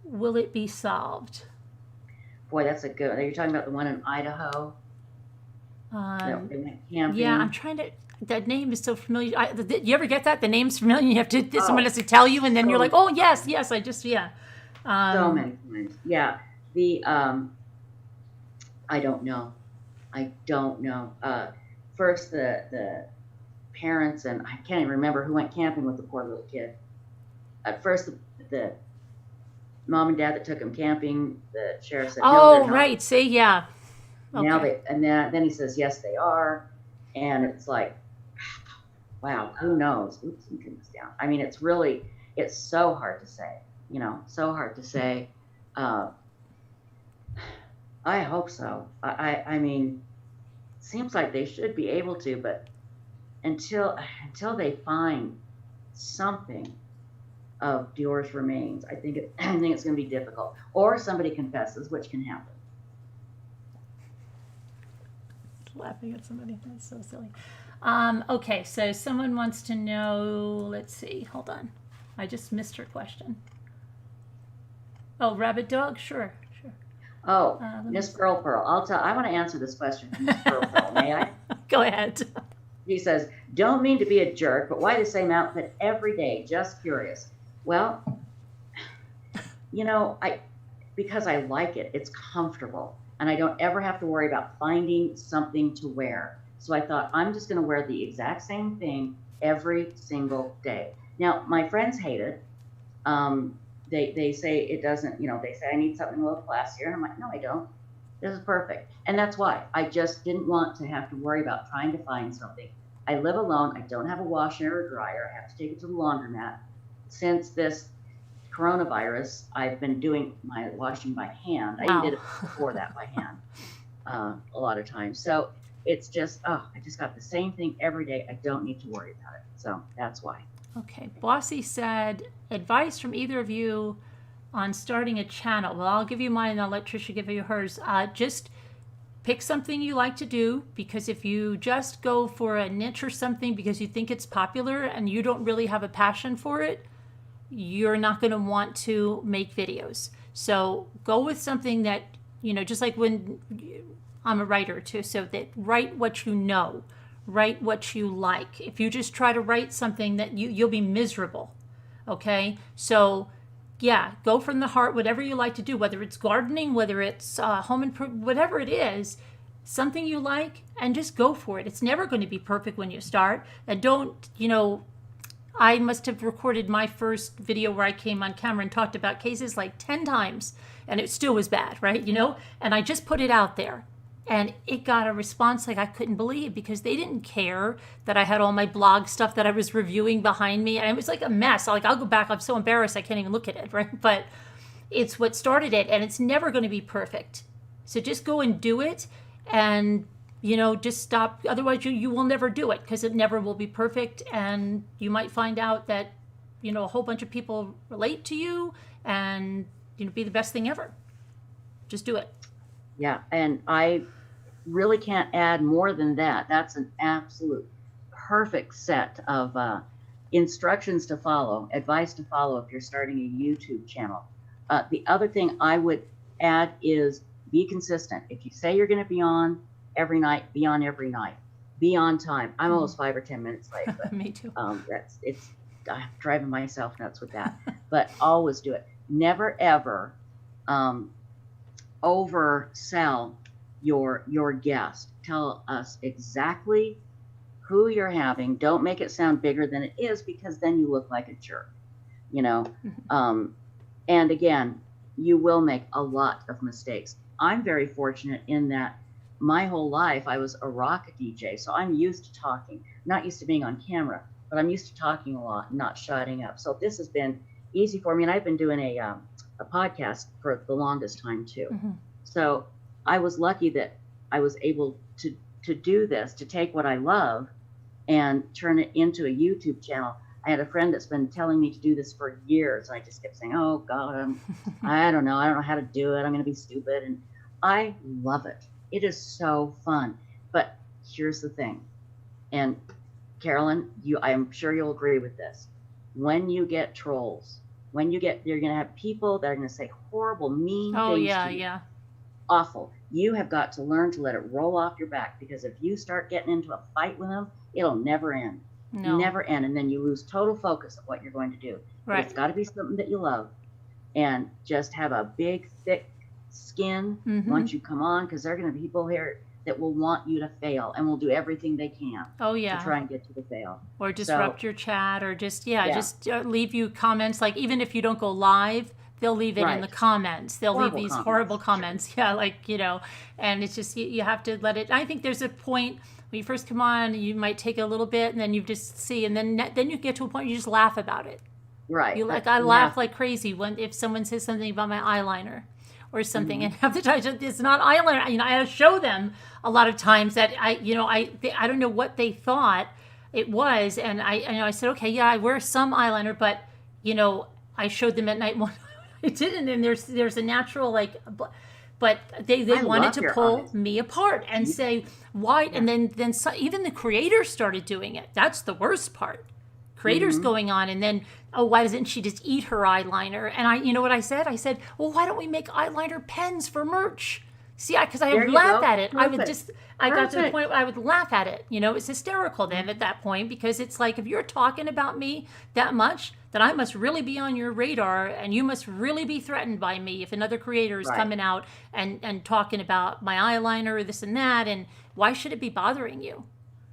Will it be solved? Boy, that's a good one. Are you talking about the one in Idaho? They went camping. Yeah, I'm trying to. That name is so familiar. You ever get that? The name's familiar. You have to. Someone has to tell you, and then you're like, "Oh yes, yes." I just so many times. Yeah. I don't know. First, the parents, and I can't even remember who went camping with the poor little kid. At first, the mom and dad that took him camping, the sheriff said, no, they're not. Right. See, yeah. Okay. Now then he says, yes, they are. And it's like, wow, who knows? Oops, I'm putting this down. I mean, it's so hard to say, so hard to say. I hope so. I mean, it seems like they should be able to, but until they find something of Dior's remains, I think it's going to be difficult. Or somebody confesses, which can happen. Laughing at somebody. That's so silly. Okay, so someone wants to know. Let's see. Hold on. I just missed her question. Oh, rabbit dog. Sure. Oh, Miss Pearl. I want to answer this question from Miss Pearl. May I? Go ahead. He says, don't mean to be a jerk, but why the same outfit every day? Just curious. Well, because I like it. It's comfortable. And I don't ever have to worry about finding something to wear. So I thought, I'm just going to wear the exact same thing every single day. Now, my friends hate it. They say it doesn't, they say I need something a little classier. And I'm like, no, I don't. This is perfect. And that's why I just didn't want to have to worry about trying to find something. I live alone. I don't have a washer or a dryer. I have to take it to the laundromat. Since this coronavirus, I've been doing my washing by hand. I even did it before that by hand a lot of times. So it's just, I just got the same thing every day. I don't need to worry about it. So that's why. Okay. Bossy said, advice from either of you on starting a channel. Well, I'll give you mine and I'll let Tricia give you hers. Just pick something you like to do, because if you just go for a niche or something because you think it's popular and you don't really have a passion for it, you're not going to want to make videos. So go with something that, just like when I'm a writer too, so that write what you know, write what you like. If you just try to write something that you'll be miserable. Okay. So yeah, go from the heart, whatever you like to do, whether it's gardening, whether it's home improvement, whatever it is, something you like, and just go for it. It's never going to be perfect when you start. And don't, I must have recorded my first video where I came on camera and talked about cases like 10 times, and it still was bad, right? And I just put it out there. And it got a response like I couldn't believe, because they didn't care that I had all my blog stuff that I was reviewing behind me. And it was like a mess. Like, I'll go back. I'm so embarrassed I can't even look at it, right? But it's what started it, and it's never going to be perfect. So just go and do it, and, just stop. Otherwise, you will never do it, because it never will be perfect. And you might find out that, a whole bunch of people relate to you, and, be the best thing ever. Just do it. Yeah, and I really can't add more than that. That's an absolute perfect set of instructions to follow, advice to follow if you're starting a YouTube channel. The other thing I would add is be consistent. If you say you're going to be on every night, be on every night. Be on time. I'm almost 5 or 10 minutes late, but Me too. I'm driving myself nuts with that. But always do it. Never ever oversell your guest. Tell us exactly who you're having. Don't make it sound bigger than it is, because then you look like a jerk, and again, you will make a lot of mistakes. I'm very fortunate in that my whole life I was a rock DJ, so I'm used to talking. Not used to being on camera, but I'm used to talking a lot, not shutting up. So this has been easy for me, and I've been doing a podcast for the longest time too. Mm-hmm. So I was lucky that I was able to do this, to take what I love and turn it into a YouTube channel. I had a friend that's been telling me to do this for years. I just kept saying, oh God, I don't know how to do it. I'm going to be stupid. And I love it. It is so fun. But here's the thing. And Carolyn, I'm sure you'll agree with this. When you get trolls, you're going to have people that are going to say horrible, mean things to you. Yeah. Awful. You have got to learn to let it roll off your back, because if you start getting into a fight with them, it'll never end. No. Never end. And then you lose total focus of what you're going to do. Right. But it's got to be something that you love, and just have a big, thick skin once you come on, because there are going to be people here that will want you to fail and will do everything they can to try and get you to fail. Or disrupt your chat, or just leave you comments. Like, even if you don't go live, they'll leave it in the comments. They'll leave these horrible comments. Yeah, and it's just, you have to let it. I think there's a point when you first come on, you might take a little bit, and then you just see, and then you get to a point you just laugh about it. Right. I laugh like crazy if someone says something about my eyeliner or something, and half the time it's not eyeliner. I show them a lot of times that I don't know what they thought it was, and I said, okay, yeah, I wear some eyeliner, but I showed them at night one. I didn't, and there's a natural but they wanted to pull me apart and say why, and then even the creators started doing it. That's the worst part. Creators going on, and then, oh, why doesn't she just eat her eyeliner? And you know what I said? I said, well, why don't we make eyeliner pens for merch? See, because I would laugh at it. Perfect. I got to the point where I would laugh at it. It's hysterical then at that point, because it's like, if you're talking about me that much, then I must really be on your radar, and you must really be threatened by me if another creator is coming out and talking about my eyeliner or this and that, and why should it be bothering you?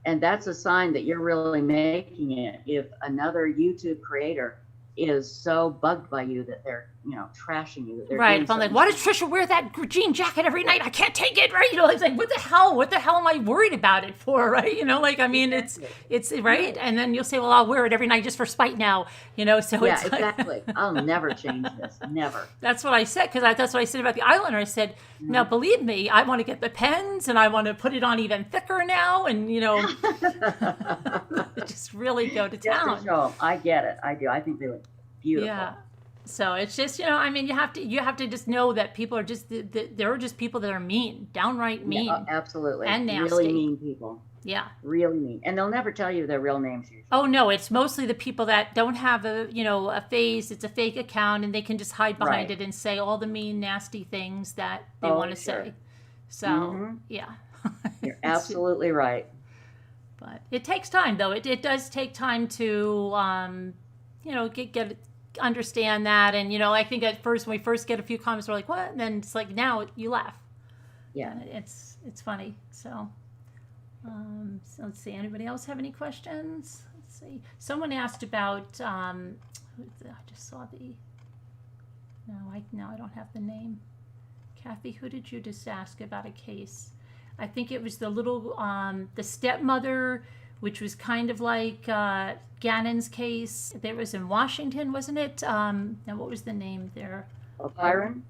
And that's a sign that you're really making it. If another YouTube creator is so bugged by you that they're, trashing you. That they're right. If I'm like, why does Tricia wear that jean jacket every night? I can't take it. Right. It's like, what the hell am I worried about it for? Right. It's right. And then you'll say, well, I'll wear it every night just for spite now, so yeah, it's exactly. I'll never change this. Never. That's what I said. Because that's what I said about the eyeliner. I said, now believe me, I want to get the pens, and I want to put it on even thicker now. And, just really go to town. To show them. I get it. I do. I think they look beautiful. Yeah. So it's just, you have to just know that people are just, there are just people that are mean, downright mean. Yeah, absolutely. And nasty. Really mean people. Yeah. Really mean. And they'll never tell you their real names usually. Oh, no. It's mostly the people that don't have a face. It's a fake account, and they can just hide behind it and say all the mean, nasty things that they want to say. So, yeah. You're absolutely right. But it takes time, though. It does take time to, get understand that. And, I think at first, when we first get a few comments, we're like, what? And then it's like, now you laugh. Yeah. And it's funny. So let's see. Anybody else have any questions? Let's see. Someone asked about, I just saw the, no, I don't have the name. Kathy, who did you just ask about a case? I think it was the little, the stepmother, which was kind of like Gannon's case. There was in Washington, wasn't it? Now, what was the name there? Byron?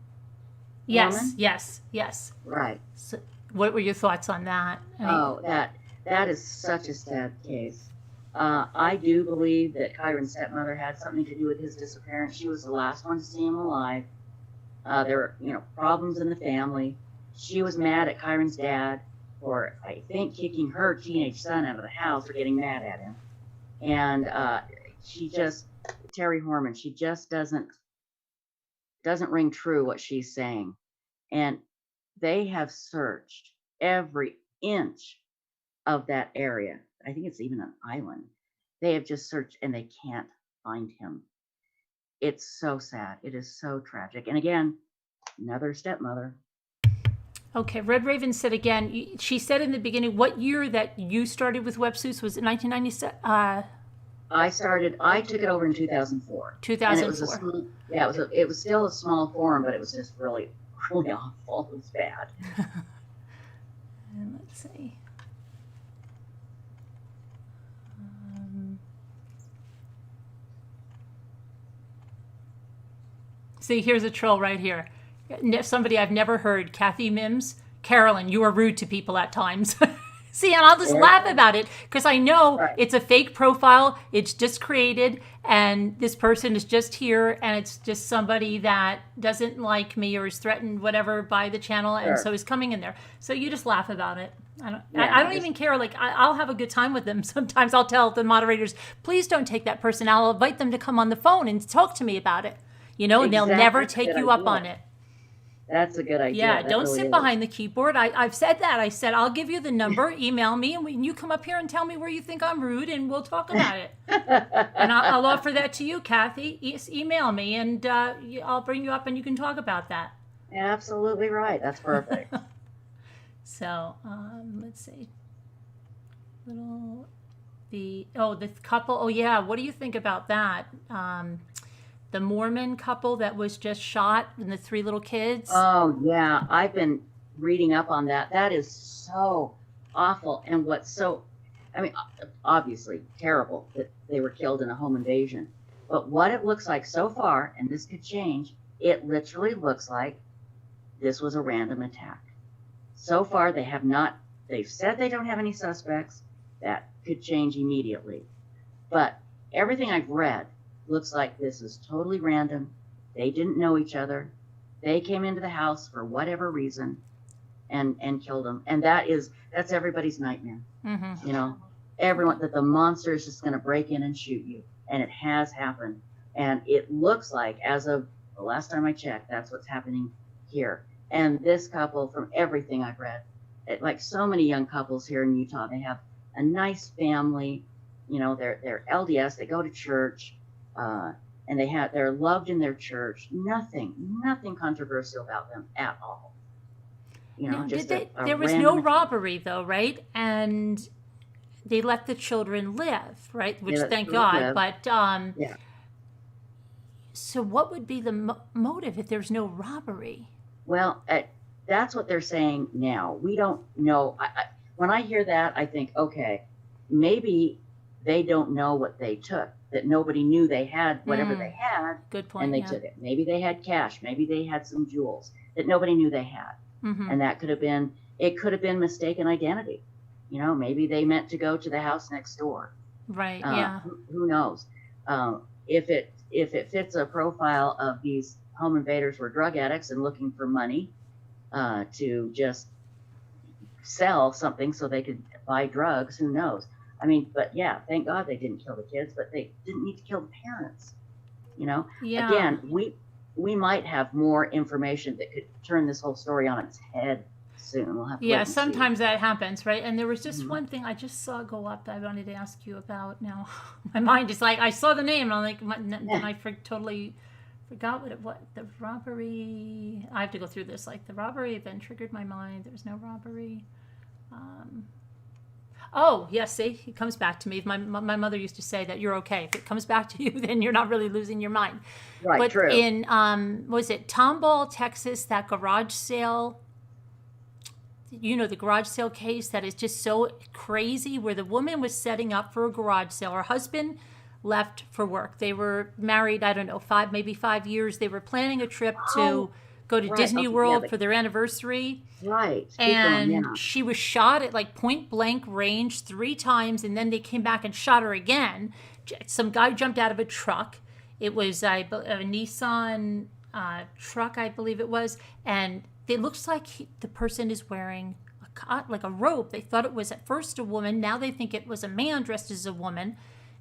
Yes, Woman? yes. Right. So, what were your thoughts on that? That is such a sad case. I do believe that Kyron's stepmother had something to do with his disappearance. She was the last one to see him alive. There were, problems in the family. She was mad at Kyron's dad for, I think, kicking her teenage son out of the house for getting mad at him. And Terry Horman, she just doesn't ring true what she's saying. And they have searched every inch of that area. I think it's even an island. They have just searched and they can't find him. It's so sad. It is so tragic. And again, another stepmother. Okay, Red Raven said again, she said in the beginning, what year that you started with Web Sleuths? Was it 1997? I took it over in 2004. 2004. And it was still a small forum, but it was just really, really awful. It was bad. And let's see. See, here's a troll right here. Somebody I've never heard, Kathy Mims. Carolyn, you are rude to people at times. See, and I'll just laugh about it because I know it's a fake profile. It's just created, and this person is just here, and it's just somebody that doesn't like me or is threatened, whatever, by the channel, and so is coming in there. So you just laugh about it. I don't even care. Like, I'll have a good time with them. Sometimes I'll tell the moderators, please don't take that person out. I'll invite them to come on the phone and talk to me about it. And they'll never take you up on it. That's a good idea. Yeah, don't sit behind the keyboard. I've said that. I said, I'll give you the number, email me, and you come up here and tell me where you think I'm rude, and we'll talk about it. And I'll offer that to you, Kathy. Email me, and I'll bring you up, and you can talk about that. Absolutely right. That's perfect. So, let's see. The couple. Oh, yeah. What do you think about that? The Mormon couple that was just shot and the 3 little kids. Oh, yeah. I've been reading up on that. That is so awful. And obviously terrible that they were killed in a home invasion. But what it looks like so far, and this could change, it literally looks like this was a random attack. So far, they've said they don't have any suspects. That could change immediately. But everything I've read looks like this is totally random. They didn't know each other. They came into the house for whatever reason and killed them. And that's everybody's nightmare. Mm-hmm. Everyone, that the monster is just going to break in and shoot you. And it has happened. And it looks like, as of the last time I checked, that's what's happening here. And this couple, from everything I've read, like so many young couples here in Utah, they have a nice family. They're LDS. They go to church. And they're loved in their church. Nothing controversial about them at all. There was no robbery though, right? And they let the children live, right? Which thank God. But yeah. So what would be the motive if there's no robbery? Well, that's what they're saying now. We don't know. When I hear that, I think, okay, maybe they don't know what they took. That nobody knew they had whatever they had. Good point. And they took it. Maybe they had cash. Maybe they had some jewels that nobody knew they had. Mm-hmm. And that could have been mistaken identity. Maybe they meant to go to the house next door. Right. Yeah. Who knows? If it fits a profile of these home invaders were drug addicts and looking for money to just sell something so they could buy drugs, who knows? But yeah, thank God they didn't kill the kids, but they didn't need to kill the parents. Yeah. Again, we might have more information that could turn this whole story on its head soon. We'll have to wait and sometimes see. that happens, right? And there was just one thing I just saw go up that I wanted to ask you about. Now, my mind is like, I saw the name, and I'm like, then I totally forgot the robbery. I have to go through this. Like, the robbery then triggered my mind. There was no robbery. Oh, yes, see, it comes back to me. My mother used to say that you're okay. If it comes back to you, then you're not really losing your mind. Right, But true. in, was it Tomball, Texas, that garage sale, the garage sale case that is just so crazy, where the woman was setting up for a garage sale. Her husband left for work. They were married, I don't know, maybe 5 years. They were planning a trip to go to right. Disney Okay, World yeah, for their anniversary. right. Keep And going, yeah. she was shot at like point blank range 3 times, and then they came back and shot her again. Some guy jumped out of a truck. It was a Nissan truck, I believe it was, and it looks like the person is wearing like a robe. They thought it was at first a woman. Now they think it was a man dressed as a woman.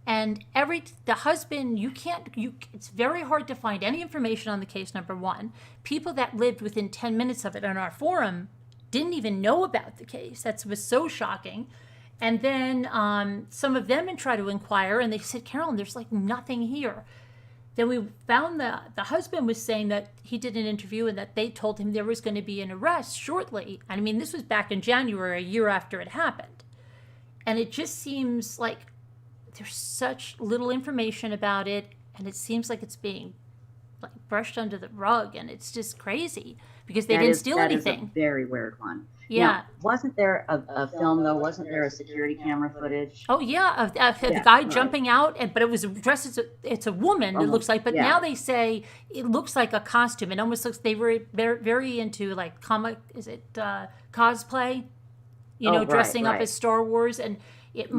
And the husband, it's very hard to find any information on the case, number one. People that lived within 10 minutes of it on our forum didn't even know about the case. That was so shocking. And then some of them tried to inquire, and they said, Carolyn, there's like nothing here. Then we found the husband was saying that he did an interview and that they told him there was going to be an arrest shortly. I mean, this was back in January, a year after it happened. And it just seems like there's such little information about it, and it seems like it's being like brushed under the rug, and it's just crazy because they didn't steal anything. That is a very weird one. Yeah. Now, wasn't there a film though? Wasn't there a security camera footage? Oh yeah, the guy jumping out, but it was dressed as it's a woman. It looks like, but now they say it looks like a costume. It almost looks they were very into like cosplay, dressing up as Star Wars, and